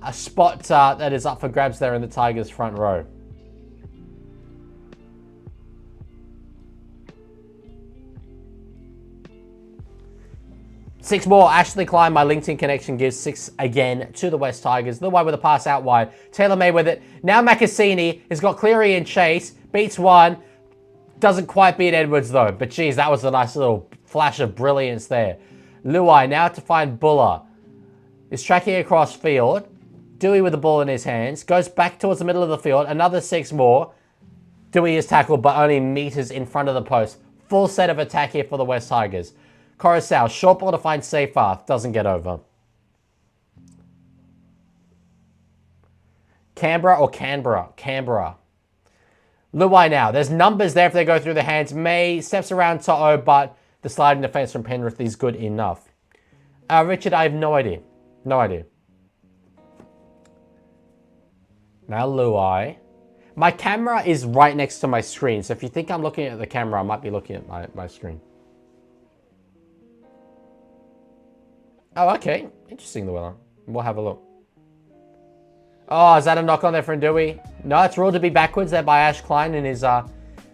[SPEAKER 1] a spot that is up for grabs there in the Tigers' front row. Six more. Ashley Klein, my LinkedIn connection, gives 6 again to the West Tigers. The way with a pass out wide. Taylor May with it. Now Macassini has got Cleary and Chase. Beats one. Doesn't quite beat Edwards though. But geez, that was a nice little flash of brilliance there. Luai now to find Buller. Is tracking across field. Dewey with the ball in his hands. Goes back towards the middle of the field. Another 6 more. Dewey is tackled but only meters in front of the post. Full set of attack here for the West Tigers. Coruscant, short ball to find Seyfarth. Doesn't get over. Canberra or Canberra? Canberra. Luai now. There's numbers there if they go through the hands. May steps around To'o, but the sliding defense from Penrith is good enough. Richard, I have no idea. No idea. Now Luai. My camera is right next to my screen, so if you think I'm looking at the camera, I might be looking at my screen. Oh, okay. Interesting, Llewellyn. We'll have a look. Oh, is that a knock on there from Dewey? No, it's ruled to be backwards there by Ash Klein in his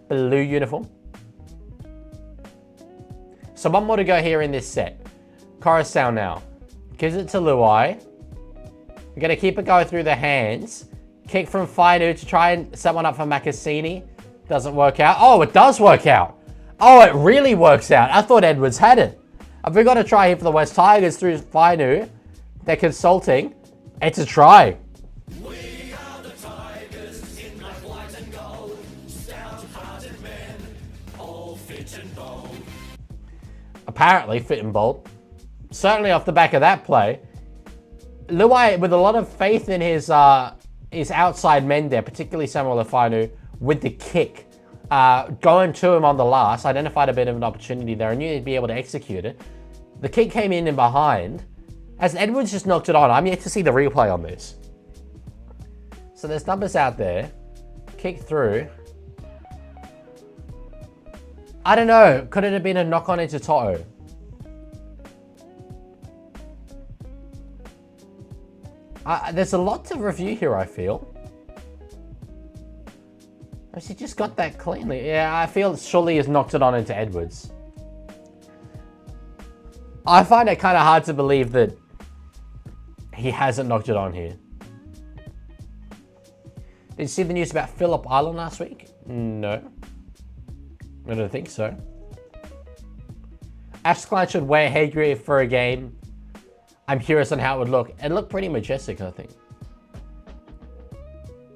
[SPEAKER 1] blue uniform. So one more to go here in this set. Coruscant now. Gives it to Luai. We're going to keep it going through the hands. Kick from Fainu to try and set one up for Makasini. Doesn't work out. Oh, it does work out. Oh, it really works out. I thought Edwards had it. Have we got to try here for the West Tigers through Fainu? They're consulting. It's a try.
[SPEAKER 4] We are the Tigers in black, white and gold. Stout-hearted men, all fit and bold.
[SPEAKER 1] Apparently fit and bold. Certainly off the back of that play. Luai with a lot of faith in his outside men there, particularly Samuel Fainu, with the kick. Going to him on the last, identified a bit of an opportunity there and knew he'd be able to execute it. The kick came in and behind. As Edwards just knocked it on, I'm yet to see the replay on this. So there's numbers out there. Kick through. I don't know. Could it have been a knock on into Toto? There's a lot to review here, I feel. She just got that cleanly. Yeah, I feel surely has knocked it on into Edwards. I find it kind of hard to believe that he hasn't knocked it on here. Did you see the news about Phillip Island last week? No. I don't think so. Ash Klein should wear headgear for a game. I'm curious on how it would look. It looked pretty majestic, I think.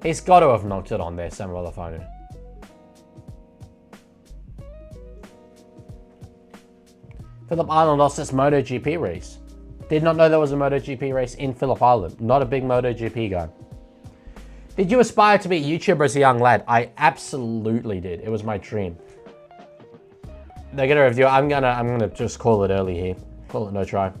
[SPEAKER 1] He's got to have knocked it on there, Samuel Fainu. Phillip Island lost its MotoGP race. Did not know there was a MotoGP race in Phillip Island. Not a big MotoGP guy. Did you aspire to be a YouTuber as a young lad? I absolutely did. It was my dream. They're gonna review it. I'm gonna just call it early here. Call it no try.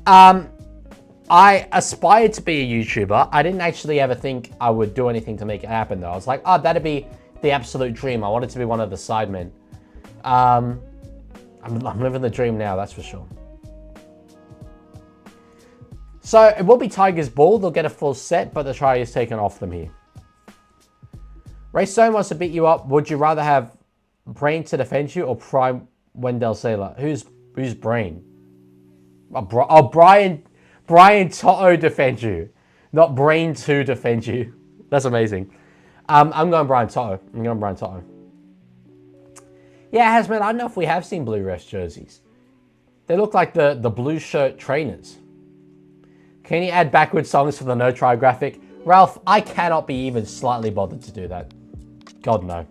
[SPEAKER 1] I aspired to be a YouTuber. I didn't actually ever think I would do anything to make it happen though. I was like, oh, that'd be the absolute dream. I wanted to be one of the sidemen. I'm living the dream now, that's for sure. So it will be Tigers ball. They'll get a full set, but the try is taken off them here. Ray Stone wants to beat you up. Would you rather have Brain to defend you or Prime Wendell Sailor? Who's Brain? Oh, Brian Toto defend you, not Brain to defend you. That's amazing. I'm going Brian Toto. Yeah, Hasman, I don't know if we have seen Blue Refs jerseys. They look like the blue shirt trainers. Can you add backward songs for the no try graphic? Ralph, I cannot be even slightly bothered to do that. God, no.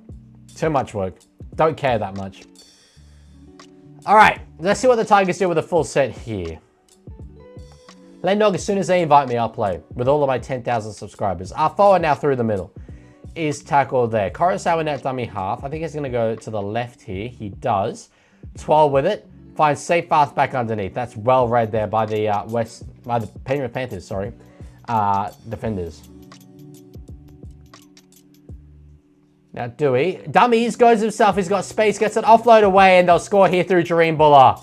[SPEAKER 1] Too much work. Don't care that much. All right, let's see what the Tigers do with a full set here. Lendog, as soon as they invite me, I'll play with all of my 10,000 subscribers. Our forward now through the middle is tackled there. Kurosawa net dummy half. I think he's going to go to the left here. He does. 12 with it. Finds safe path back underneath. That's well read there by the Penrith Panthers, sorry, defenders. Now Dewey, dummies, goes himself. He's got space, gets an offload away, and they'll score here through Jareem Buller.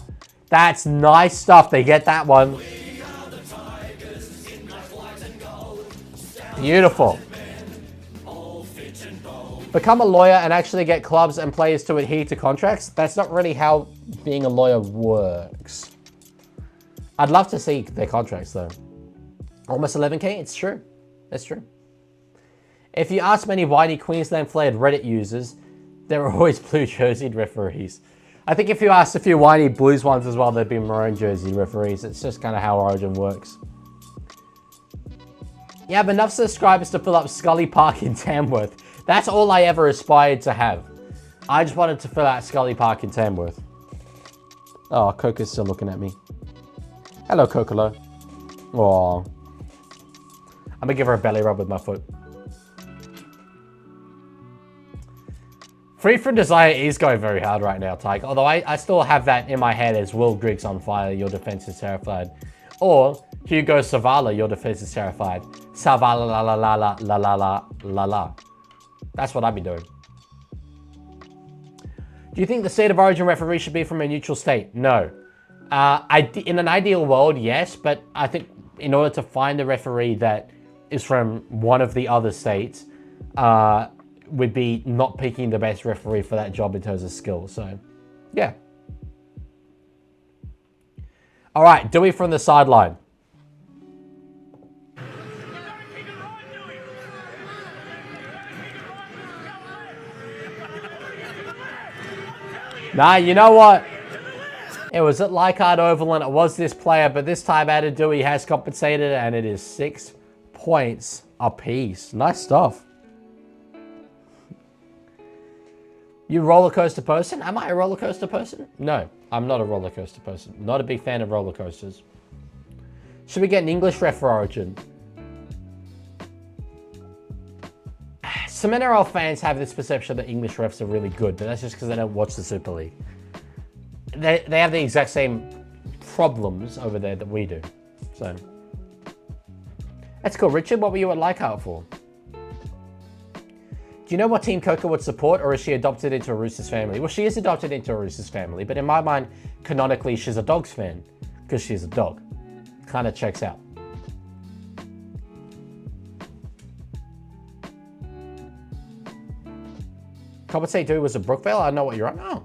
[SPEAKER 1] That's nice stuff. They get that one. Beautiful. Become a lawyer and actually get clubs and players to adhere to contracts. That's not really how being a lawyer works. I'd love to see their contracts though. Almost 11K, it's true. That's true. If you ask many whitey Queensland flared Reddit users, there are always blue jerseyed referees. I think if you asked a few whitey Blues ones as well, there'd be maroon jersey referees. It's just kind of how Origin works. You have enough subscribers to fill up Scully Park in Tamworth. That's all I ever aspired to have. I just wanted to fill out Scully Park in Tamworth. Oh, Coco's still looking at me. Hello, Cocolo. Oh, I'm gonna give her a belly rub with my foot. Free from Desire is going very hard right now, Tyke. Although I still have that in my head as Will Griggs on fire, your defense is terrified. Or Hugo Savala, your defense is terrified. Savala la la la la la la la la la. That's what I'd be doing. Do you think the state of origin referee should be from a neutral state? No. In an ideal world, yes, but I think in order to find a referee that is from one of the other states, would be not picking the best referee for that job in terms of skill. So, yeah. All right, Dewey from the sideline. Nah, you know what? It was at Leichhardt Oval and it was this player, but this time Adam Dewey has compensated and it is 6 points apiece. Nice stuff. You roller coaster person? Am I a roller coaster person? No, I'm not a roller coaster person. Not a big fan of roller coasters. Should we get an English ref for Origin? Some NRL fans have this perception that English refs are really good, but that's just because they don't watch the Super League. They have the exact same problems over there that we do. So, that's cool. Richard, what were you at Leichhardt for? Do you know what team Coco would support, or is she adopted into a Roosters family? Well, she is adopted into a Roosters family, but in my mind, canonically, she's a Dogs fan because she's a dog. Kind of checks out. Compensate Dewey was a Brookvale? I don't know what you're on. Oh.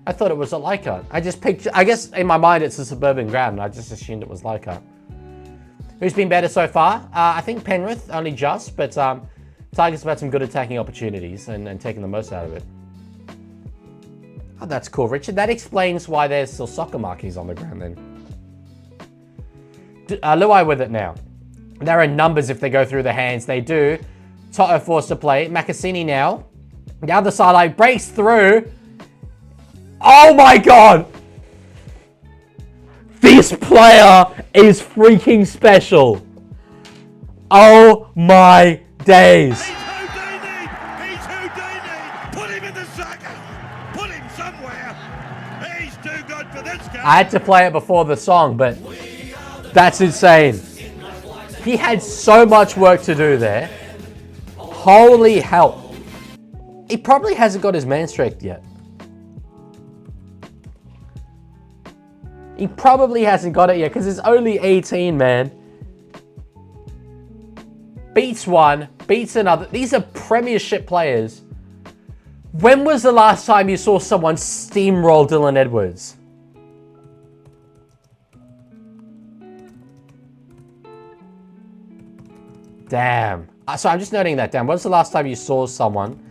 [SPEAKER 1] I thought it was a Leichhardt. I just pictured, I guess in my mind it's a suburban ground, and I just assumed it was Leichhardt. Who's been better so far? I think Penrith, only just, but Tigers have had some good attacking opportunities and taking the most out of it. Oh, that's cool, Richard. That explains why there's still soccer marquees on the ground then. Luai with it now. There are numbers if they go through the hands. They do. Toto forced to play. Makasini now. The other sideline breaks through. Oh my God! This player is freaking special. Oh my days.
[SPEAKER 3] He's Houdini! He's Houdini! Put him in the sucker! Put him somewhere! He's too good for this guy!
[SPEAKER 1] I had to play it before the song, but that's insane. He had so much work to do there. Holy hell. He probably hasn't got his man strength yet. He probably hasn't got it yet because he's only 18, man. Beats one, beats another. These are premiership players. When was the last time you saw someone steamroll Dylan Edwards? Damn. So I'm just noting that down. When's the last time you saw someone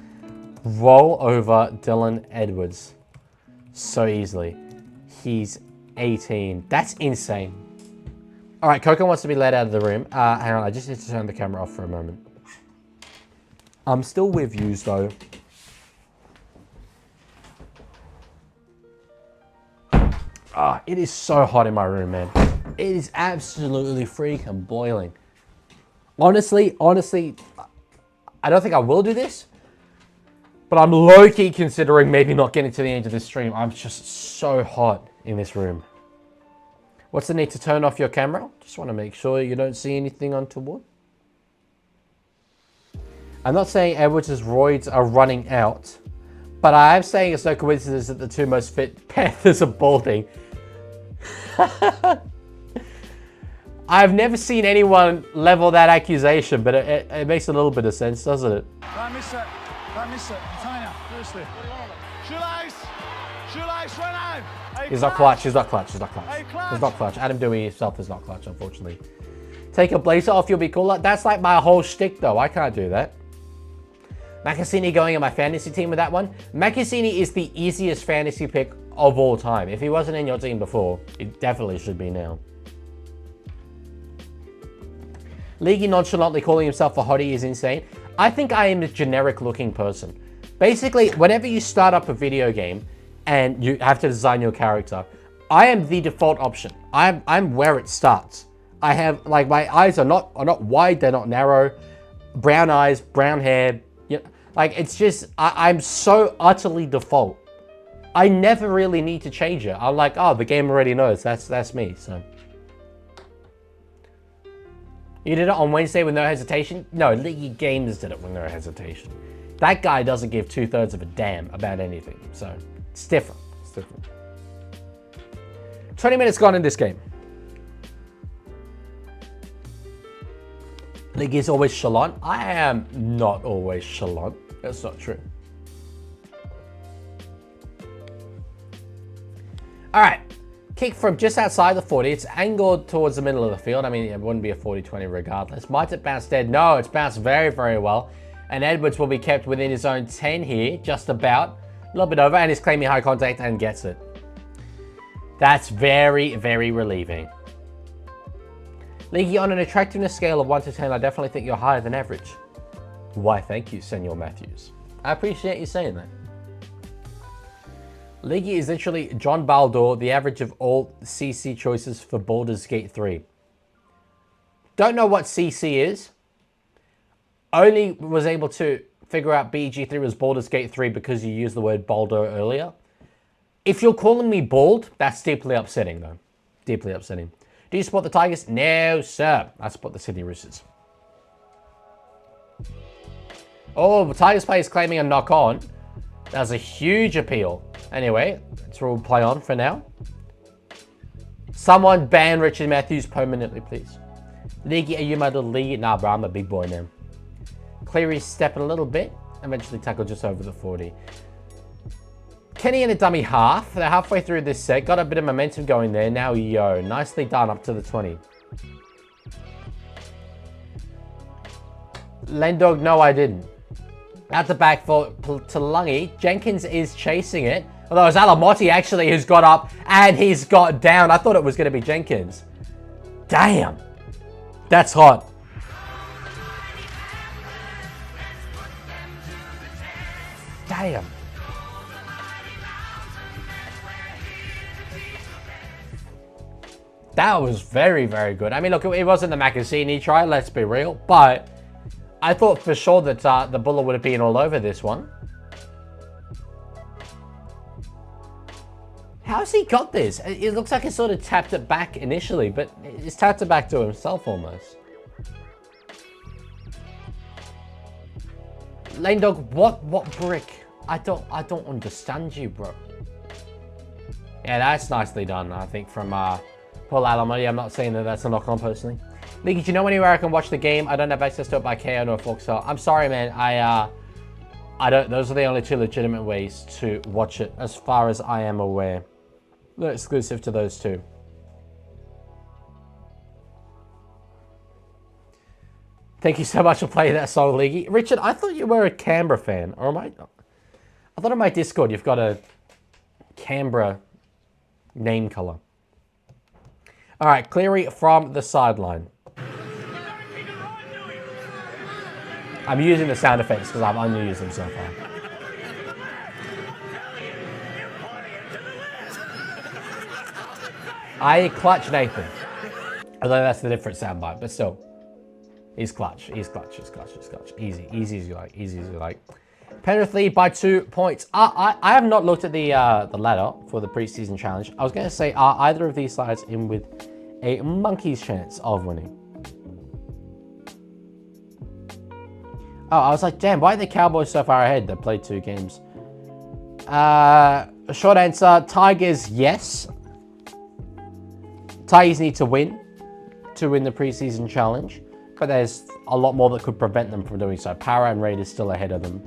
[SPEAKER 1] roll over Dylan Edwards so easily? He's 18. That's insane. All right, Coco wants to be let out of the room. Hang on, I just need to turn the camera off for a moment. I'm still with yous though. It is so hot in my room, man. It is absolutely freaking boiling. Honestly, I don't think I will do this, but I'm low-key considering maybe not getting to the end of this stream. I'm just so hot in this room. What's the need to turn off your camera? Just want to make sure you don't see anything untoward. I'm not saying Edwards' roids are running out, but I am saying it's no coincidence that the two most fit Panthers are balding. I've never seen anyone level that accusation, but it makes a little bit of sense, doesn't it?
[SPEAKER 3] Don't miss it. Don't miss it. Container, firstly. Shoelace! Shoelace, run out! Hey,
[SPEAKER 1] He's not clutch, he's not clutch, he's not clutch.
[SPEAKER 3] Hey, clutch.
[SPEAKER 1] He's not clutch. Adam Dewey himself is not clutch, unfortunately. Take a blazer off, you'll be cooler. That's like my whole shtick, though. I can't do that. Makasini going on my fantasy team with that one. Makasini is the easiest fantasy pick of all time. If he wasn't in your team before, it definitely should be now. Leaguie nonchalantly calling himself a hottie is insane. I think I am a generic looking person. Basically, whenever you start up a video game and you have to design your character, I am the default option. I'm where it starts. I have, like, my eyes are not wide, they're not narrow. Brown eyes, brown hair. You know, like, it's just, I'm so utterly default. I never really need to change it. I'm like, oh, the game already knows. That's me, so. You did it on Wednesday with no hesitation? No, Leaguie Games did it with no hesitation. That guy doesn't give 2/3 of a damn about anything. So, it's different. It's different. 20 minutes gone in this game. League is always chalant. I am not always chalant. That's not true. All right. Kick from just outside the 40. It's angled towards the middle of the field. I mean, it wouldn't be a 40-20 regardless. Might it bounce dead? No, it's bounced very, very well. And Edwards will be kept within his own 10 here, just about. A little bit over, and he's claiming high contact and gets it. That's very, very relieving. Leaguie, on an attractiveness scale of 1 to 10, I definitely think you're higher than average. Why, thank you, Senor Matthews. I appreciate you saying that. Leaguie is literally John Baldour, the average of all CC choices for Baldur's Gate 3. Don't know what CC is. Only was able to figure out BG3 was Baldur's Gate 3 because you used the word Baldour earlier. If you're calling me bald, that's deeply upsetting though. Deeply upsetting. Do you support the Tigers? No, sir. I support the Sydney Roosters. Oh, the Tigers player is claiming a knock on. That's a huge appeal. Anyway, that's where we'll play on for now. Someone ban Richard Matthews permanently, please. Leaguie, are you my little Leaguie? Nah, bro, I'm a big boy now. Cleary's stepping a little bit. Eventually tackle just over the 40. Kenny in a dummy half. They're halfway through this set. Got a bit of momentum going there. Now, yo, nicely done up to the 20. Lendog, no, I didn't. At the back for Lungy. Jenkins is chasing it. Although it's Alamotti actually who's got up and he's got down. I thought it was going to be Jenkins. Damn. That's hot. Damn. That was very, very good. I mean, look, it wasn't the Macassini try, let's be real. But I thought for sure that the Buller would have been all over this one. How's he got this? It looks like he sort of tapped it back initially, but he's tapped it back to himself almost. Lane Dog, what brick? I don't understand you, bro. Yeah, that's nicely done, I think, from Paul Alamotti. I'm not saying that that's a knock-on personally. League, do you know anywhere I can watch the game? I don't have access to it by KO or Foxtel. I'm sorry, man. I don't. Those are the only two legitimate ways to watch it, as far as I am aware. They're exclusive to those two. Thank you so much for playing that song, Leaguey. Richard, I thought you were a Canberra fan, or am I? I thought on my Discord you've got a Canberra name color. All right, Cleary from the sideline. I'm using the sound effects because I've only used them so far. I clutch Nathan. Although that's the different soundbite, but still. He's clutch. He's clutch. He's clutch. He's clutch. Easy. Easy as you like. Easy as you like. Penrith lead by 2 points. I have not looked at the ladder for the preseason challenge. I was going to say, are either of these sides in with a monkey's chance of winning? Oh, I was like, damn, why are the Cowboys so far ahead? They played 2 games. Short answer, Tigers, yes. Tigers need to win the preseason challenge. But there's a lot more that could prevent them from doing so. Para and Raiders still ahead of them.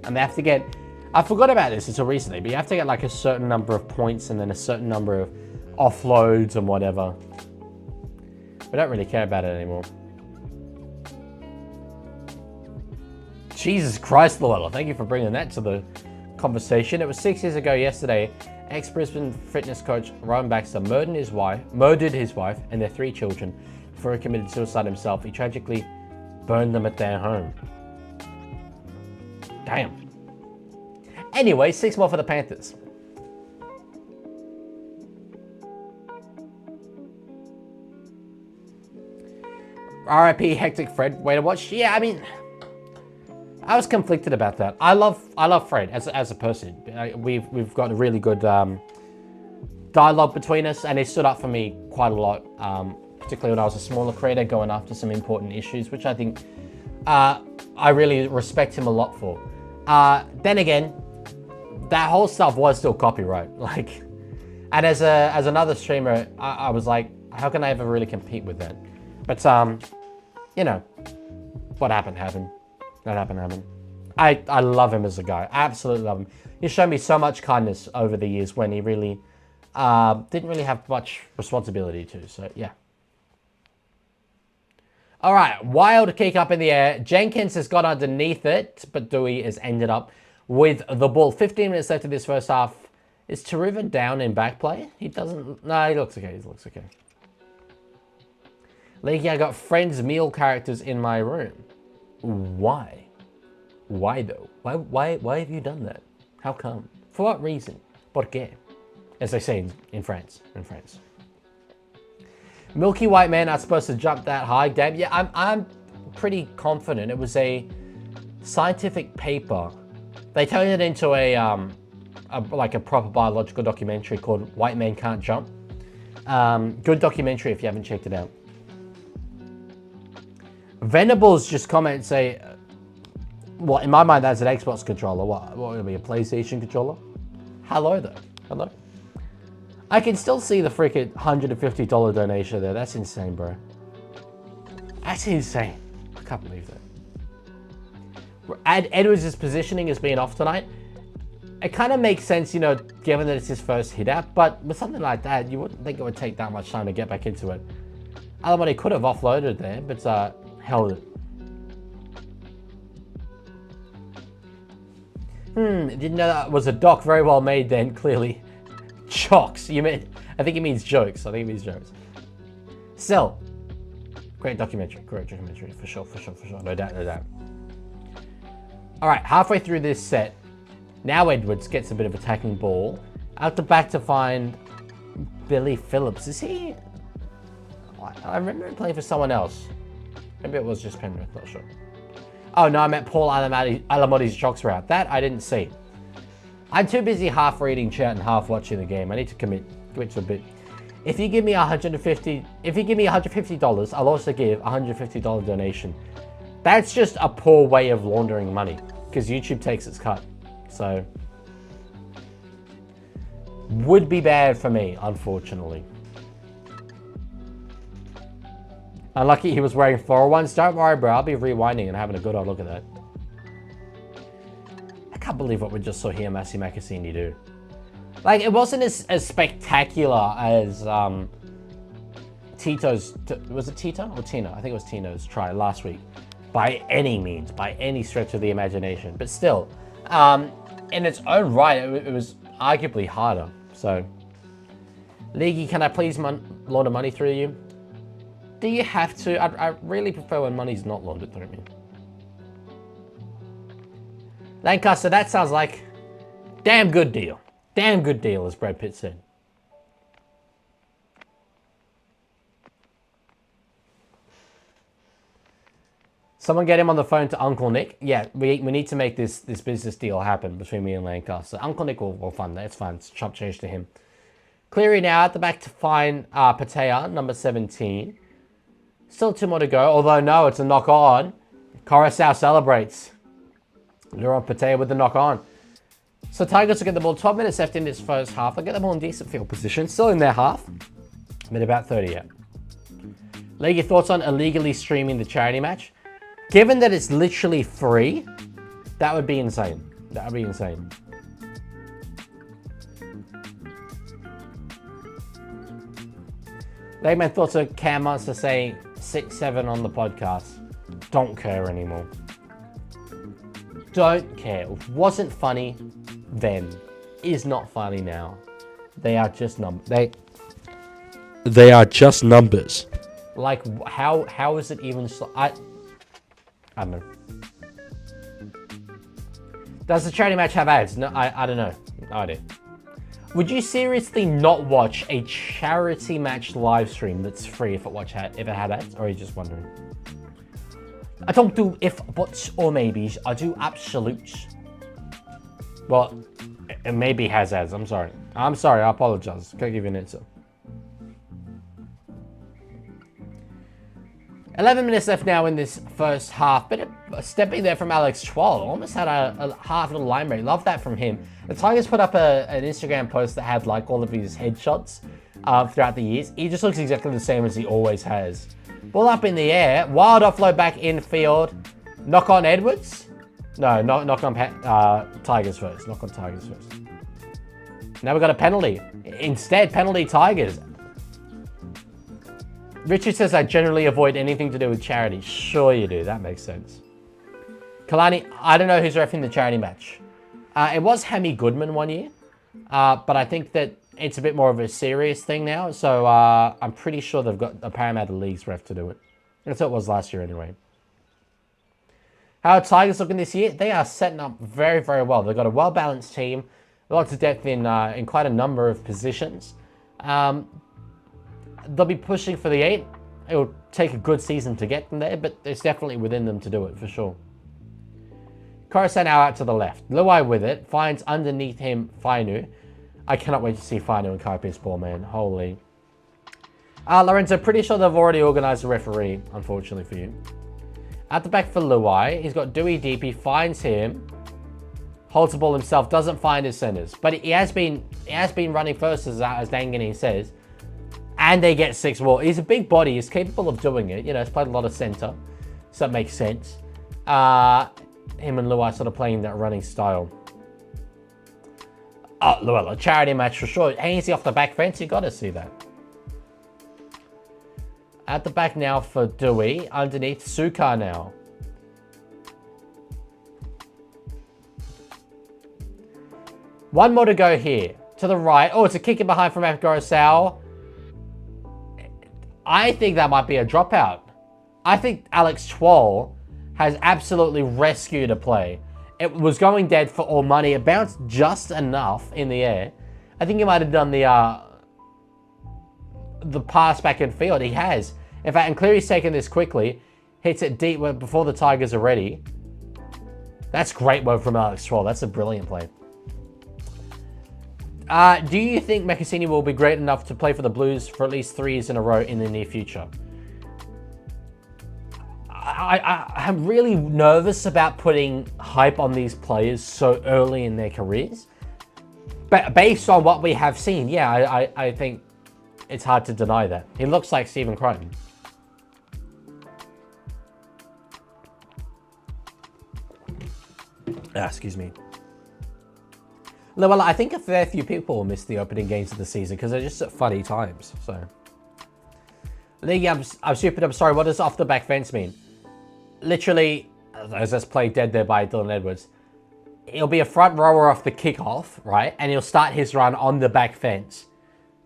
[SPEAKER 1] And they have to get... I forgot about this until recently, but you have to get like a certain number of points and then a certain number of offloads and whatever. We don't really care about it anymore. Jesus Christ, Luella. Thank you for bringing that to the conversation. It was 6 years ago yesterday. Ex-Brisbane fitness coach Ryan Baxter murdered his wife and their 3 children before he committed suicide himself. He tragically burned them at their home. Damn. Anyway, 6 more for the Panthers. RIP Hectic Fred. Way to watch. Yeah, I mean, I was conflicted about that. I love Fred as a person. We've got a really good dialogue between us, and he stood up for me quite a lot particularly when I was a smaller creator, going after some important issues, which I think I really respect him a lot for. Then again, that whole stuff was still copyright. Like, and as another streamer, I was like, how can I ever really compete with that? But you know, what happened happened. That happened. I love him as a guy. I absolutely love him. He's shown me so much kindness over the years when he really didn't really have much responsibility to. So yeah. All right, wild kick up in the air. Jenkins has got underneath it, but Dewey has ended up with the ball. 15 minutes left in this first half. Is Taruva down in back play? He doesn't. No, he looks okay. He looks okay. Leaguie, I got friends meal characters in my room. Why? Why though? Why have you done that? How come? For what reason? Por qué? As they say in France. Milky White Man are supposed to jump that high. Damn, yeah, I'm pretty confident. It was a scientific paper. They turned it into like a proper biological documentary called White Man Can't Jump. Good documentary if you haven't checked it out. Venables just comment and say, well, in my mind, that's an Xbox controller. What would it be, a PlayStation controller? Hello, though. Hello. I can still see the freaking $150 donation there. That's insane, bro. That's insane. I can't believe that. Edwards' positioning is being off tonight. It kind of makes sense, you know, given that it's his first hit out. But with something like that, you wouldn't think it would take that much time to get back into it. Alamani could have offloaded there, but held it. Didn't know that was a doc. Very well made then, clearly. Jocks. You mean? I think he means jokes. Still, great documentary. For sure. No doubt. All right, halfway through this set, now Edwards gets a bit of attacking ball. Out the back to find Billy Phillips. Is he? I remember him playing for someone else. Maybe it was just Penrith, not sure. Oh no, I meant Paul Alamotti's jocks route. That I didn't see. I'm too busy half reading chat and half watching the game. I need to commit to a bit. If you give me $150, I'll also give $150 donation. That's just a poor way of laundering money because YouTube takes its cut. So would be bad for me, unfortunately. Unlucky he was wearing 401s. Don't worry, bro. I'll be rewinding and having a good old look at that. I can't believe what we just saw here Massi Makasini do. Like, it wasn't as spectacular as Tito's... Was it Tito or Tino? I think it was Tino's try last week. By any means. By any stretch of the imagination. But still, in its own right, it was arguably harder. So, Leaguie, can I please launder money through you? Do you have to? I really prefer when money's not laundered through me. Lancaster, that sounds like damn good deal. Damn good deal, as Brad Pitt said. Someone get him on the phone to Uncle Nick. Yeah, we need to make this business deal happen between me and Lancaster. Uncle Nick will fund that. It's fine. It's chop change to him. Cleary now at the back to find Patea, number 17. Still 2 more to go, although no, it's a knock on. Coruscant celebrates. Laurent Patea with the knock on. So Tigers will get the ball. 12 minutes left in this first half. They'll get the ball in decent field position. Still in their half. But about 30 yet. League, your thoughts on illegally streaming the charity match? Given that it's literally free, that would be insane. That would be insane. Legman thoughts of Cam Monster saying 6-7 on the podcast. Don't care anymore. Don't care. It wasn't funny then. Is not funny now. They are just numbers. They are just numbers. Like, how is it even... I don't know. Does the charity match have ads? No, I don't know. No idea. Would you seriously not watch a charity match live stream that's free if it had ads? Or are you just wondering? I don't do if, buts, or maybes. I do absolutes. Well, it maybe has ads. I'm sorry. I apologize. Can't give you an answer. 11 minutes left now in this first half. Bit of stepping there from Alex Twal. Almost had a half little line break. Love that from him. The Tigers put up an Instagram post that had like all of his headshots throughout the years. He just looks exactly the same as he always has. Ball up in the air. Wild offload back in field. Knock on Edwards. No, knock on Tigers first. Knock on Tigers first. Now we've got a penalty. Instead, penalty Tigers. Richard says I generally avoid anything to do with charity. Sure you do. That makes sense. Kalani, I don't know who's reffing the charity match. It was Hammy Goodman one year. But I think that it's a bit more of a serious thing now. So I'm pretty sure they've got a Parramatta Leagues ref to do it. That's what it was last year anyway. How are Tigers looking this year? They are setting up very, very well. They've got a well-balanced team. Lots of depth in quite a number of positions. They'll be pushing for the 8. It'll take a good season to get them there, but it's definitely within them to do it, for sure. Coruscant now out to the left. Luai with it. Finds underneath him Fainu. I cannot wait to see Fainu and Kaipi's ball, man. Holy. Lorenzo, pretty sure they've already organised a referee, unfortunately for you. At the back for Luai. He's got Dewey deep. He finds him. Holds the ball himself. Doesn't find his centres. But he has been running first, as Dangani says. And they get 6 more. He's a big body. He's capable of doing it. You know, he's played a lot of centre. So that makes sense. Him and Luai sort of playing that running style. Oh, Luai, a charity match for sure. Hainsey off the back fence. You got to see that. At the back now for Dewey. Underneath, Sukar now. One more to go here. To the right. Oh, it's a kick in behind from Gorosau. I think that might be a dropout. I think Alex Twal has absolutely rescued a play. It was going dead for all money. It bounced just enough in the air. I think he might have done the pass back in field. He has. In fact, and Cleary's taken this quickly. Hits it deep before the Tigers are ready. That's great work from Alex Twal. That's a brilliant play. Do you think Mekasini will be great enough to play for the Blues for at least 3 years in a row in the near future? I'm really nervous about putting hype on these players so early in their careers. But based on what we have seen, yeah, I think it's hard to deny that. He looks like Stephen Crichton. Excuse me. Well, I think a fair few people will miss the opening games of the season because they're just at funny times. So, League, I'm stupid. I'm sorry. What does off the back fence mean? Literally, as that's played dead there by Dylan Edwards. He'll be a front rower off the kickoff, right? And he'll start his run on the back fence.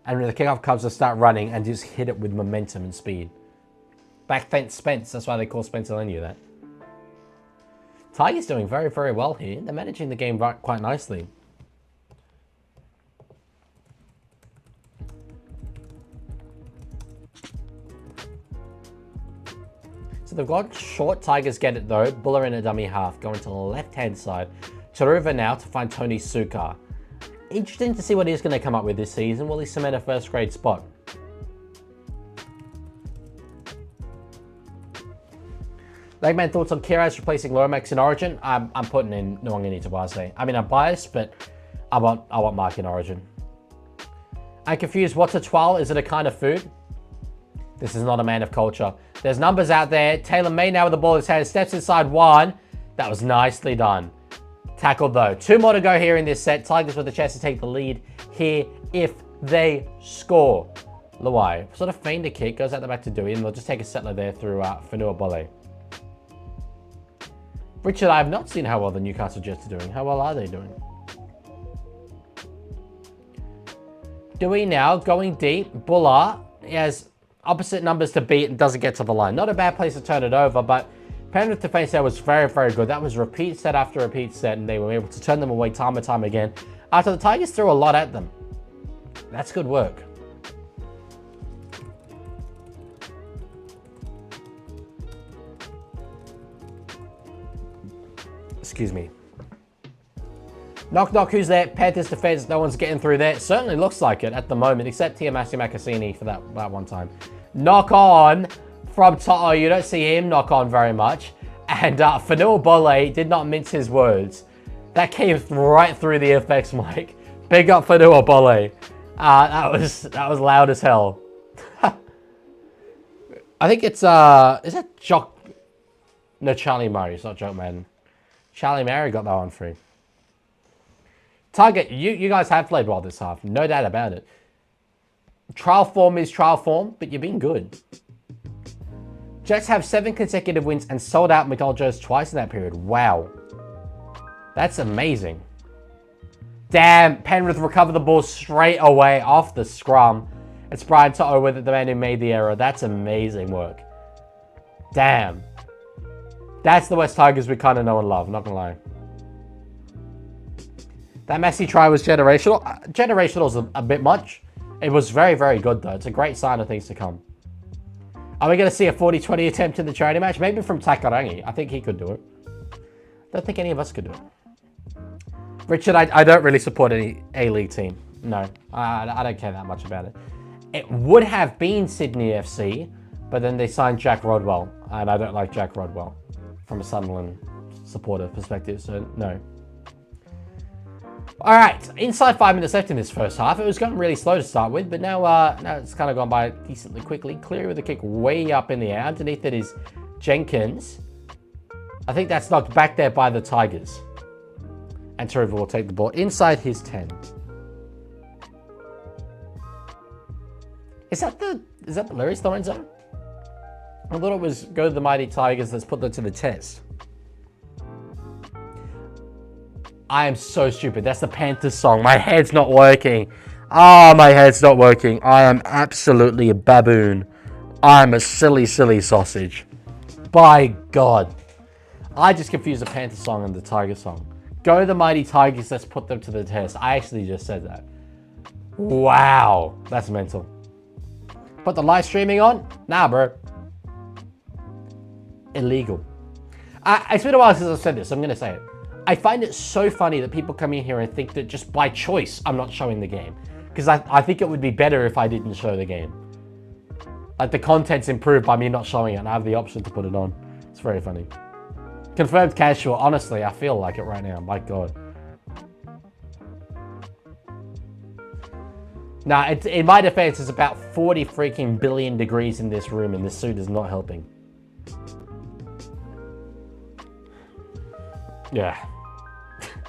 [SPEAKER 1] And when the kickoff comes, he'll start running and just hit it with momentum and speed. Back fence Spence. That's why they call Spencer Leniu that. Tigers doing very, very well here. They're managing the game quite nicely. So they've got short. Tigers get it though. Buller in a dummy half. Going to the left-hand side. Taruva now to find Tony Sukar. Interesting to see what he's going to come up with this season. Will he cement a first grade spot? Legman, thoughts on Kiraz replacing Lomax in Origin? I'm putting in Nwangini Tabase. I mean, I'm biased, but I want Mark in Origin. I'm confused. What's a twal? Is it a kind of food? This is not a man of culture. There's numbers out there. Taylor May now with the ball in his hand. Steps inside one. That was nicely done. Tackled though. 2 more to go here in this set. Tigers with a chance to take the lead here if they score. Luai sort of feigned a kick. Goes out the back to Dewey. And they'll just take a settler there through Fanua Bolle. Richard, I have not seen how well the Newcastle Jets are doing. How well are they doing? Dewey now going deep. Buller, he has opposite numbers to beat and doesn't get to the line. Not a bad place to turn it over, but Penrith defense there was very, very good. That was repeat set after repeat set, and they were able to turn them away time and time again. After the Tigers threw a lot at them. That's good work. Excuse me. Knock, knock, who's there? Panthers defense, no one's getting through there. It certainly looks like it at the moment, except Tiamasi Makasini for that one time. Knock on from Toto. You don't see him knock on very much. And Fanua Bole did not mince his words. That came right through the FX mic. Big up Fanua Bole. That was loud as hell. I think it's, is that Jock? No, Charlie Murray. It's not Jock Man. Charlie Murray got that one free. Target, you guys have played well this half. No doubt about it. Trial form is trial form, but you've been good. Jets have 7 consecutive wins and sold out McDonald Joe's twice in that period. Wow. That's amazing. Damn, Penrith recover the ball straight away off the scrum. It's Brian Toto with it, the man who made the error. That's amazing work. Damn. That's the West Tigers we kind of know and love, not gonna lie. That Messi try was generational. Generational is a bit much. It was very, very good though. It's a great sign of things to come. Are we going to see a 40-20 attempt in the charity match? Maybe from Takarangi. I think he could do it. Don't think any of us could do it. Richard, I don't really support any A-League team. No, I don't care that much about it. It would have been Sydney FC, but then they signed Jack Rodwell, and I don't like Jack Rodwell from a Sunderland supporter perspective, so no. All right, inside 5 minutes left in this first half. It was going really slow to start with, but now it's kind of gone by decently quickly. Cleary with a kick way up in the air. Underneath it is Jenkins. I think that's knocked back there by the Tigers. And Taruva will take the ball inside his 10. Is that the Larry's throwing zone? I thought it was go to the mighty Tigers. Let's put them to the test. I am so stupid. That's the Panthers song. My head's not working. Oh, my head's not working. I am absolutely a baboon. I'm a silly, silly sausage. By God. I just confused the Panthers song and the Tiger song. Go the mighty Tigers. Let's put them to the test. I actually just said that. Wow. That's mental. Put the live streaming on? Nah, bro. Illegal. It's been a while since I've said this. So I'm going to say it. I find it so funny that people come in here and think that just by choice, I'm not showing the game. Because I think it would be better if I didn't show the game. Like the content's improved by me not showing it and I have the option to put it on. It's very funny. Confirmed casual. Honestly, I feel like it right now. My God. Now, in my defense, it's about 40 freaking billion degrees in this room and this suit is not helping. Yeah.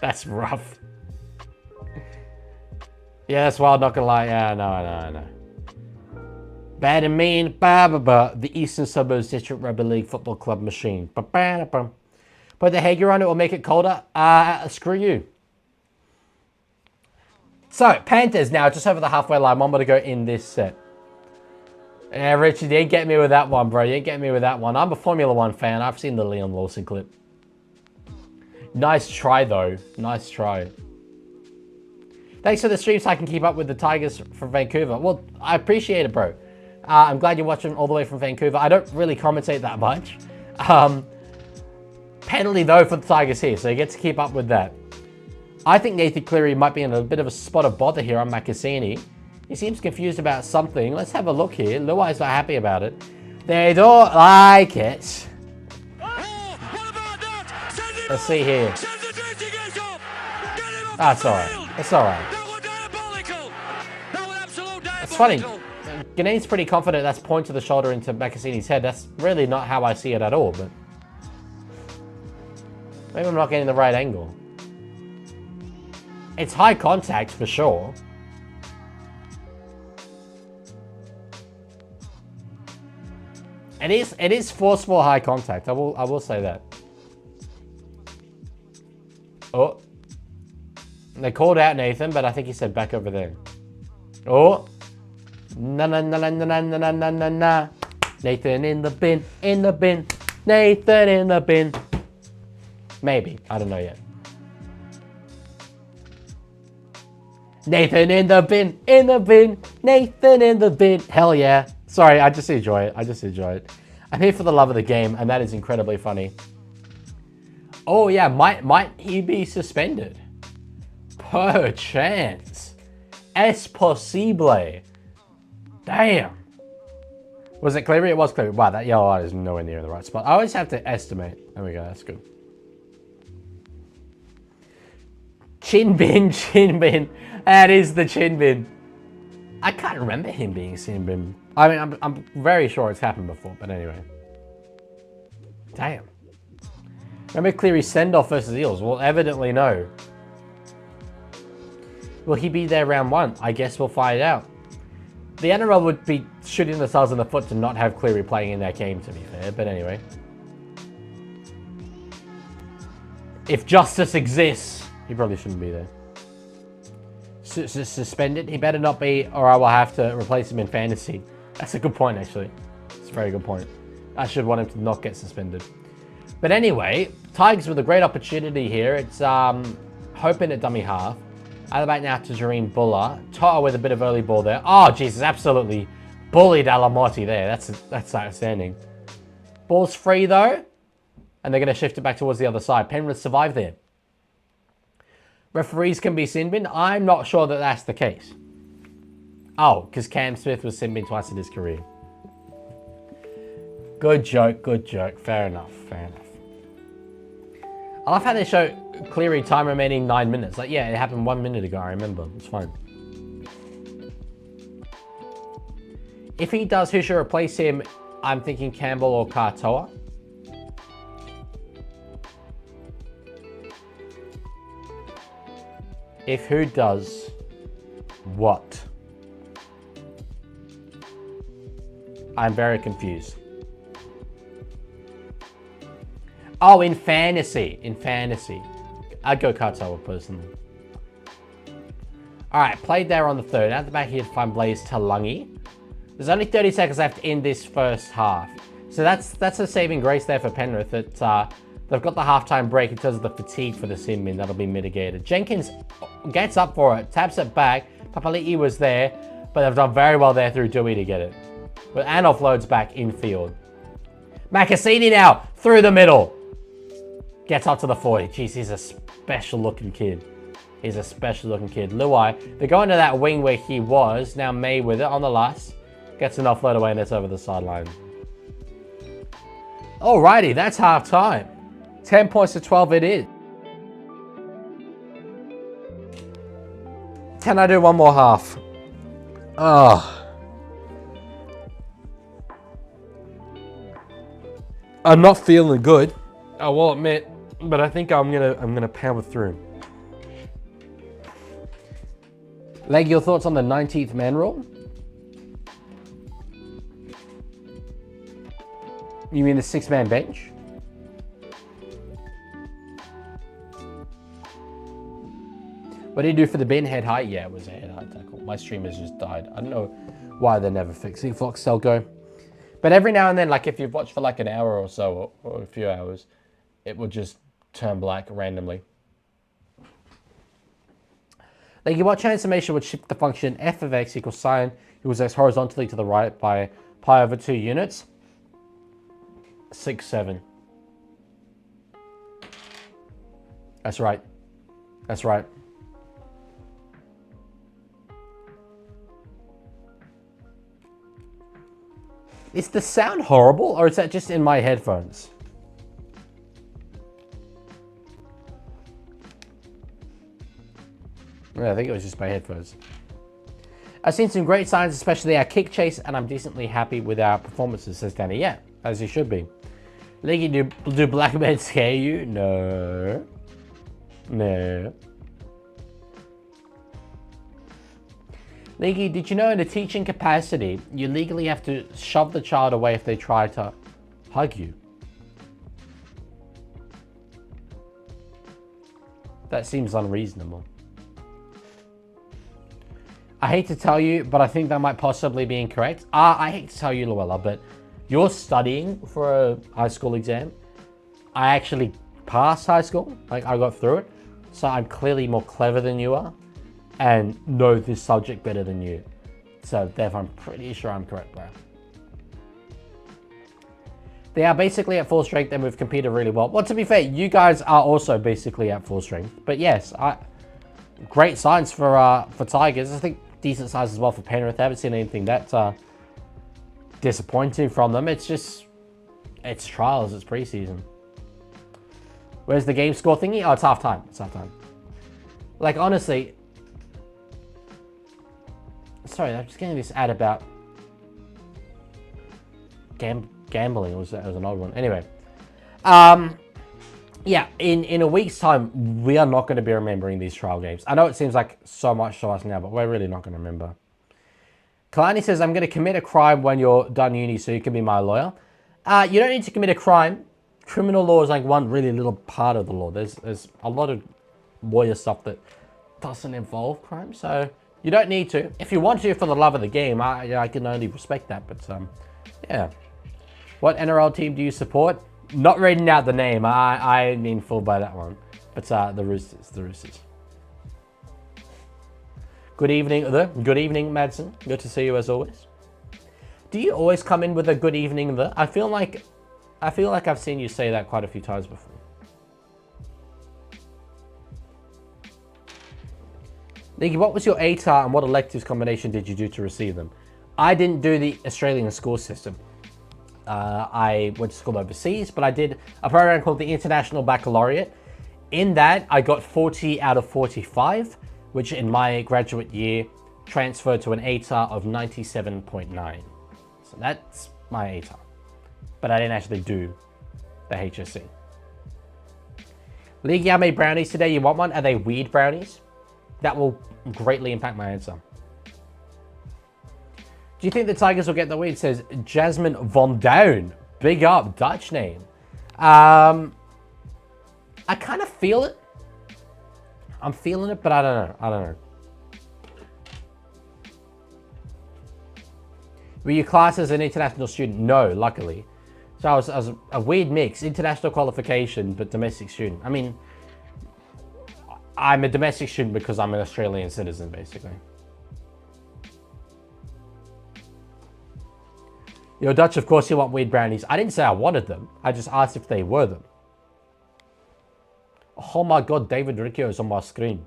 [SPEAKER 1] That's rough. Yeah, that's wild, not gonna lie. Yeah, no. Bad and mean, the Eastern Suburbs District Rugby League Football Club machine. Put the headgear on, it will make it colder. Screw you. So, Panthers now, just over the halfway line. 1 more to go in this set. Yeah, Richard, you ain't get me with that one, bro. You ain't get me with that one. I'm a Formula 1 fan. I've seen the Leon Lawson clip. Nice try, though. Nice try. Thanks for the stream so I can keep up with the Tigers from Vancouver. Well, I appreciate it, bro. I'm glad you're watching all the way from Vancouver. I don't really commentate that much. Penalty, though, for the Tigers here, so you get to keep up with that. I think Nathan Cleary might be in a bit of a spot of bother here on Makasini. He seems confused about something. Let's have a look here. Luai's not happy about it. They don't like it. Let's see here. That's alright. It's alright. It's funny. Ganein's pretty confident that's point to the shoulder into Makasini's head. That's really not how I see it at all, but maybe I'm not getting the right angle. It's high contact for sure. It is forceful high contact. I will say that. Oh. They called out Nathan, but I think he said back over there. Oh. Na. Nathan in the bin, Nathan in the bin. Maybe. I don't know yet. Nathan in the bin, Nathan in the bin. Hell yeah. Sorry, I just enjoy it. I'm here for the love of the game, and that is incredibly funny. Oh yeah, might he be suspended? Perchance. Es posible. Damn. Was it Cleary? It was Cleary. Wow, that yellow light is nowhere near the right spot. I always have to estimate. There we go. That's good. Chin bin, chin bin. That is the chin bin. I can't remember him being chin bin. I mean, I'm very sure it's happened before, but anyway. Damn. Remember Cleary's send-off versus Eels? Well, evidently no. Will he be there round 1? I guess we'll find out. The NRL would be shooting themselves in the foot to not have Cleary playing in that game, to be fair, but anyway. If justice exists, he probably shouldn't be there. Suspended? He better not be, or I will have to replace him in fantasy. That's a good point, actually. It's a very good point. I should want him to not get suspended. But anyway, Tigers with a great opportunity here. It's hoping at dummy half. Out of the back now to Jareen Buller. Totta with a bit of early ball there. Oh, Jesus, absolutely bullied Alamotti there. That's outstanding. Ball's free, though. And they're going to shift it back towards the other side. Penrith survived there. Referees can be sin bin. I'm not sure that that's the case. Oh, because Cam Smith was sin bin twice in his career. Good joke, good joke. Fair enough, fair enough. I love how they show Cleary time remaining 9 minutes. Like, yeah, it happened 1 minute ago, I remember. It's fine. If he does, who should replace him? I'm thinking Campbell or Katoa. If who does what? I'm very confused. Oh, in fantasy. In fantasy. I'd go Katoa personally. Alright, played there on the 3rd. At the back here to find Blaze Talangi. There's only 30 seconds left in this first half. So that's a saving grace there for Penrith. That they've got the halftime break in terms of the fatigue for the sin bin. That'll be mitigated. Jenkins gets up for it. Taps it back. Papali'i was there. But they've done very well there through Dewey to get it. But and offloads back infield. Makasini now. Through the middle. Gets up to the 40. Jeez, he's a special looking kid. He's a special looking kid. Luai, they're going to that wing where he was. Now May with it on the last. Gets an offload away and it's over the sideline. Alrighty, that's half time. 10 points to 12 it is. Can I do one more half? Oh. I'm not feeling good, I will admit, but I think I'm gonna power through. Leg, your thoughts on the 19th man rule? You mean the 6-man bench? What did he do for the bin? Head height? Yeah, it was a head height tackle. My stream has just died. I don't know why they're never fixing Foxtel Go. But every now and then, like if you've watched for like an hour or so, or a few hours, it will just turn black randomly. Like your watch transformation would shift the function f of x equals sine equals x horizontally to the right by pi over 2 units. 6, 7. That's right. That's right. Is the sound horrible, or is that just in my headphones? Yeah, I think it was just my headphones. I've seen some great signs, especially our kick chase, and I'm decently happy with our performances, says Danny. Yeah, as you should be. Leaguie, do black men scare you? No. No. Leaguie, did you know in a teaching capacity, you legally have to shove the child away if they try to hug you? That seems unreasonable. I hate to tell you, but I think that might possibly be incorrect. I hate to tell you, Luella, but you're studying for a high school exam. I actually passed high school. Like, I got through it. So I'm clearly more clever than you are and know this subject better than you. So therefore, I'm pretty sure I'm correct there. They are basically at full strength and we've competed really well. Well, to be fair, you guys are also basically at full strength. But yes, great signs for Tigers. I think decent size as well for Penrith. I haven't seen anything that disappointing from them. It's just, it's trials, it's preseason. Where's the game score thingy? Oh, it's half time. It's half time. Like, honestly, sorry, I'm just getting this ad about gambling. It was an odd one. Anyway, yeah, in a week's time, we are not going to be remembering these trial games. I know it seems like so much to us now, but we're really not going to remember. Kalani says, I'm going to commit a crime when you're done uni so you can be my lawyer. You don't need to commit a crime. Criminal law is like one really little part of the law. There's a lot of lawyer stuff that doesn't involve crime, so you don't need to. If you want to for the love of the game, I can only respect that, but yeah. What NRL team do you support? Not reading out the name. I mean full by that one. But the Roosters. Good evening, Good evening, Madsen. Good to see you as always. Do you always come in with a good evening, I feel like I've seen you say that quite a few times before. Leaguie, what was your ATAR and what electives combination did you do to receive them? I didn't do the Australian school system. I went to school overseas, but I did a program called the International Baccalaureate. In that, I got 40 out of 45, which in my graduate year transferred to an ATAR of 97.9. So that's my ATAR. But I didn't actually do the HSC. Leaguie, I made brownies today. You want one? Are they weird brownies? That will greatly impact my answer. Do you think the Tigers will get the win? It says Jasmine Von Down. Big up, Dutch name. I kind of feel it. I'm feeling it, but I don't know. Were you classed as an international student? No, luckily. So I was a weird mix. International qualification, but domestic student. I mean, I'm a domestic student because I'm an Australian citizen, basically. You're Dutch, of course you want weird brownies. I didn't say I wanted them. I just asked if they were them. Oh my god, David Riccio is on my screen.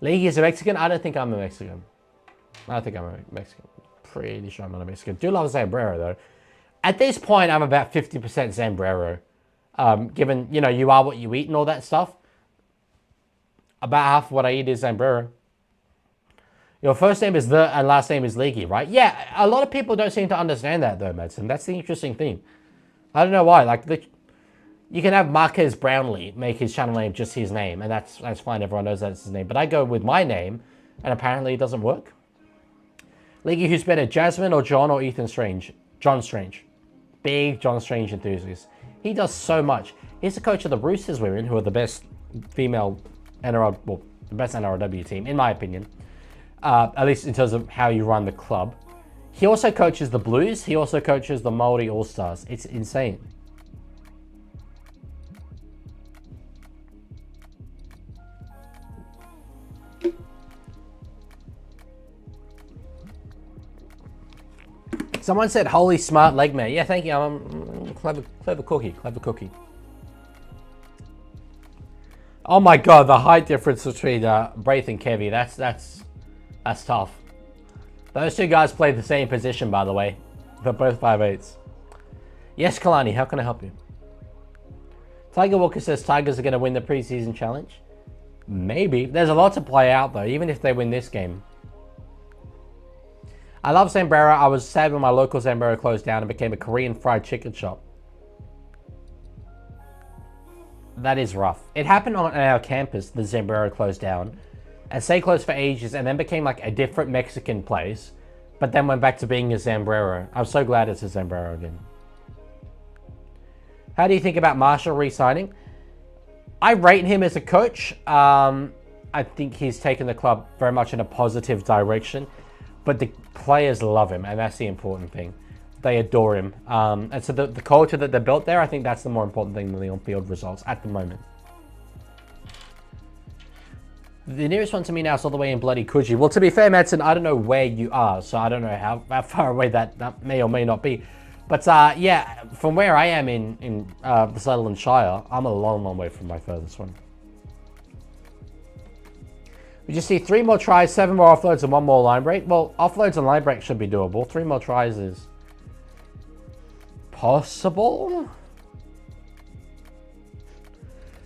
[SPEAKER 1] League is a Mexican? I don't think I'm a Mexican. I don't think I'm a Mexican. Pretty sure I'm not a Mexican. Do love Zambrero though. At this point, I'm about 50% Zambrero. Given, you know, you are what you eat and all that stuff. About half of what I eat is Zambrero. Your first name is The and last name is Leaguie, right? Yeah, a lot of people don't seem to understand that though, Madsen. That's the interesting thing. I don't know why. Like, you can have Marquez Brownlee make his channel name just his name, and that's fine. Everyone knows that's his name. But I go with my name, and apparently it doesn't work. Leaguie, who's better, Jasmine or John or Ethan Strange? John Strange. Big John Strange enthusiast. He does so much. He's the coach of the Roosters women, who are the best female NRL, well, the best NRLW team, in my opinion. At least in terms of how you run the club. He also coaches the Blues. He also coaches the Māori All-Stars. It's insane. Someone said, holy smart leg man. Yeah, thank you. Clever cookie. Oh my god, the height difference between Braith and Kevy. That's tough. Those two guys played the same position, by the way. They're both 5'8". Yes, Kalani, how can I help you? Tiger Walker says Tigers are going to win the preseason challenge. Maybe. There's a lot to play out, though, even if they win this game. I love Zambrero. I was sad when my local Zambrero closed down and became a Korean fried chicken shop. That is rough. It happened on our campus, the Zambrero closed down. And stayed closed for ages and then became like a different Mexican place. But then went back to being a Zambrero. I'm so glad it's a Zambrero again. How do you think about Marshall re-signing? I rate him as a coach. I think he's taken the club very much in a positive direction. But the players love him, and that's the important thing. They adore him. And so the culture that they built there, I think that's the more important thing than the on-field results at the moment. The nearest one to me now is all the way in bloody Coogee. Well, to be fair, Madsen, I don't know where you are, so I don't know how far away that may or may not be. But yeah, from where I am in the Sutherland Shire, I'm a long, long way from my furthest one. We just see 3 more tries, 7 more offloads, and 1 more line break. Well, offloads and line break should be doable. 3 more tries is possible.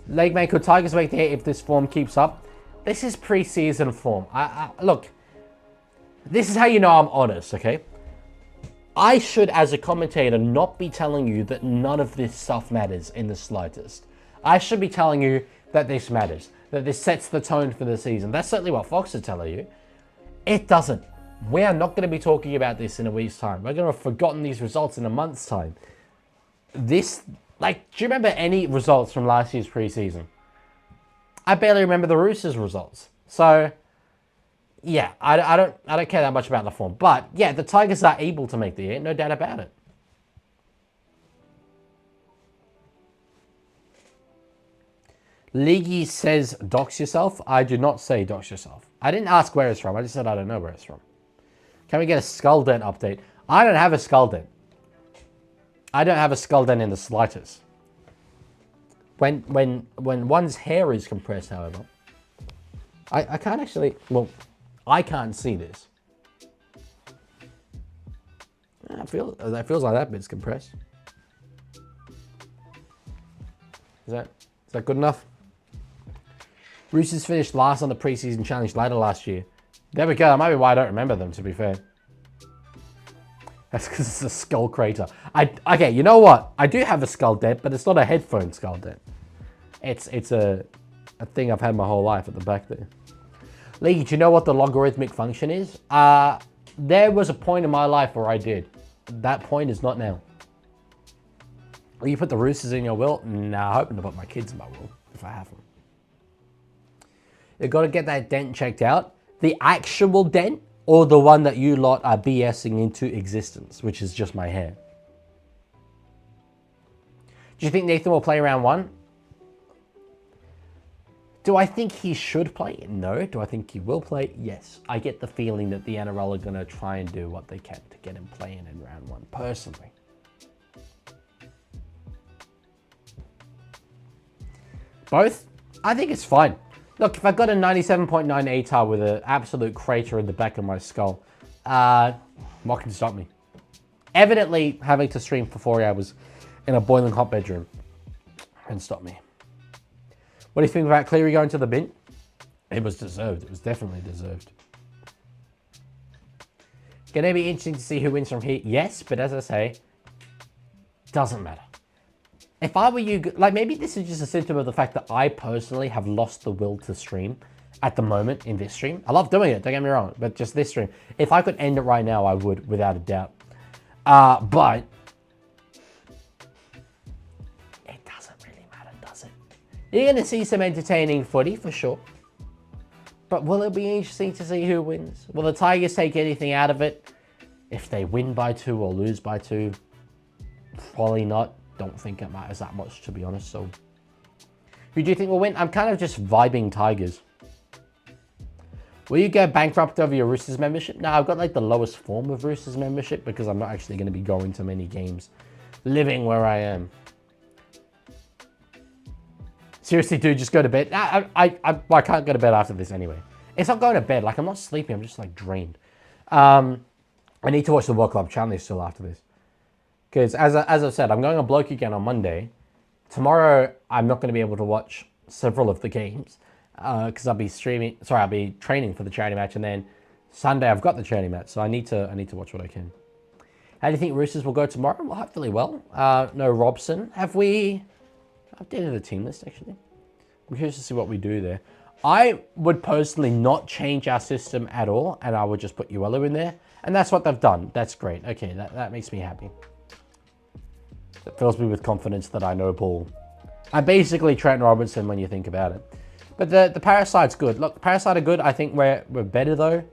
[SPEAKER 1] League, could Tigers make the 8 if this form keeps up? This is preseason form. Look, this is how you know I'm honest, okay? I should, as a commentator, not be telling you that none of this stuff matters in the slightest. I should be telling you that this matters, that this sets the tone for the season. That's certainly what Fox is telling you. It doesn't. We are not going to be talking about this in a week's time. We're going to have forgotten these results in a month's time. This, like, do you remember any results from last year's preseason? I barely remember the Roosters results. So, yeah, I don't care that much about the form. But, yeah, the Tigers are able to make the 8, no doubt about it. Leaguie says, dox yourself. I do not say dox yourself. I didn't ask where it's from. I just said I don't know where it's from. Can we get a skull dent update? I don't have a skull dent. I don't have a skull dent in the slightest. When one's hair is compressed, however, I can't actually, well, I can't see this. That feels like that bit's compressed. Is that good enough? Roosters finished last on the preseason challenge ladder last year. There we go. That might be why I don't remember them, to be fair. That's because it's a skull crater. Okay, you know what? I do have a skull dent, but it's not a headphone skull dent. It's a thing I've had my whole life at the back there. League, do you know what the logarithmic function is? There was a point in my life where I did. That point is not now. Will you put the Roosters in your will? Nah, I'm hoping to put my kids in my will, if I have them. You've got to get that dent checked out. The actual dent, or the one that you lot are BSing into existence, which is just my hair. Do you think Nathan will play round 1? Do I think he should play? No. Do I think he will play? Yes. I get the feeling that the NRL are going to try and do what they can to get him playing in round 1, personally. Both? I think it's fine. Look, if I got a 97.9 ATAR with an absolute crater in the back of my skull, what can stop me? Evidently, having to stream for 4 hours in a boiling hot bedroom can stop me. What do you think about Cleary going to the bin? It was deserved. It was definitely deserved. Gonna be interesting to see who wins from here. Yes, but as I say, doesn't matter. If I were you, like, maybe this is just a symptom of the fact that I personally have lost the will to stream at the moment in this stream. I love doing it, don't get me wrong, but just this stream. If I could end it right now, I would, without a doubt. But it doesn't really matter, does it? You're going to see some entertaining footy, for sure. But will it be interesting to see who wins? Will the Tigers take anything out of it? If they win by 2 or lose by 2, probably not. Don't think it matters that much, to be honest. So, who do you think will win? I'm kind of just vibing Tigers. Will you go bankrupt over your Roosters membership? No, I've got like the lowest form of Roosters membership because I'm not actually going to be going to many games living where I am. Seriously, dude, just go to bed. I can't go to bed after this anyway. It's not going to bed. Like, I'm not sleeping. I'm just like drained. I need to watch the World Club Challenge still after this. Because as I've said, I'm going on Bloke again on Monday. Tomorrow, I'm not going to be able to watch several of the games because I'll be training for the charity match, and then Sunday I've got the charity match, so I need to watch what I can. How do you think Roosters will go tomorrow? Well, hopefully well. No Robson. Have we updated the team list actually? I'm curious to see what we do there. I would personally not change our system at all, and I would just put Uelu in there, and that's what they've done. That's great. Okay, that makes me happy. It fills me with confidence that I know ball. I'm basically Trent Robinson when you think about it. But the Parasite's good. Look, Parasite are good. I think we're better though.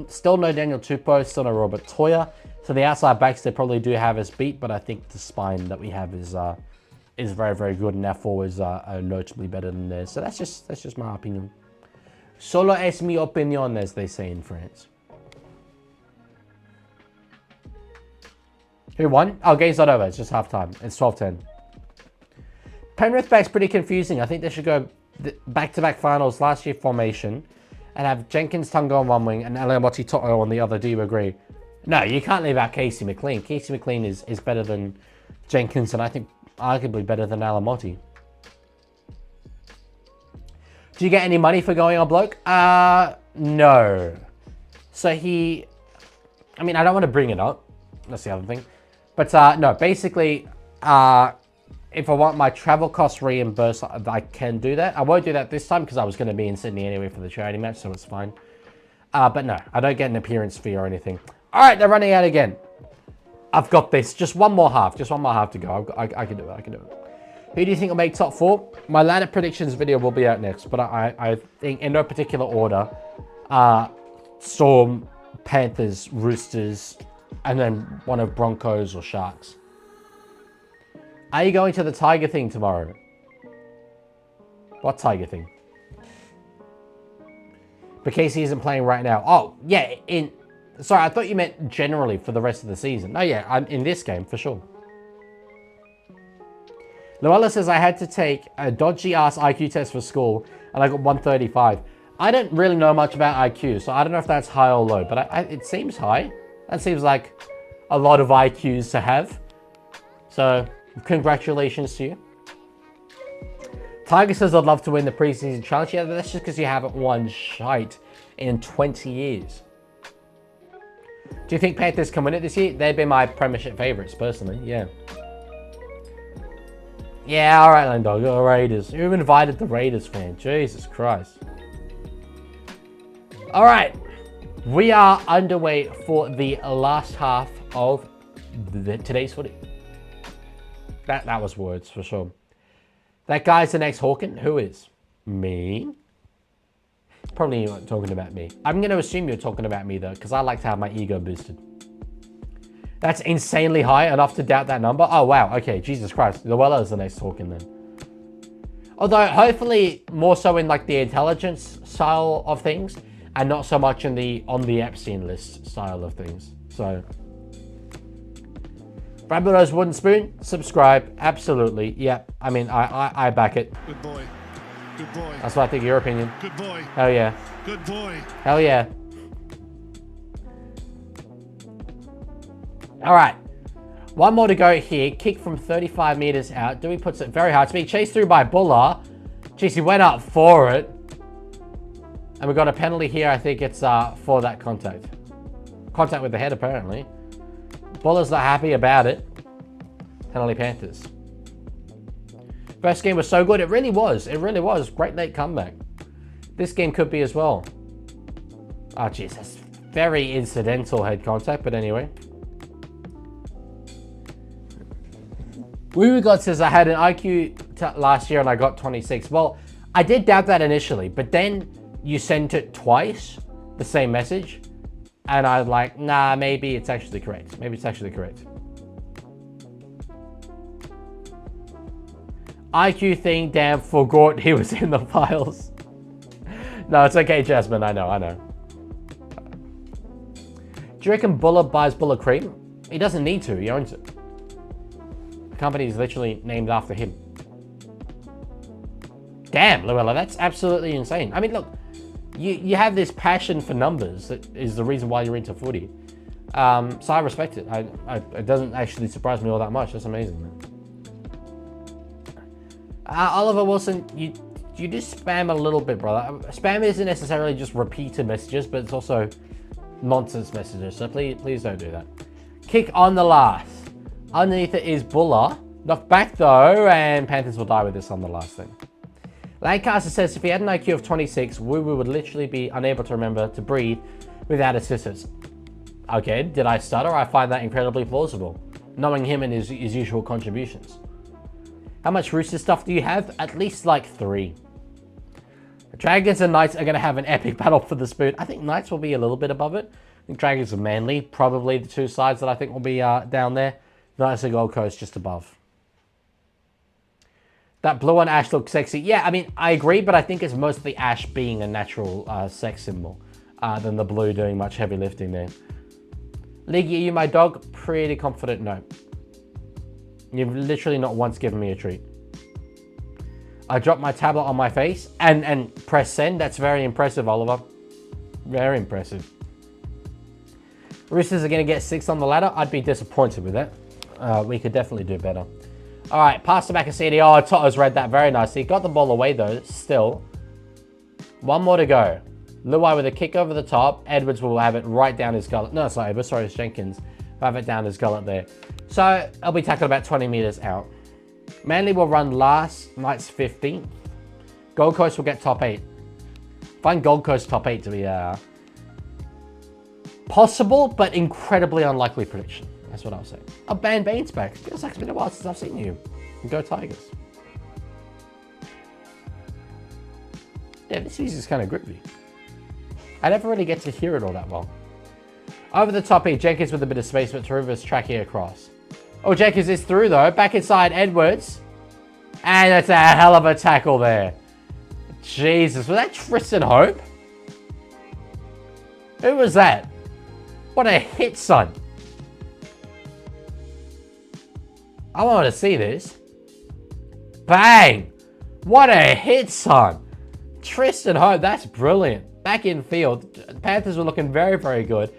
[SPEAKER 1] Still no Daniel Tupou, still no Robert Toya. So the outside backs they probably do have us beat, but I think the spine that we have is very, very good, and our forwards are notably better than theirs. So that's just my opinion. Solo es mi opinión, as they say in France. Who won? Oh, game's not over. It's just half time. It's 12-10. Penrith back's pretty confusing. I think they should go back-to-back finals last year formation and have Jenkins, Tungo on one wing and Alamoti Toto on the other. Do you agree? No, you can't leave out Casey McLean. Casey McLean is better than Jenkins and I think arguably better than Alamoti. Do you get any money for going on bloke? No. So I mean, I don't want to bring it up. That's the other thing. But no, basically, if I want my travel costs reimbursed, I can do that. I won't do that this time because I was going to be in Sydney anyway for the charity match, so it's fine. But no, I don't get an appearance fee or anything. All right, they're running out again. I've got this. Just one more half. Just one more half to go. I can do it. I can do it. Who do you think will make top 4? My ladder predictions video will be out next, but I think in no particular order. Storm, Panthers, Roosters, and then one of Broncos or Sharks. Are you going to the Tiger thing tomorrow? What Tiger thing? But Casey isn't playing right now. Oh, yeah. Sorry, I thought you meant generally for the rest of the season. Oh, yeah. I'm in this game for sure. Luella says, I had to take a dodgy-ass IQ test for school, and I got 135. I don't really know much about IQ, so I don't know if that's high or low, but it seems high. That seems like a lot of IQs to have. So, congratulations to you. Tiger says, I'd love to win the preseason challenge. Yeah, but that's just because you haven't won shite in 20 years. Do you think Panthers can win it this year? They'd be my premiership favourites, personally, yeah. Yeah, all right, Landog, go Raiders. Who invited the Raiders fan? Jesus Christ. All right, we are underway for the last half of today's footy. That was words for sure. That guy's the next Hawken. Who is? Me? Probably you're not talking about me. I'm going to assume you're talking about me though, because I like to have my ego boosted. That's insanely high, enough to doubt that number. Oh, wow. Okay, Jesus Christ. Luella is the next Hawken then. Although, hopefully, more so in like the intelligence style of things, and not so much in the on the Epstein list style of things. So, Bramble's Wooden Spoon, subscribe. Absolutely. Yeah, I mean, I back it.
[SPEAKER 3] Good boy. Good boy.
[SPEAKER 1] That's what I think of your opinion.
[SPEAKER 3] Good boy.
[SPEAKER 1] Hell yeah.
[SPEAKER 3] Good boy.
[SPEAKER 1] Hell yeah. All right, one more to go here. Kick from 35 meters out. Dewey puts it very hard. It's being chased through by Buller. Jeez, he went up for it. And we got a penalty here. I think it's for that contact. Contact with the head, apparently. Buller's not happy about it. Penalty Panthers. First game was so good. It really was. It really was. Great late comeback. This game could be as well. Oh, jeez, that's very incidental head contact, but anyway. WooWooGod says, I had an IQ last year and I got 26. Well, I did doubt that initially, but then you sent it twice, the same message, and I was like, nah, maybe it's actually correct. Maybe it's actually correct. IQ thing, damn, forgot he was in the files. No, it's okay, Jasmine, I know. Do you reckon Buller buys Buller Cream? He doesn't need to, he owns it. Company is literally named after him. Damn, Luella, that's absolutely insane. I mean, look, you have this passion for numbers that is the reason why you're into footy. So I respect it. It doesn't actually surprise me all that much. That's amazing, man. Oliver Wilson, you just spam a little bit, brother. Spam isn't necessarily just repeated messages, but it's also nonsense messages. So please don't do that. Kick on the last. Underneath it is Buller. Knocked back though, and Panthers will die with this on the last thing. Lancaster says if he had an IQ of 26, WooWoo would literally be unable to remember to breathe without assistance. Okay, did I stutter? I find that incredibly plausible, knowing him and his usual contributions. How much Rooster stuff do you have? At least like 3. Dragons and Knights are going to have an epic battle for the spoon. I think Knights will be a little bit above it. I think Dragons and Manly, probably the two sides that I think will be down there. Knights and Gold Coast just above. That blue on Ash looks sexy. Yeah, I mean, I agree, but I think it's mostly Ash being a natural sex symbol than the blue doing much heavy lifting there. Leaguie, are you my dog? Pretty confident, no. You've literally not once given me a treat. I dropped my tablet on my face and press send. That's very impressive, Oliver. Very impressive. Roosters are going to get 6th on the ladder. I'd be disappointed with that. We could definitely do better. All right, pass to Makasini. Oh, Toto's read that very nicely. Got the ball away, though, still. One more to go. Luai with a kick over the top. Edwards will have it right down his gullet. No, it's not Edwards. Sorry, it's Jenkins. Will have it down his gullet there. So, I'll be tackled about 20 metres out. Manly will run last. Knights 15th. Gold Coast will get top 8. Find Gold Coast top 8 to be possible, but incredibly unlikely prediction. That's what I'll say. Oh, Ban Bain's back. Feels like it's been a while since I've seen you. Go Tigers. Yeah, this music's kind of groovy. I never really get to hear it all that well. Over the top here, Jenkins with a bit of space, but Taruva's tracking across. Oh, Jenkins is through though. Back inside Edwards. And that's a hell of a tackle there. Jesus, was that Tristan Hope? Who was that? What a hit, son. I want to see this. Bang! What a hit, son. Tristan Hope, that's brilliant. Back in field. Panthers were looking very, very good.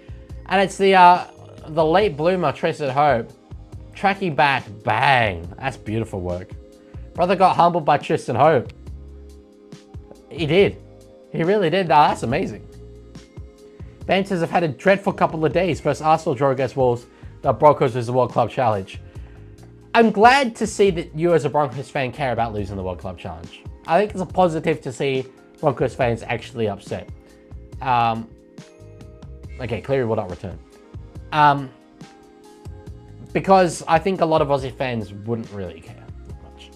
[SPEAKER 1] And it's the late bloomer, Tristan Hope, tracking back. Bang. That's beautiful work. Brother got humbled by Tristan Hope. He did. He really did. Nah, that's amazing. Panthers have had a dreadful couple of days. First Arsenal draw against Wolves. The Broncos is the World Club Challenge. I'm glad to see that you as a Broncos fan care about losing the World Club Challenge. I think it's a positive to see Broncos fans actually upset. Okay, Cleary will not return. Because I think a lot of Aussie fans wouldn't really care much.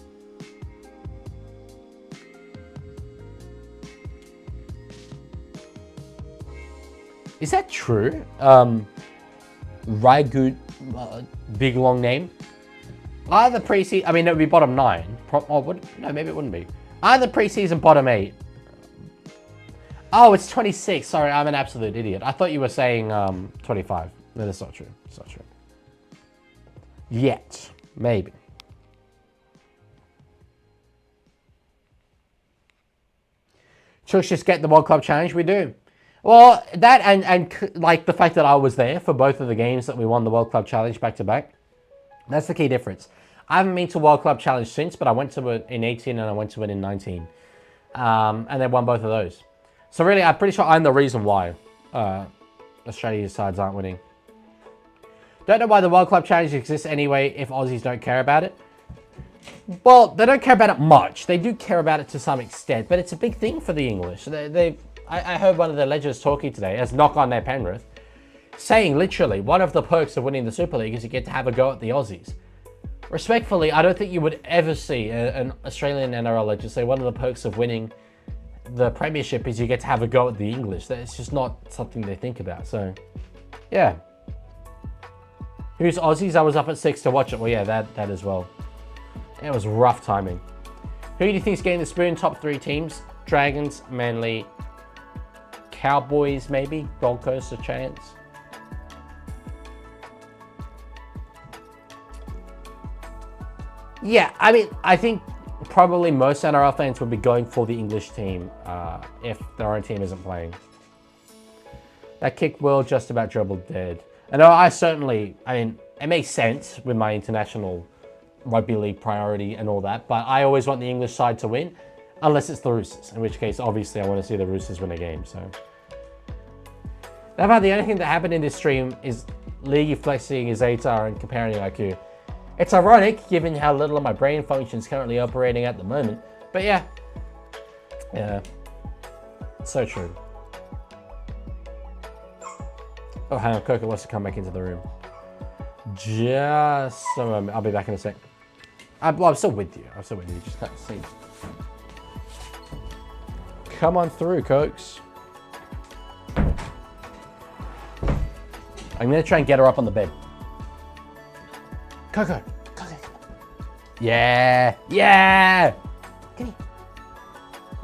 [SPEAKER 1] Is that true? Ragu, big long name. Are the preseason? I mean, it would be bottom 9. No, maybe it wouldn't be. Are the preseason bottom 8? Oh, it's 26. Sorry, I'm an absolute idiot. I thought you were saying 25. No, that's not true. It's not true. Yet, maybe. Chooks just get the World Club Challenge. We do. Well, that and like the fact that I was there for both of the games that we won the World Club Challenge back to back. That's the key difference. I haven't been to World Club Challenge since, but I went to it in 18 and I went to it in 19. And they won both of those. So really, I'm pretty sure I'm the reason why Australia's sides aren't winning. Don't know why the World Club Challenge exists anyway if Aussies don't care about it. Well, they don't care about it much. They do care about it to some extent, but it's a big thing for the English. I heard one of the legends talking today, as knock on their Penrith, saying literally, one of the perks of winning the Super League is you get to have a go at the Aussies. Respectfully, I don't think you would ever see an Australian NRL legend say one of the perks of winning the Premiership is you get to have a go at the English. It's just not something they think about. So, yeah. Who's Aussies? I was up at 6 to watch it. Well, yeah, that as well. It was rough timing. Who do you think is getting the spoon? Top 3 teams? Dragons, Manly, Cowboys, maybe? Gold Coast a chance? Yeah, I mean, I think probably most NRL fans would be going for the English team if their own team isn't playing. That kick will just about dribble dead. And I mean, it makes sense with my international rugby league priority and all that, but I always want the English side to win, unless it's the Roosters, in which case, obviously, I want to see the Roosters win a game, so. Now, about the only thing that happened in this stream is Leaguie flexing his ATAR and comparing IQ. It's ironic, given how little of my brain functions currently operating at the moment, but yeah. Yeah. So true. Oh, hang on, Coco wants to come back into the room. Just a moment. I'll be back in a sec. I'm still with you. Just can't see. Come on through, Cokes. I'm going to try and get her up on the bed. Coco. Yeah. Come here.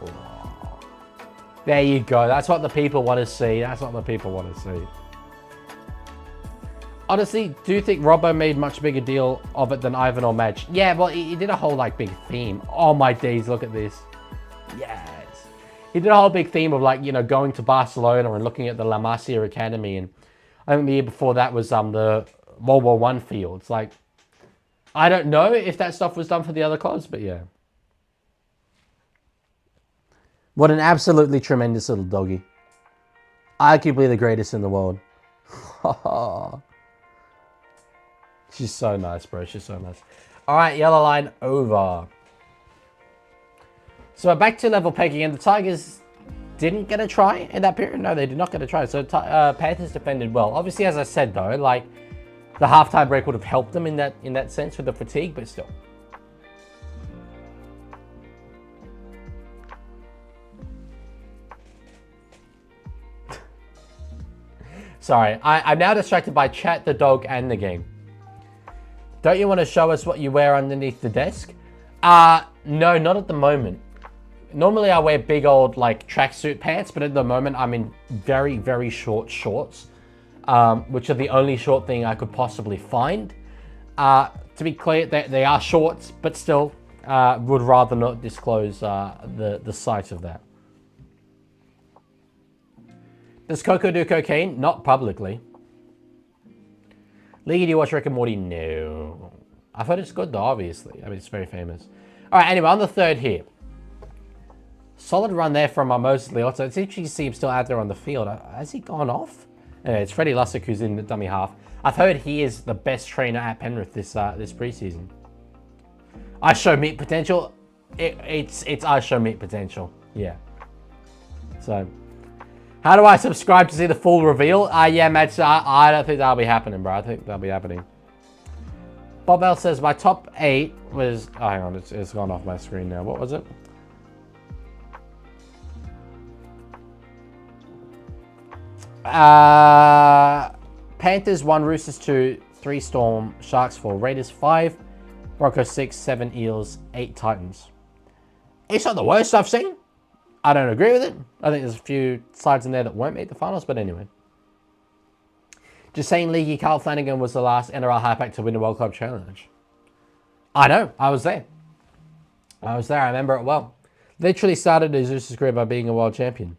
[SPEAKER 1] Oh. There you go. That's what the people want to see. Honestly, do you think Robbo made much bigger deal of it than Ivan or Madge? Yeah, well, he did a whole, like, big theme. Oh, my days, look at this. Yes. He did a whole big theme of, like, you know, going to Barcelona and looking at the La Masia Academy. And I think the year before that was the World War I fields. Like, I don't know if that stuff was done for the other clubs, but yeah. What an absolutely tremendous little doggy. Arguably the greatest in the world. She's so nice, bro. She's so nice. All right, yellow line over. So we're back to level pegging, and the Tigers didn't get a try in that period. No, they did not get a try. So Panthers defended well. Obviously, as I said though, like the halftime break would have helped them in that sense with the fatigue, but still. Sorry, I'm now distracted by chat, the dog, and the game. Don't you want to show us what you wear underneath the desk? No, not at the moment. Normally I wear big old like tracksuit pants, but at the moment I'm in very, very short shorts, which are the only short thing I could possibly find. To be clear, they are shorts, but still would rather not disclose the size of that. Does Coco do cocaine? Not publicly. League, do you watch Rick and Morty? No. I've heard it's good though, obviously. I mean, it's very famous. All right, anyway, on the third here. Solid run there from Moses Leota. It's interesting to see him still out there on the field. Has he gone off? Anyway, it's Freddie Lussick who's in the dummy half. I've heard he is the best trainer at Penrith this preseason. I show meat potential. It's I show meat potential. Yeah. So, how do I subscribe to see the full reveal? Yeah, Matt, I don't think that'll be happening, bro. I think that'll be happening. Bob L says, my top 8 was... Oh, hang on, it's gone off my screen now. What was it? Panthers 1, Roosters 2, 3 Storm, Sharks 4, Raiders 5, Broncos 6, 7 Eels, 8 Titans. It's not the worst I've seen. I don't agree with it. I think there's a few sides in there that won't make the finals, but anyway. Just saying, Leaguie, Carl Flanagan was the last NRL halfback to win the World Club Challenge. I know. I was there. I remember it well. Literally started his Roosters career by being a world champion.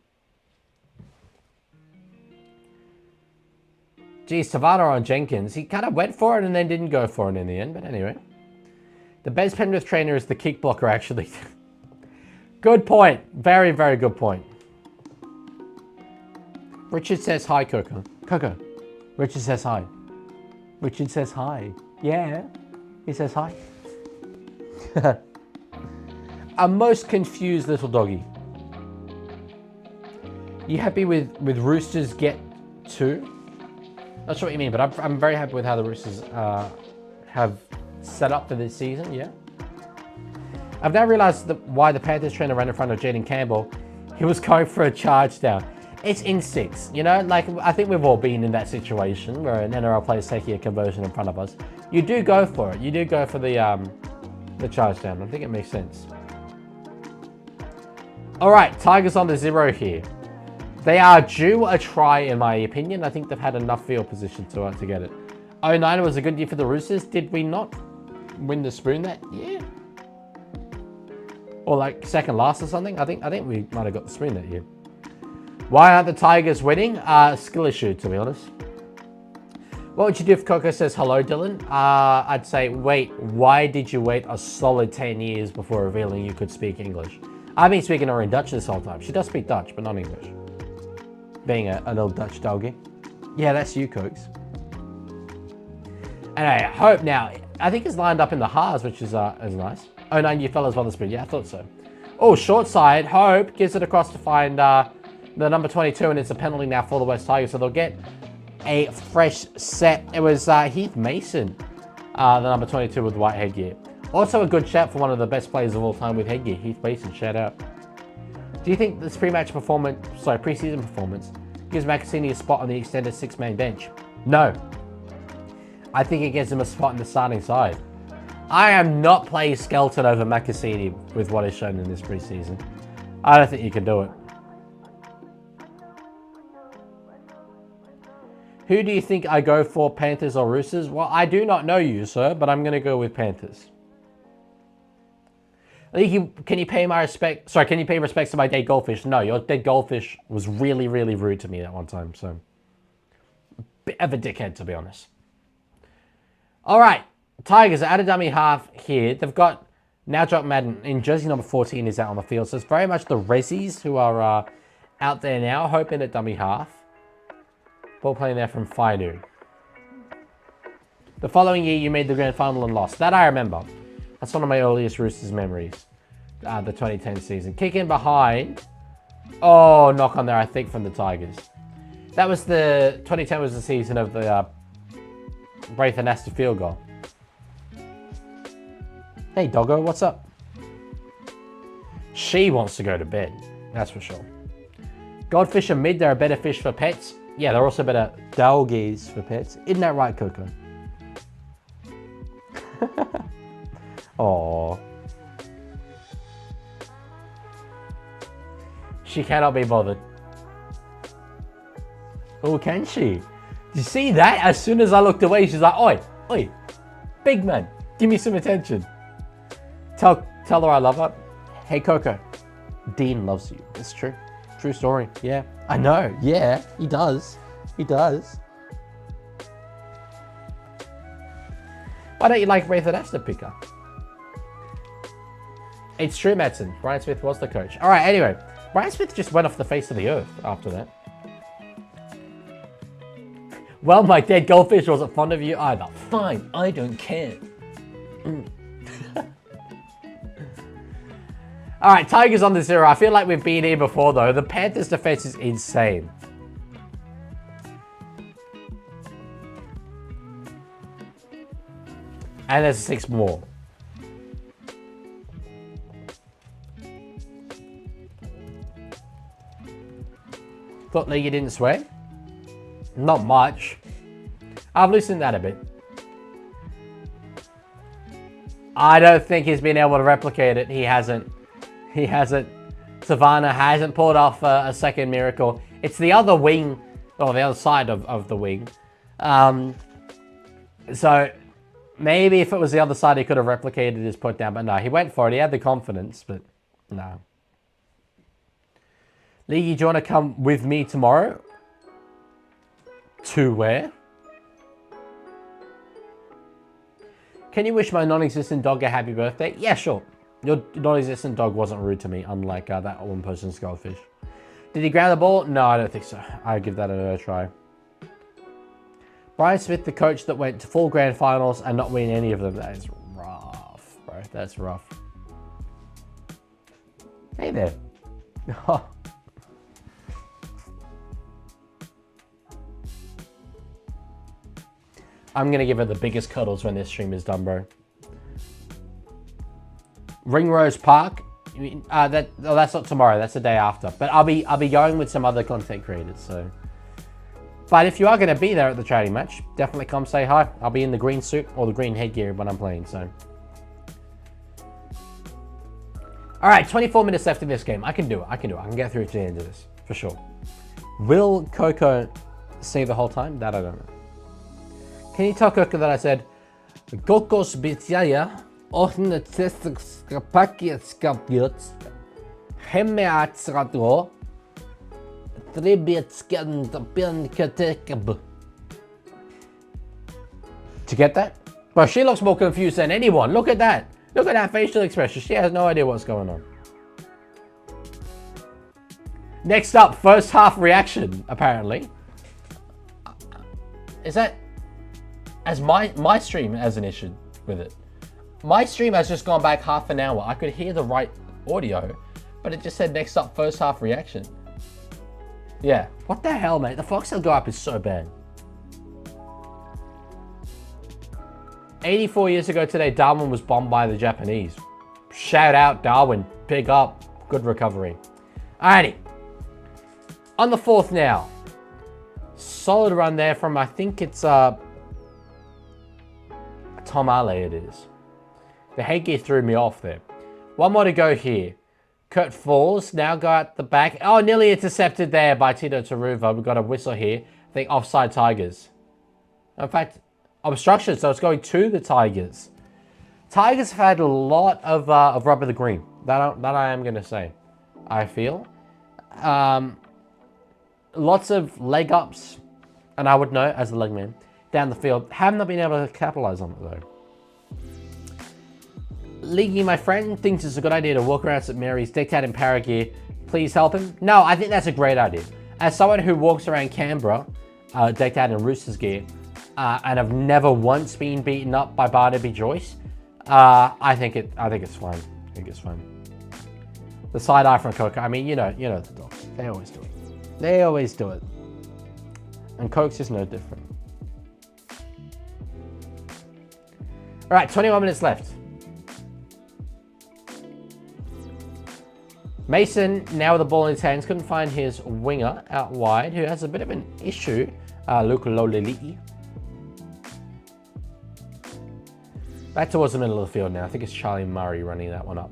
[SPEAKER 1] Geez, Tavana on Jenkins. He kind of went for it and then didn't go for it in the end, but anyway. The best Penrith trainer is the kick blocker, actually. Good point. Very, very good point. Richard says hi, Coco. Coco. Richard says hi. Richard says hi. Yeah. He says hi. A most confused little doggy. You happy with Roosters get 2? Not sure what you mean, but I'm very happy with how the Roosters have set up for this season, yeah. I've now realised why the Panthers trainer ran in front of Jaden Campbell. He was going for a charge down. It's instincts, you know? Like, I think we've all been in that situation where an NRL player is taking a conversion in front of us. You do go for it. You do go for the charge down. I think it makes sense. All right, Tigers on the 0 here. They are due a try, in my opinion. I think they've had enough field position to get it. 09 was a good year for the Roosters. Did we not win the spoon that year? Or like second last or something? I think we might have got the spoon that year. Why aren't the Tigers winning? Skill issue, to be honest. What would you do if Coco says hello, Dylan? I'd say, wait, why did you wait a solid 10 years before revealing you could speak English? I've been speaking to her in Dutch this whole time. She does speak Dutch, but not English. Being a little Dutch doggy. Yeah, that's you, Cokes. And I hope now, I think it's lined up in the halves, which is nice. 09, you fellas won the spoon. Yeah, I thought so. Oh, short side. Hope gives it across to find the number 22, and it's a penalty now for the West Tigers. So they'll get a fresh set. It was Heath Mason, the number 22 with white headgear. Also a good shout for one of the best players of all time with headgear. Heath Mason, shout out. Do you think this preseason performance gives McAsini a spot on the extended 6-man bench? No. I think it gives him a spot in the starting side. I am not playing Skelton over McAsini with what is shown in this preseason. I don't think you can do it. Who do you think I go for, Panthers or Roosters? Well, I do not know you, sir, but I'm going to go with Panthers. Leaguie, can you pay my respect? Sorry, can you pay respects to my dead goldfish? No, your dead goldfish was really, really rude to me that one time. So, bit of a dickhead, to be honest. All right, Tigers are at a dummy half here. They've got now Jock Madden in jersey number 14 is out on the field. So it's very much the Rezzies who are out there now, hoping at dummy half. Ball playing there from Faidu. The following year, you made the grand final and lost. That I remember. That's one of my earliest Roosters memories. The 2010 season. Kicking behind. Oh, knock on there, I think, from the Tigers. That was the... 2010 was the season of the Braith and Astor field goal. Hey, doggo, what's up? She wants to go to bed. That's for sure. Goldfish are mid. They're a better fish for pets. Yeah, they're also better doggies for pets. Isn't that right, Coco? Aww. She cannot be bothered. Oh, can she? Did you see that? As soon as I looked away, she's like, oi, oi, big man, give me some attention. Tell her I love her. Hey, Coco, Dean loves you. It's true. True story. Yeah, I know. Yeah, he does. He does. Why don't you like Braith and Astor picker? It's true, Madsen. Brian Smith was the coach. All right, anyway. Brian Smith just went off the face of the earth after that. Well, my dead goldfish wasn't fond of you either. Fine, I don't care. All right, Tigers on the 0. I feel like we've been here before, though. The Panthers' defense is insane. And there's 6 more. Thought League didn't swear? Not much. I've loosened that a bit. I don't think he's been able to replicate it. He hasn't. He hasn't. Savannah hasn't pulled off a second miracle. It's the other wing, or the other side of the wing. So maybe if it was the other side, he could have replicated his put down. But no, he went for it. He had the confidence, but no. Leaguie, do you want to come with me tomorrow? To where? Can you wish my non-existent dog a happy birthday? Yeah, sure. Your non-existent dog wasn't rude to me, unlike that one person's goldfish. Did he grab the ball? No, I don't think so. I'll give that a try. Brian Smith, the coach that went to full grand finals and not win any of them. That is rough, bro. That's rough. Hey there. I'm going to give her the biggest cuddles when this stream is done, bro. Ringrose Park. That's not tomorrow. That's the day after. But I'll be going with some other content creators. So, but if you are going to be there at the charity match, definitely come say hi. I'll be in the green suit or the green headgear when I'm playing. So, all right, 24 minutes left in this game. I can do it. I can get through to the end of this for sure. Will Coco stay the whole time? That I don't know. Can you tell Coco that I said, Kokos Bitiaya, Ohne Testskapaketskapjuts, Hemmeatsratro, Tribetskantapinkatekab. To get that? Bro, she looks more confused than anyone. Look at that. Look at that facial expression. She has no idea what's going on. Next up, first half reaction, apparently. Is that... As my stream has an issue with it. My stream has just gone back half an hour. I could hear the right audio, but it just said next up first half reaction. Yeah. What the hell, mate? The Foxtail go up is so bad. 84 years ago today, Darwin was bombed by the Japanese. Shout out, Darwin. Big up. Good recovery. Alrighty. On the 4th now. Solid run there from, I think it's... Tom Ale it is. The headgear threw me off there. One more to go here. Kurt falls. Now go at the back. Oh, nearly intercepted there by Tito Taruva. We've got a whistle here. I think offside Tigers. In fact, obstruction, so it's going to the Tigers. Tigers have had a lot of rubber the green. That I am going to say. I feel. Lots of leg ups, and I would know as a leg man, down the field. Have not been able to capitalize on it though. Leaguie, my friend, thinks it's a good idea to walk around St Mary's decked out in paragear. Please help him. No, I think that's a great idea. As someone who walks around Canberra, decked out in Roosters gear, and have never once been beaten up by Barnaby Joyce, I think it's fine. I think it's fine. The side eye from Coke. I mean, you know the Dogs. They always do it. They always do it. And Coke's just no different. All right, 21 minutes left. Mason, now with the ball in his hands, couldn't find his winger out wide, who has a bit of an issue. Luke Lolili. Back towards the middle of the field now. I think it's Charlie Murray running that one up.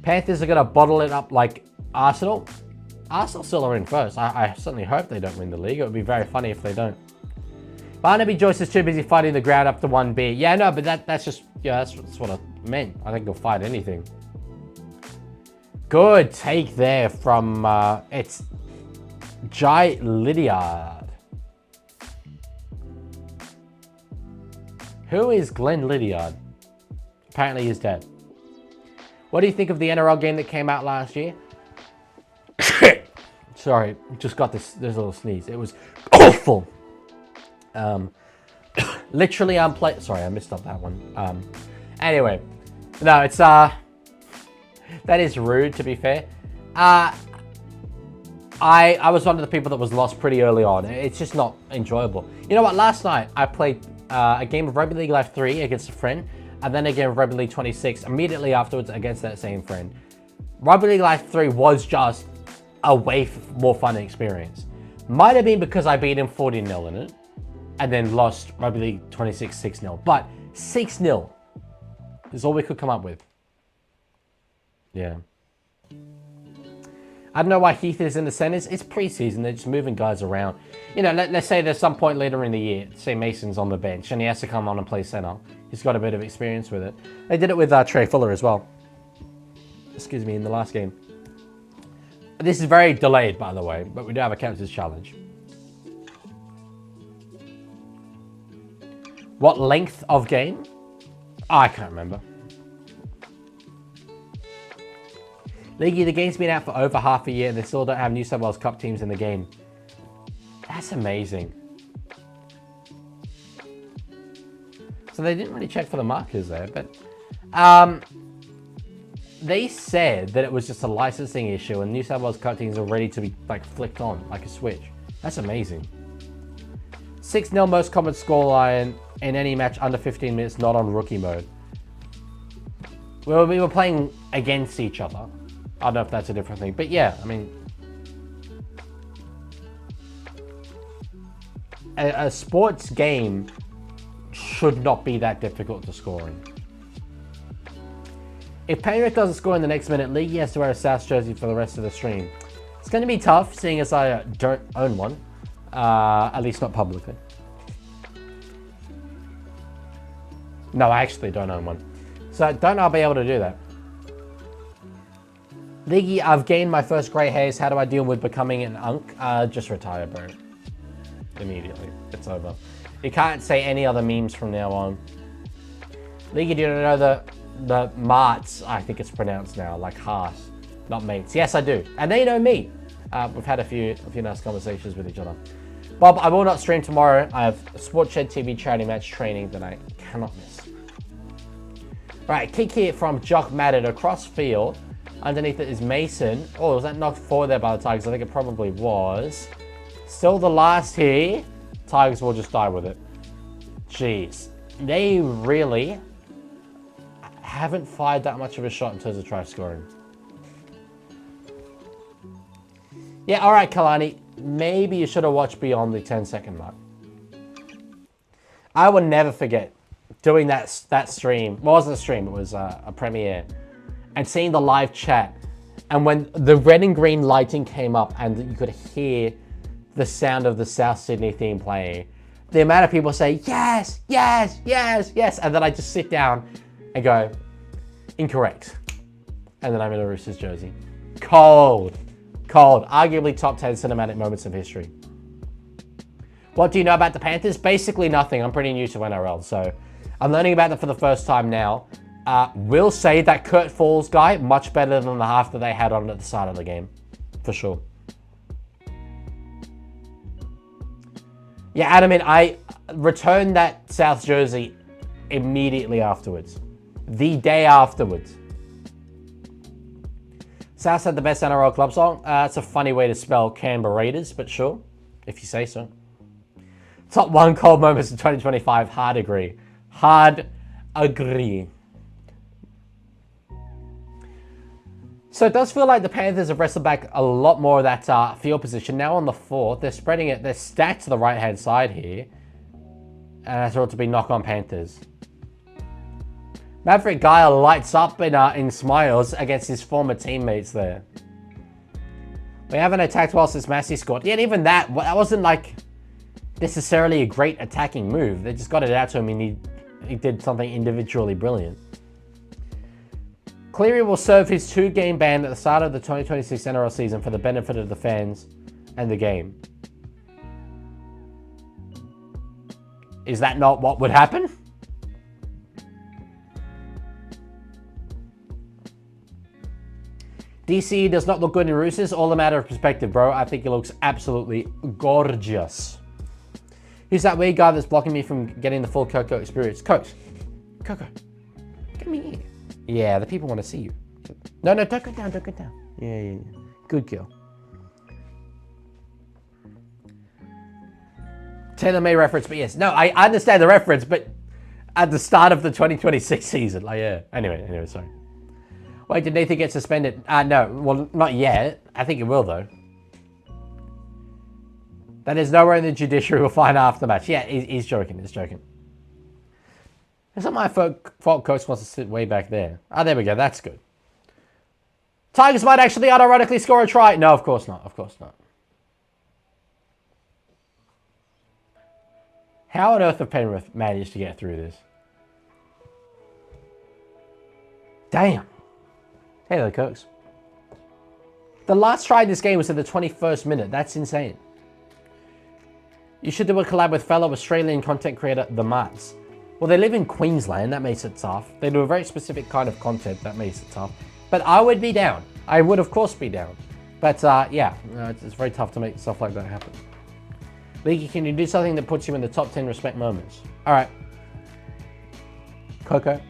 [SPEAKER 1] Panthers are going to bottle it up like Arsenal. Arsenal still are in first. I certainly hope they don't win the league. It would be very funny if they don't. Barnaby Joyce is too busy fighting the ground up to 1B. Yeah, no, but that's just, yeah, that's what I meant. I think he'll fight anything. Good take there from, it's Jai Lydiard. Who is Glenn Lydiard? Apparently he's dead. What do you think of the NRL game that came out last year? Sorry, just got this little sneeze. It was awful. Literally unplayed. Sorry, I missed up that one. Anyway, no, it's that is rude, to be fair. I was one of the people that was lost pretty early on. It's just not enjoyable. You know what? Last night I played a game of Rugby League Live 3 against a friend, and then a game of Rugby League 26 immediately afterwards against that same friend. Rugby League Live 3 was just a way more fun experience. Might have been because I beat him 40-0 in it, and then lost Rugby League 26 6-0. But 6-0 is all we could come up with. Yeah. I don't know why Heath is in the centers. It's preseason. They're just moving guys around. You know, let's say there's some point later in the year, say Mason's on the bench and he has to come on and play center. He's got a bit of experience with it. They did it with Trey Fuller as well. Excuse me, in the last game. This is very delayed, by the way, but we do have a captain's challenge. What length of game? Oh, I can't remember. Leaguie, the game's been out for over half a year and they still don't have New South Wales Cup teams in the game. That's amazing. So they didn't really check for the markers there, but they said that it was just a licensing issue and New South Wales Cup teams are ready to be like flicked on like a switch. That's amazing. 6-0 most common scoreline in any match under 15 minutes, not on rookie mode. We were playing against each other. I don't know if that's a different thing, but yeah, I mean, a sports game should not be that difficult to score in. If Penrith doesn't score in the next minute, Leaguie has to wear a South jersey for the rest of the stream. It's going to be tough, seeing as I don't own one, at least not publicly. No, I actually don't own one. So don't I'll be able to do that. Leaguie, I've gained my first grey hairs. How do I deal with becoming an unk? Just retire, bro. Immediately. It's over. You can't say any other memes from now on. Leaguie, do you know the marts, I think it's pronounced now, like hearts, not mates. Yes, I do. And they know me. We've had a few nice conversations with each other. Bob, I will not stream tomorrow. I have a Sportshed TV charity match training that I cannot miss. All right, kick here from Jock Matted across field. Underneath it is Mason. Oh, was that knocked forward there by the Tigers? I think it probably was. Still the last here. Tigers will just die with it. Jeez. They really haven't fired that much of a shot in terms of try scoring. Yeah, all right, Kalani. Maybe you should have watched beyond the 10-second mark. I will never forget doing that stream. Well, it wasn't a stream. It was a premiere. And seeing the live chat, and when the red and green lighting came up and you could hear the sound of the South Sydney theme playing, the amount of people say, yes, yes, yes, yes, and then I just sit down and go, incorrect. And then I'm in a Roosters jersey. Cold. Cold. Arguably top 10 cinematic moments of history. What do you know about the Panthers? Basically nothing. I'm pretty new to NRL, so I'm learning about them for the first time now. Will say that Kurt Falls guy, much better than the half that they had on at the start of the game. For sure. Yeah, Adam, I returned that South jersey immediately afterwards. The day afterwards. South had the best NRL club song. It's a funny way to spell Canberra Raiders, but sure, if you say so. Top 1 cold moments in 2025. Hard agree. Hard agree. So it does feel like the Panthers have wrestled back a lot more of that field position. Now on the 4th, they're spreading it. They're stacked to the right-hand side here. And I thought it to be knock-on Panthers. Maverick Guile lights up in smiles against his former teammates there. We haven't attacked well since Massey scored. Yeah, and even that wasn't like necessarily a great attacking move. They just got it out to him and he did something individually brilliant. Cleary will serve his 2-game ban at the start of the 2026 NRL season for the benefit of the fans and the game. Is that not what would happen? DC does not look good in Roosters. All a matter of perspective, bro. I think he looks absolutely gorgeous. Who's that weird guy that's blocking me from getting the full Coco experience? Coco. Come here. Yeah, the people want to see you. No, don't go down, don't go down. Yeah. Good girl. Taylor May reference, but yes. No, I understand the reference, but at the start of the 2026 season. Like, yeah. Anyway, sorry. Wait, did Nathan get suspended? No, well, not yet. I think it will, though. That is nowhere in the judiciary will find after the match. Yeah, he's joking. He's joking. It's not my fault coach wants to sit way back there. There we go. That's good. Tigers might actually unironically score a try. No, of course not. Of course not. How on earth have Penrith managed to get through this? Damn. Hey there, Cooks. The last try in this game was in the 21st minute. That's insane. You should do a collab with fellow Australian content creator, The Mats. Well, they live in Queensland. That makes it tough. They do a very specific kind of content. That makes it tough. But I would be down. I would, of course, be down. But, yeah, it's very tough to make stuff like that happen. Leaguie, can you do something that puts you in the top 10 respect moments? All right. Coco,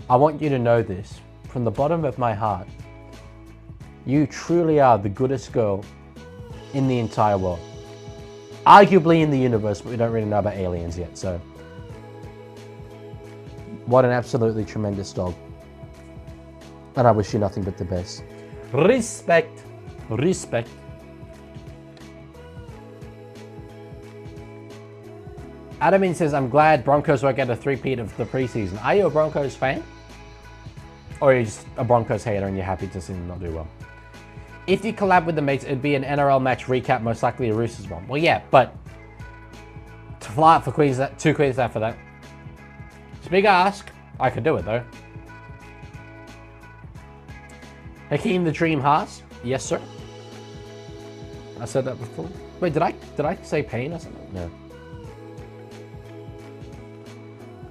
[SPEAKER 1] I want you to know this. From the bottom of my heart, you truly are the goodest girl in the entire world. Arguably in the universe, but we don't really know about aliens yet, so. What an absolutely tremendous dog. And I wish you nothing but the best. Respect. Respect. Adamin says, I'm glad Broncos won't get a three-peat of the preseason. Are you a Broncos fan? Or are you just a Broncos hater and you're happy to see them not do well? If you collab with the mates, it'd be an NRL match recap, most likely a Roosters one. Well, yeah, but to fly out for Queensland, to Queensland for that. It's a big ask. I could do it, though. Hakeem the Dream Haas. Yes, sir. I said that before. Wait, did I say Payne or something? No.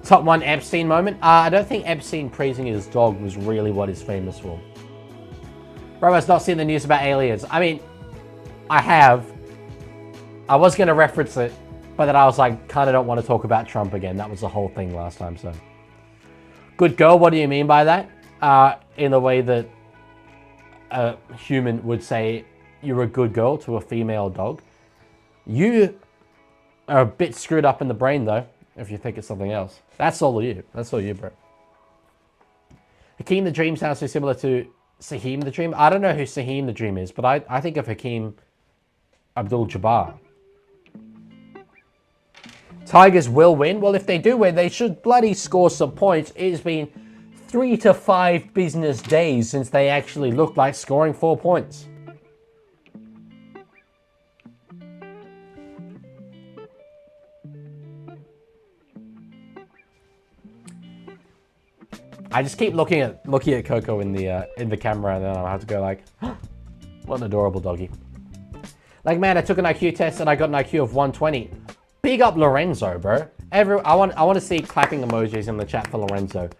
[SPEAKER 1] Top 1 Epstein moment. I don't think Epstein praising his dog was really what he's famous for. Bro has not seen the news about aliens. I mean, I have. I was going to reference it, but then I was like, kind of don't want to talk about Trump again. That was the whole thing last time, so. Good girl, what do you mean by that? In the way that a human would say you're a good girl to a female dog. You are a bit screwed up in the brain, though, if you think it's something else. That's all you. That's all you, bro. Hakeem the Dream sounds so similar to Saheem the Dream. I don't know who Saheem the Dream is, but I think of Hakeem Abdul-Jabbar. Tigers will win. Well, if they do win, they should bloody score some points. It has been 3 to 5 business days since they actually looked like scoring 4 points. I just keep looking at Coco in the camera, and then I'll have to go like, what an adorable doggy. Like, man, I took an IQ test and I got an IQ of 120. Big up Lorenzo, bro. I want to see clapping emojis in the chat for Lorenzo.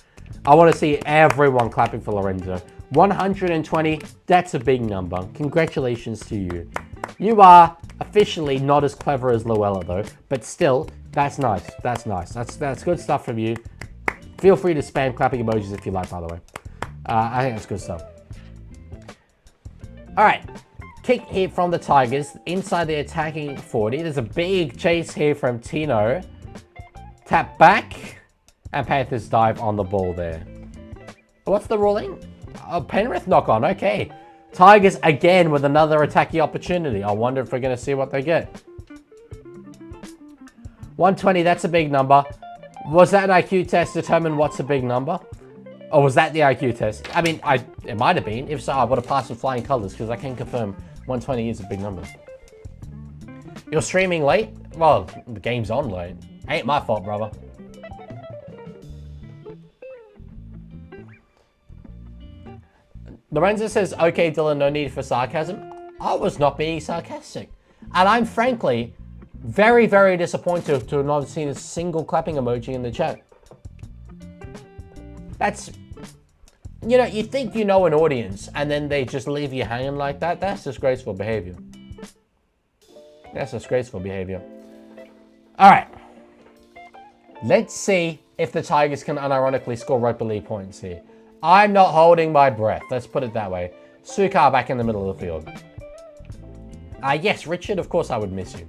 [SPEAKER 1] I want to see everyone clapping for Lorenzo. 120, that's a big number. Congratulations to you. You are officially not as clever as Luella though, but still, that's nice. That's nice. That's good stuff from you. Feel free to spam clapping emojis if you like, by the way. I think that's good stuff. All right. Kick here from the Tigers inside the attacking 40. There's a big chase here from Tino. Tap back. And Panthers dive on the ball there. What's the ruling? Oh, Penrith knock on. Okay. Tigers again with another attacking opportunity. I wonder if we're going to see what they get. 120, that's a big number. Was that an IQ test determine what's a big number? Or was that the IQ test? I mean, it might have been. If so, I would have passed with flying colors because I can confirm 120 is a big number. You're streaming late? Well, the game's on late. Ain't my fault, brother. Lorenzo says, okay, Dylan, no need for sarcasm. I was not being sarcastic. And I'm frankly very, very disappointed to have not seen a single clapping emoji in the chat. That's, you know, you think you know an audience and then they just leave you hanging like that. That's disgraceful behavior. That's disgraceful behavior. All right. Let's see if the Tigers can unironically score rugby league points here. I'm not holding my breath. Let's put it that way. Sukar back in the middle of the field. Yes, Richard, of course I would miss you.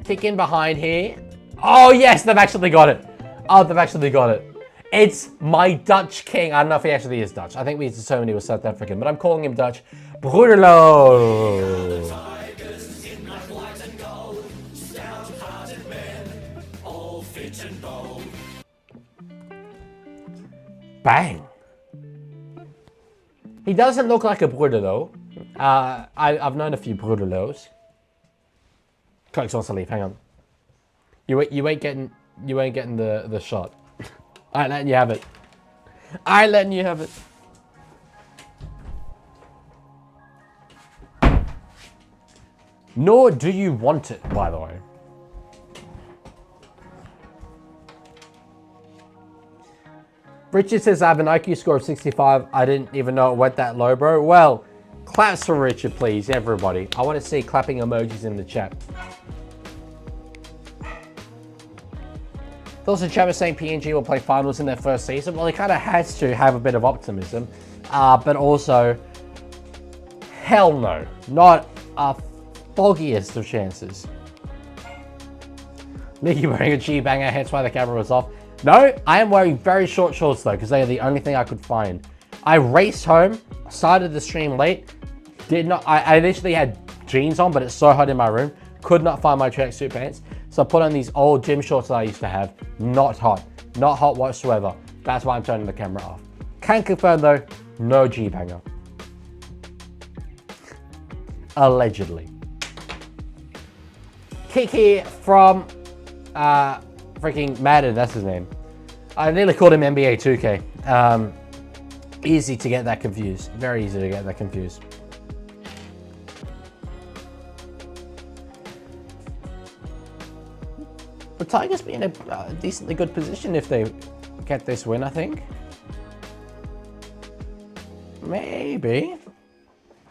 [SPEAKER 1] Kick in behind here. Oh, yes, they've actually got it. Oh, they've actually got it. It's my Dutch king. I don't know if he actually is Dutch. I think we determined he was South African, but I'm calling him Dutch. Broederlo. Bang. He doesn't look like a Broederlo. I've known a few Broederlos. Cox wants to leave. Hang on. You ain't getting the shot. I ain't letting you have it. I ain't letting you have it. Nor do you want it, by the way. Richard says, I have an IQ score of 65. I didn't even know it went that low, bro. Well, claps for Richard, please, everybody. I want to see clapping emojis in the chat. Also, chat was saying PNG will play finals in their first season. Well, he kind of has to have a bit of optimism. But also, hell no. Not a foggiest of chances. Leaguie wearing a G-banger, hence why the camera was off. No, I am wearing very short shorts though, because they are the only thing I could find. I raced home, started the stream late, I initially had jeans on, but it's so hot in my room, could not find my tracksuit pants. So I put on these old gym shorts that I used to have. Not hot whatsoever. That's why I'm turning the camera off. Can confirm though, no G-banger. Allegedly. Kick here from, freaking Madden, that's his name. I nearly called him NBA 2K. Easy to get that confused. Very easy to get that confused. The Tigers be in a decently good position if they get this win, I think. Maybe.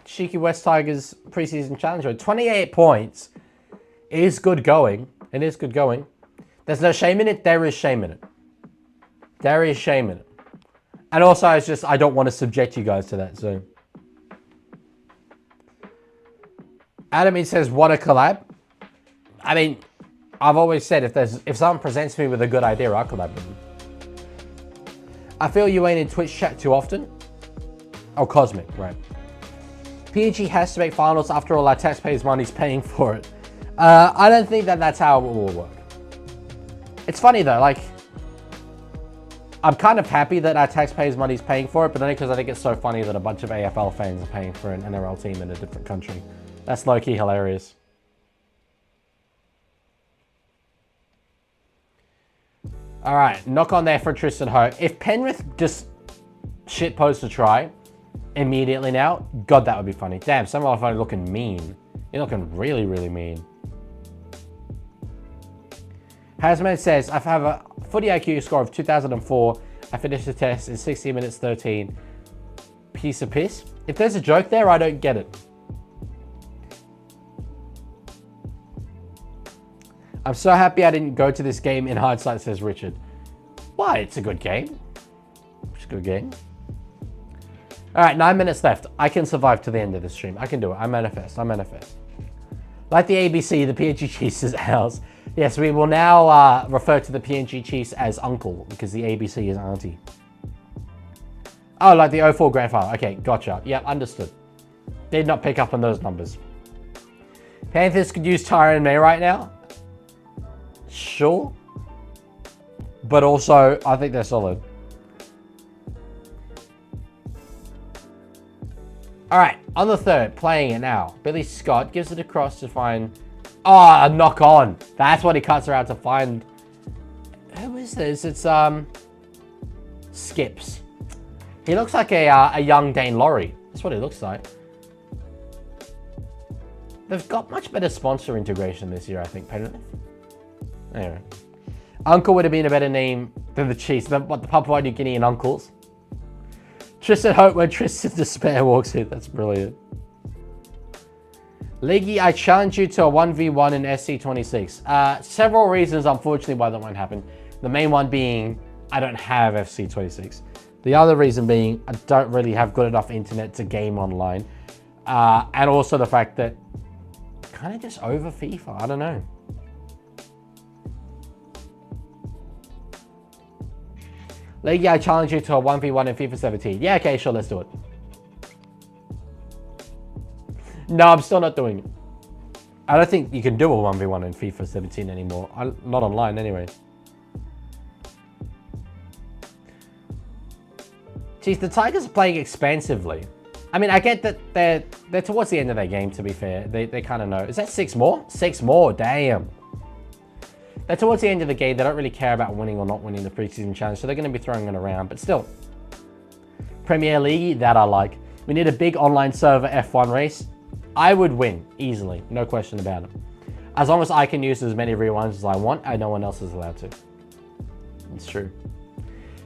[SPEAKER 1] Cheeky West Tigers preseason challenge. 28 points is good going. It is good going. There's no shame in it. There is shame in it. There is shame in it. And also, it's just, I don't want to subject you guys to that, so. Adam, he says, what a collab. I mean, I've always said, if someone presents me with a good idea, I'll collab with them. I feel you ain't in Twitch chat too often. Oh, Cosmic, right. PNG has to make finals. After all, our taxpayers' money's paying for it. I don't think that's how it will work. It's funny though, like, I'm kind of happy that our taxpayers' money's paying for it, but only because I think it's so funny that a bunch of AFL fans are paying for an NRL team in a different country. That's low-key hilarious. All right, knock on there for Tristan Ho. If Penrith just shit post a try immediately now, God, that would be funny. Damn, some of you are looking mean. You're looking really, really mean. Hasman says, I have a footy IQ score of 2004. I finished the test in 60 minutes 13. Piece of piss. If there's a joke there, I don't get it. I'm so happy I didn't go to this game in hindsight, says Richard. Why? It's a good game. It's a good game. All right, 9 minutes left. I can survive to the end of the stream. I can do it. I manifest. I manifest. Like the ABC, the PNG Chiefs is ours. Yes, we will now refer to the PNG Chiefs as uncle because the ABC is auntie. Oh, like the 04 grandfather. Okay, gotcha. Yep, understood. Did not pick up on those numbers. Panthers could use Tyron May right now. Sure. But also, I think they're solid. All right, on the third, playing it now. Billy Scott gives it across to find... Oh, a knock on. That's what he cuts around to find. Who is this? It's Skips. He looks like a young Dane Laurie. That's what he looks like. They've got much better sponsor integration this year, I think, Penrith. Anyway. Uncle would have been a better name than the Chiefs. The Papua New Guinean uncles. Tristan Hope when Tristan Despair walks in. That's brilliant. Leaguie, I challenge you to a 1v1 in SC26. Several reasons, unfortunately, why that won't happen. The main one being, I don't have FC26. The other reason being, I don't really have good enough internet to game online. And also the fact that kind of just over FIFA. I don't know. Leaguie, I challenge you to a 1v1 in FIFA 17. Yeah, okay, sure, let's do it. No, I'm still not doing it. I don't think you can do a 1v1 in FIFA 17 anymore. Not online anyway. Geez, the Tigers are playing expansively. I mean, I get that they're towards the end of their game, to be fair. They kind of know. Is that 6 more? 6 more, damn. They're towards the end of the game. They don't really care about winning or not winning the preseason challenge, so they're going to be throwing it around. But still, Premier League, that I like. We need a big online server F1 race. I would win easily, no question about it. As long as I can use as many rewinds as I want, and no one else is allowed to. It's true.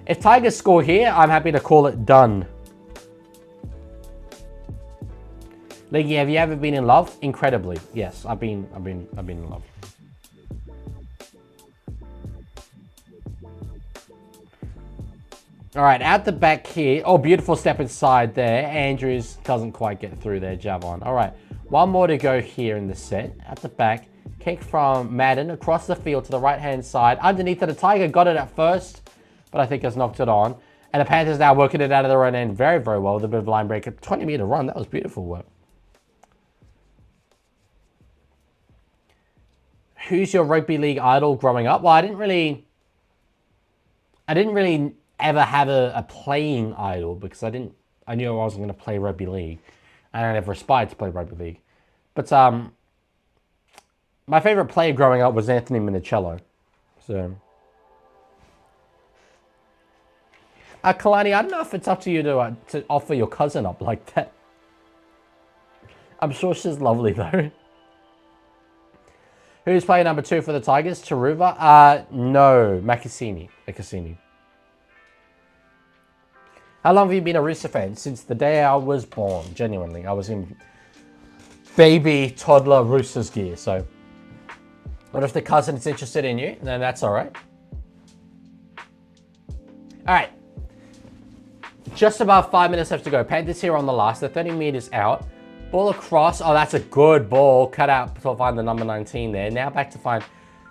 [SPEAKER 1] If Tigers score here, I'm happy to call it done. Leaguie, have you ever been in love? Incredibly, yes. I've been in love. All right, out the back here. Oh, beautiful step inside there. Andrews doesn't quite get through there, Javon. All right, one more to go here in the set. At the back, kick from Madden across the field to the right-hand side. Underneath it, the Tiger got it at first, but I think has knocked it on. And the Panthers now working it out of their own end very, very well with a bit of line break. A 20-meter run, that was beautiful work. Who's your rugby league idol growing up? Well, I didn't really ever have a playing idol because I knew I wasn't going to play rugby league. And I never aspired to play rugby league. But my favorite player growing up was Anthony Minicello. So, Kalani, I don't know if it's up to you to offer your cousin up like that. I'm sure she's lovely though. Who's playing number 2 for the Tigers? Taruva? No, Makasini. How long have you been a Rooster fan? Since the day I was born, genuinely. I was in baby, toddler Roosters gear, so. But if the cousin is interested in you, then that's all right. All right. Just about 5 minutes left to go. Panthers here on the last. They're 30 meters out. Ball across. Oh, that's a good ball. Cut out to find the number 19 there. Now back to find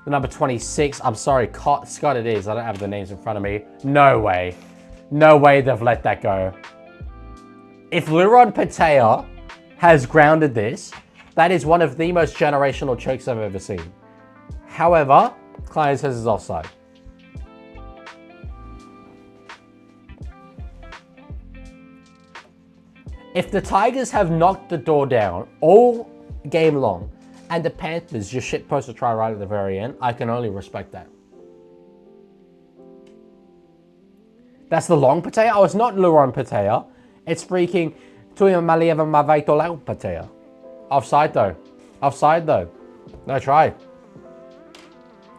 [SPEAKER 1] the number 26. I'm sorry, Scott it is. I don't have the names in front of me. No way. No way they've let that go. If Luron Patea has grounded this, that is one of the most generational chokes I've ever seen. However, Klein says it's offside. If the Tigers have knocked the door down all game long and the Panthers just shitpost a try right at the very end, I can only respect that. That's the long Patea? Oh, it's not Luron Patea. It's freaking Tuya Malieva Mavaitolau Patea. Offside though. Offside though. No try.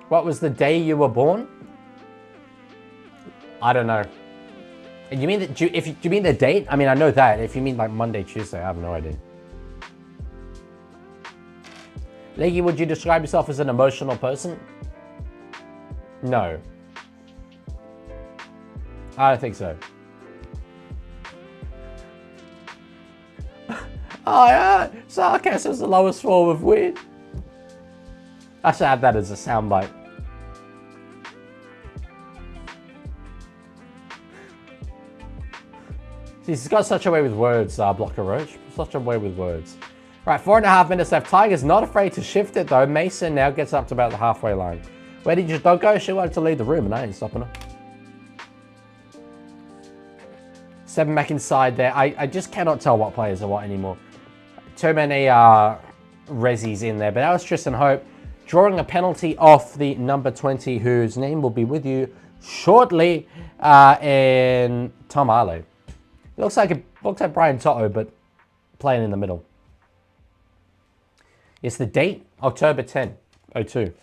[SPEAKER 1] What was the day you were born? I don't know. You mean that? Do you mean the date? I mean, I know that. If you mean like Monday, Tuesday, I have no idea. Leaguie, would you describe yourself as an emotional person? No. I don't think so. Oh yeah, sarcasm is the lowest form of weird. I should add that as a soundbite. He's got such a way with words, Blocker Roach. Such a way with words. Right, 4.5 minutes left. Tiger's not afraid to shift it though. Mason now gets up to about the halfway line. Where did your dog go? She wanted to leave the room and I ain't stopping her. 7 back inside there. I just cannot tell what players are what anymore. Too many resis in there. But that was Tristan Hope drawing a penalty off the number 20, whose name will be with you shortly, in Tom Arlo. It looks like Brian Toto, but playing in the middle. It's the date, October 10, 02.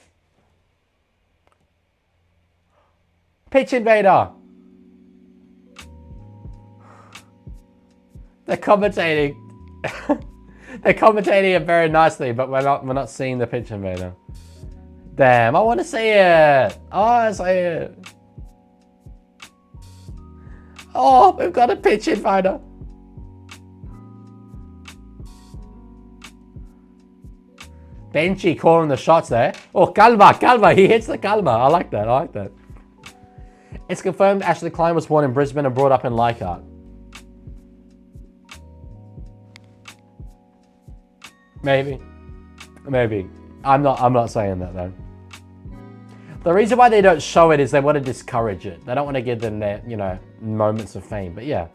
[SPEAKER 1] Pitch invader. They're commentating. They're commentating it very nicely, but we're not seeing the pitch invader. Damn, I want to see it. Oh, I see it. Oh, we've got a pitch invader. Benchy calling the shots there. Oh, Calva, he hits the Calva. I like that. It's confirmed Ashley Klein was born in Brisbane and brought up in Leichhardt. Maybe. I'm not saying that though. The reason why they don't show it is they want to discourage it. They don't want to give them their, moments of fame. But yeah.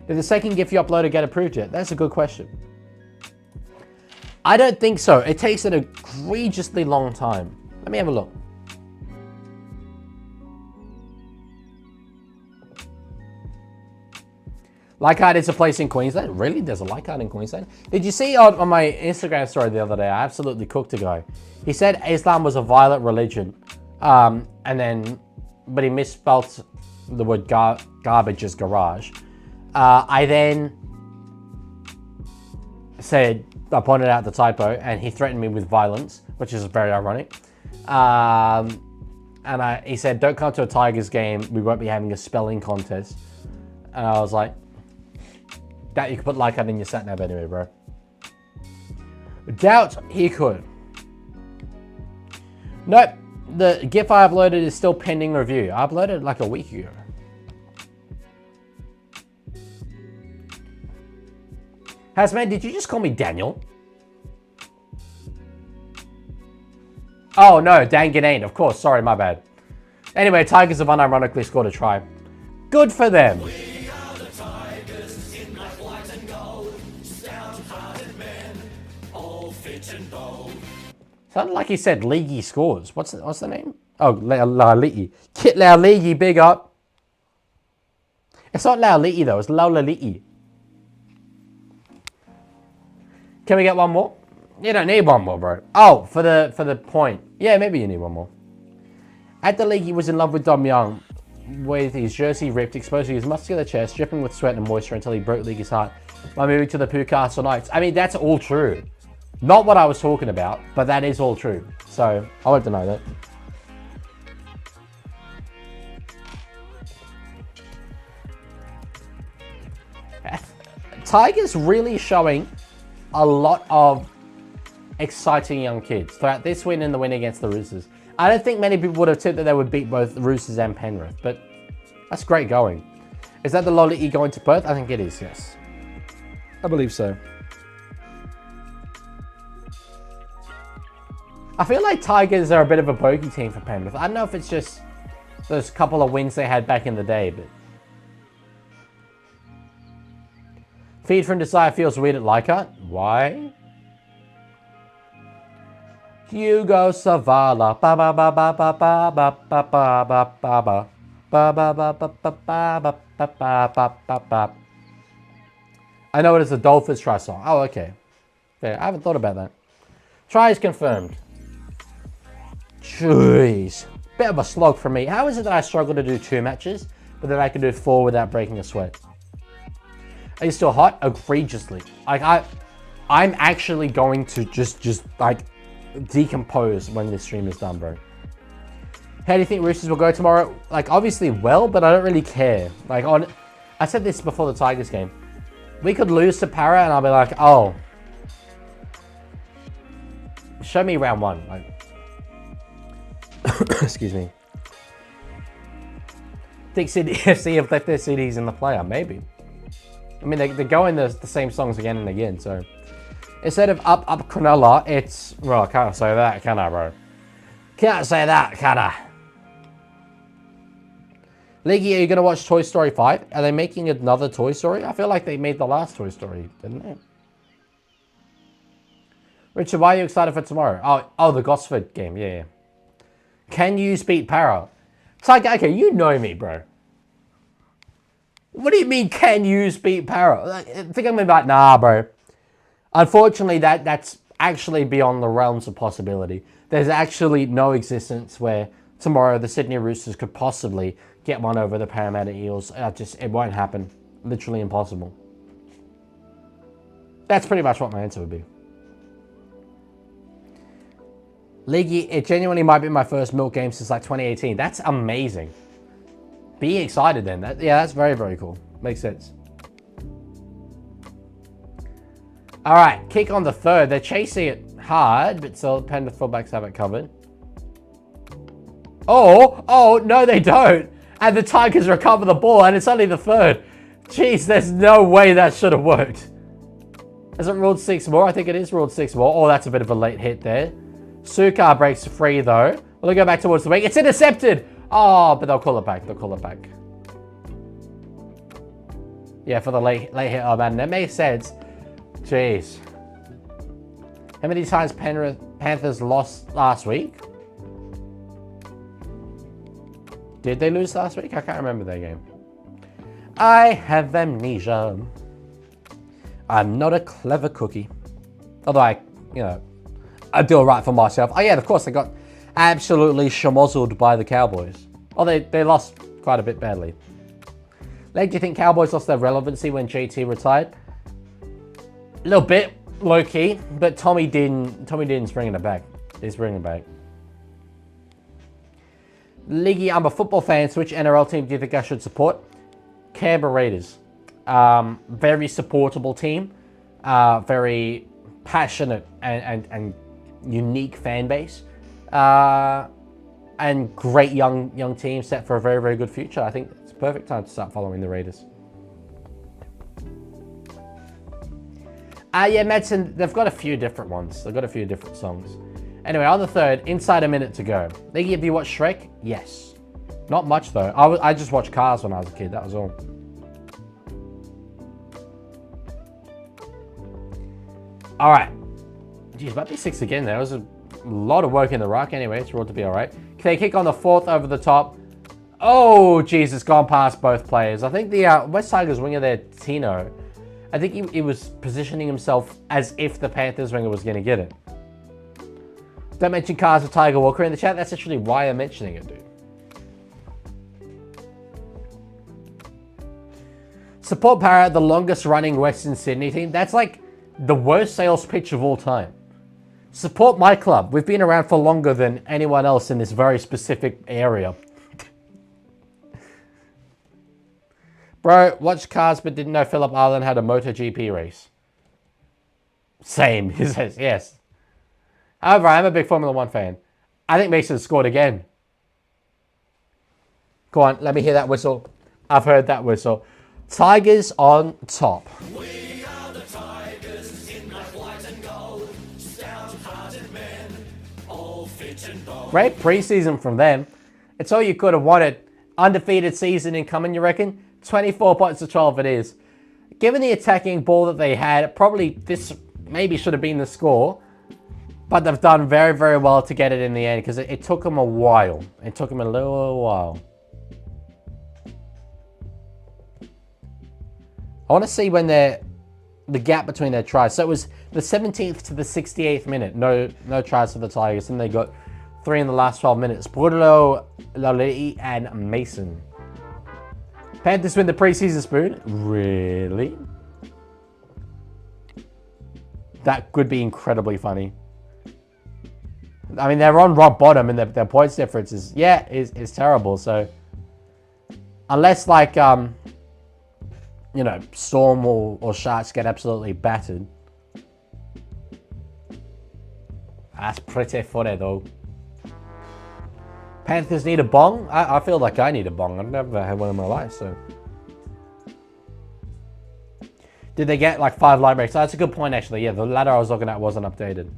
[SPEAKER 1] Did the second GIF you uploaded get approved yet? That's a good question. I don't think so. It takes an egregiously long time. Let me have a look. Leichhardt is a place in Queensland. Really? There's a Leichhardt in Queensland? Did you see on my Instagram story the other day? I absolutely cooked a guy. He said Islam was a violent religion. But he misspelt the word garbage as garage. I then said, I pointed out the typo, and he threatened me with violence, which is very ironic. He said, don't come to a Tigers game. We won't be having a spelling contest. And I was like, doubt you could put Leichhardt in your sat-nav anyway, bro. Doubt he could. Nope. The GIF I uploaded is still pending review. I uploaded it like a week ago. Hasman, did you just call me Daniel? Oh no, Dan Ganane, of course. Sorry, my bad. Anyway, Tigers have unironically scored a try. Good for them.
[SPEAKER 4] We are the Tigers in black, white and gold. Stout-hearted men, all fit and bold.
[SPEAKER 1] Sounded like he said Leaguie scores. What's the name? Oh, Leaguie. Kit Lao Leaguie, big up. It's not Lao Leaguie though, it's Lao Leaguie. Can we get one more? You don't need one more, bro. Oh, for the point. Yeah, maybe you need one more. At the league, he was in love with Dom Young, with his jersey ripped, exposing his muscular chest, dripping with sweat and moisture until he broke League's heart by moving to the Newcastle Knights. I mean, that's all true. Not what I was talking about, but that is all true. So, I won't deny that. Tigers really showing a lot of exciting young kids throughout this win and the win against the Roosters. I don't think many people would have tipped that they would beat both the Roosters and Penrith, but that's great going. Is that the Lolly going to Perth? I think it is, yes. I believe so. I feel like Tigers are a bit of a bogey team for Penrith. I don't know if it's just those couple of wins they had back in the day, but... Feed from Desire feels weird at Leichhardt. Why? Hugo Savala. Ba ba ba ba ba ba ba ba ba ba ba ba. Ba ba ba ba ba ba ba ba ba ba ba. I know it is a Dolphins try song. Oh, okay. Fair. I haven't thought about that. Try is confirmed. Jeez. Bit of a slog for me. How is it that I struggle to do 2 matches, but then I can do 4 without breaking a sweat? Are you still hot? Egregiously. Like, I'm actually going to just like decompose when this stream is done, bro. How do you think Roosters will go tomorrow? Like, obviously well, but I don't really care. Like, I said this before the Tigers game. We could lose to Para and I'll be like, oh, show me round 1. Like, excuse me. Think Sydney FC have left their CDs in the player? Maybe. I mean, they're going the same songs again and again, so. Instead of up Cronulla, it's... Well, I can't say that, can I, bro? Can't say that, can I? Leaguie, are you going to watch Toy Story 5? Are they making another Toy Story? I feel like they made the last Toy Story, didn't they? Richard, why are you excited for tomorrow? Oh, the Gosford game, yeah. Can you beat Para? It's like, okay, you know me, bro. What do you mean, can you beat Para? I think I'm going to be like, nah, bro. Unfortunately, that's actually beyond the realms of possibility. There's actually no existence where tomorrow the Sydney Roosters could possibly get one over the Parramatta Eels. It won't happen. Literally impossible. That's pretty much what my answer would be. Leaguie, it genuinely might be my first milk game since like 2018. That's amazing. Be excited then. Yeah, that's very, very cool. Makes sense. All right, kick on the 3rd. They're chasing it hard, but still Penrith fullbacks have it covered. Oh, no, they don't. And the Tigers recover the ball, and it's only the 3rd. Jeez, there's no way that should have worked. Is it ruled 6 more? I think it is ruled 6 more. Oh, that's a bit of a late hit there. Sukar breaks free, though. Will they go back towards the wing? It's intercepted! Oh, but they'll call it back. They'll call it back. Yeah, for the late hit. Oh, man, that makes sense. Jeez. How many times Panthers lost last week? Did they lose last week? I can't remember their game. I have amnesia. I'm not a clever cookie. Although I do it right for myself. Oh yeah, of course they got absolutely schmozzled by the Cowboys. Oh, they lost quite a bit badly. Like, do you think Cowboys lost their relevancy when JT retired? A little bit, low key, but Tommy Dean's bringing it back. He's bringing it back. Leaguie, I'm a football fan, so which NRL team do you think I should support? Canberra Raiders. Very supportable team. Very passionate and unique fan base. And great young team set for a very, very good future. I think it's a perfect time to start following the Raiders. Yeah, Madsen, they've got a few different ones. They've got a few different songs. Anyway, on the 3rd, inside a minute to go. Leaguie, have you watched Shrek? Yes. Not much, though. I just watched Cars when I was a kid. That was all. All right. Geez, might be 6 again. There was a lot of work in the ruck. Anyway, it's ruled to be all right. Can they kick on the 4th over the top? Oh, jeez, it's gone past both players. I think the West Tigers winger there, Tino, I think he was positioning himself as if the Panthers winger was going to get it. Don't mention Cars with Tiger Walker in the chat. That's actually why I'm mentioning it, dude. Support Para, the longest running Western Sydney team. That's like the worst sales pitch of all time. Support my club. We've been around for longer than anyone else in this very specific area. Bro, watched Cars but didn't know Phillip Island had a MotoGP race. Same, he says, yes. However, I am a big Formula 1 fan. I think Mason scored again. Go on, let me hear that whistle. I've heard that whistle. Tigers on top.
[SPEAKER 4] We are the Tigers in black, white and gold. Stout-hearted men, all fit and bold.
[SPEAKER 1] Great preseason from them. It's all you could have wanted. Undefeated season incoming, you reckon? 24 points to 12 it is. Given the attacking ball that they had, probably this maybe should have been the score. But they've done very, very well to get it in the end because it took them a while. It took them a little while. I want to see when the gap between their tries. So it was the 17th to the 68th minute. No tries for the Tigers. And they got 3 in the last 12 minutes. Bruno, League, and Mason. Panthers win the preseason spoon. Really? That could be incredibly funny. I mean, they're on rock bottom and their points difference is, yeah, is terrible. So, unless like, you know, Storm or Sharks get absolutely battered. That's pretty funny though. Panthers need a bong? I feel like I need a bong. I've never had one in my life, so. Did they get like 5 line breaks? Oh, that's a good point actually. Yeah, the ladder I was looking at wasn't updated.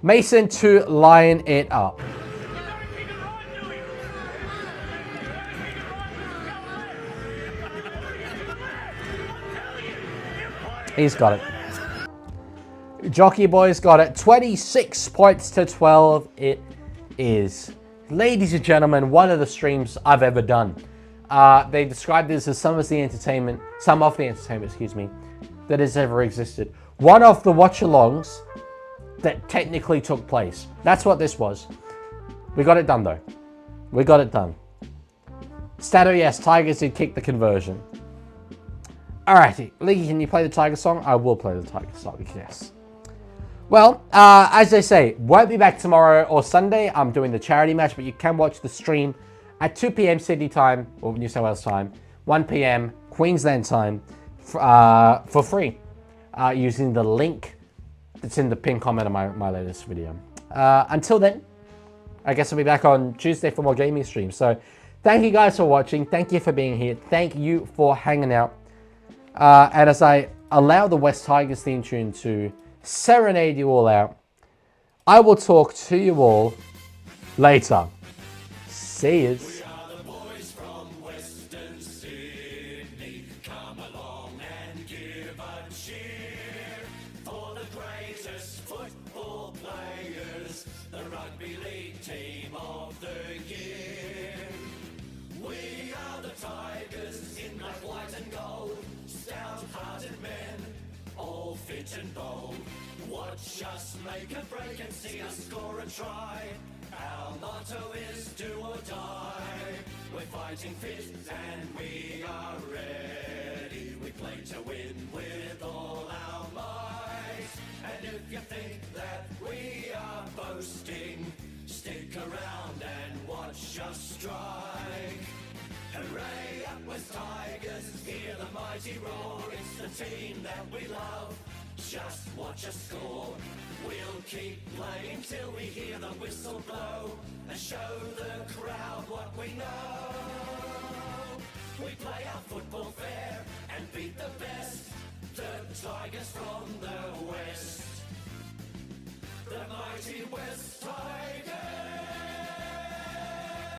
[SPEAKER 1] Mason to line it up. He's got it. Jockey Boy's got it. 26 points to 12 it is. Ladies and gentlemen, one of the streams I've ever done. They described this as some of the entertainment, excuse me, that has ever existed. One of the watch-alongs that technically took place. That's what this was. We got it done though. We got it done. Stato, yes, Tigers did kick the conversion. Alrighty, League, can you play the Tiger song? I will play the Tiger song, yes. Well, as they say, won't be back tomorrow or Sunday. I'm doing the charity match, but you can watch the stream at 2 p.m. Sydney time, or New South Wales time, 1 p.m. Queensland time, for free, using the link that's in the pinned comment of my latest video. Until then, I guess I'll be back on Tuesday for more gaming streams. So thank you guys for watching. Thank you for being here. Thank you for hanging out. And as I allow the West Tigers theme tune to serenade you all out, I will talk to you all later. See yous.
[SPEAKER 4] We are the boys from Western Sydney. Come along and give a cheer for the greatest football players, the Rugby League team of the year. We are the Tigers in black, white and gold, stout-hearted men, all fit and bold. Watch us make a break and see us score a try. Our motto is do or die. We're fighting fit and we are ready. We play to win with all our might. And if you think that we are boasting, stick around and watch us strike. Hooray, up West Tigers, hear the mighty roar. It's the team that we love, just watch us score. We'll keep playing till we hear the whistle blow and show the crowd what we know. We play our football fair and beat the best, the Tigers from the West. The mighty West Tigers.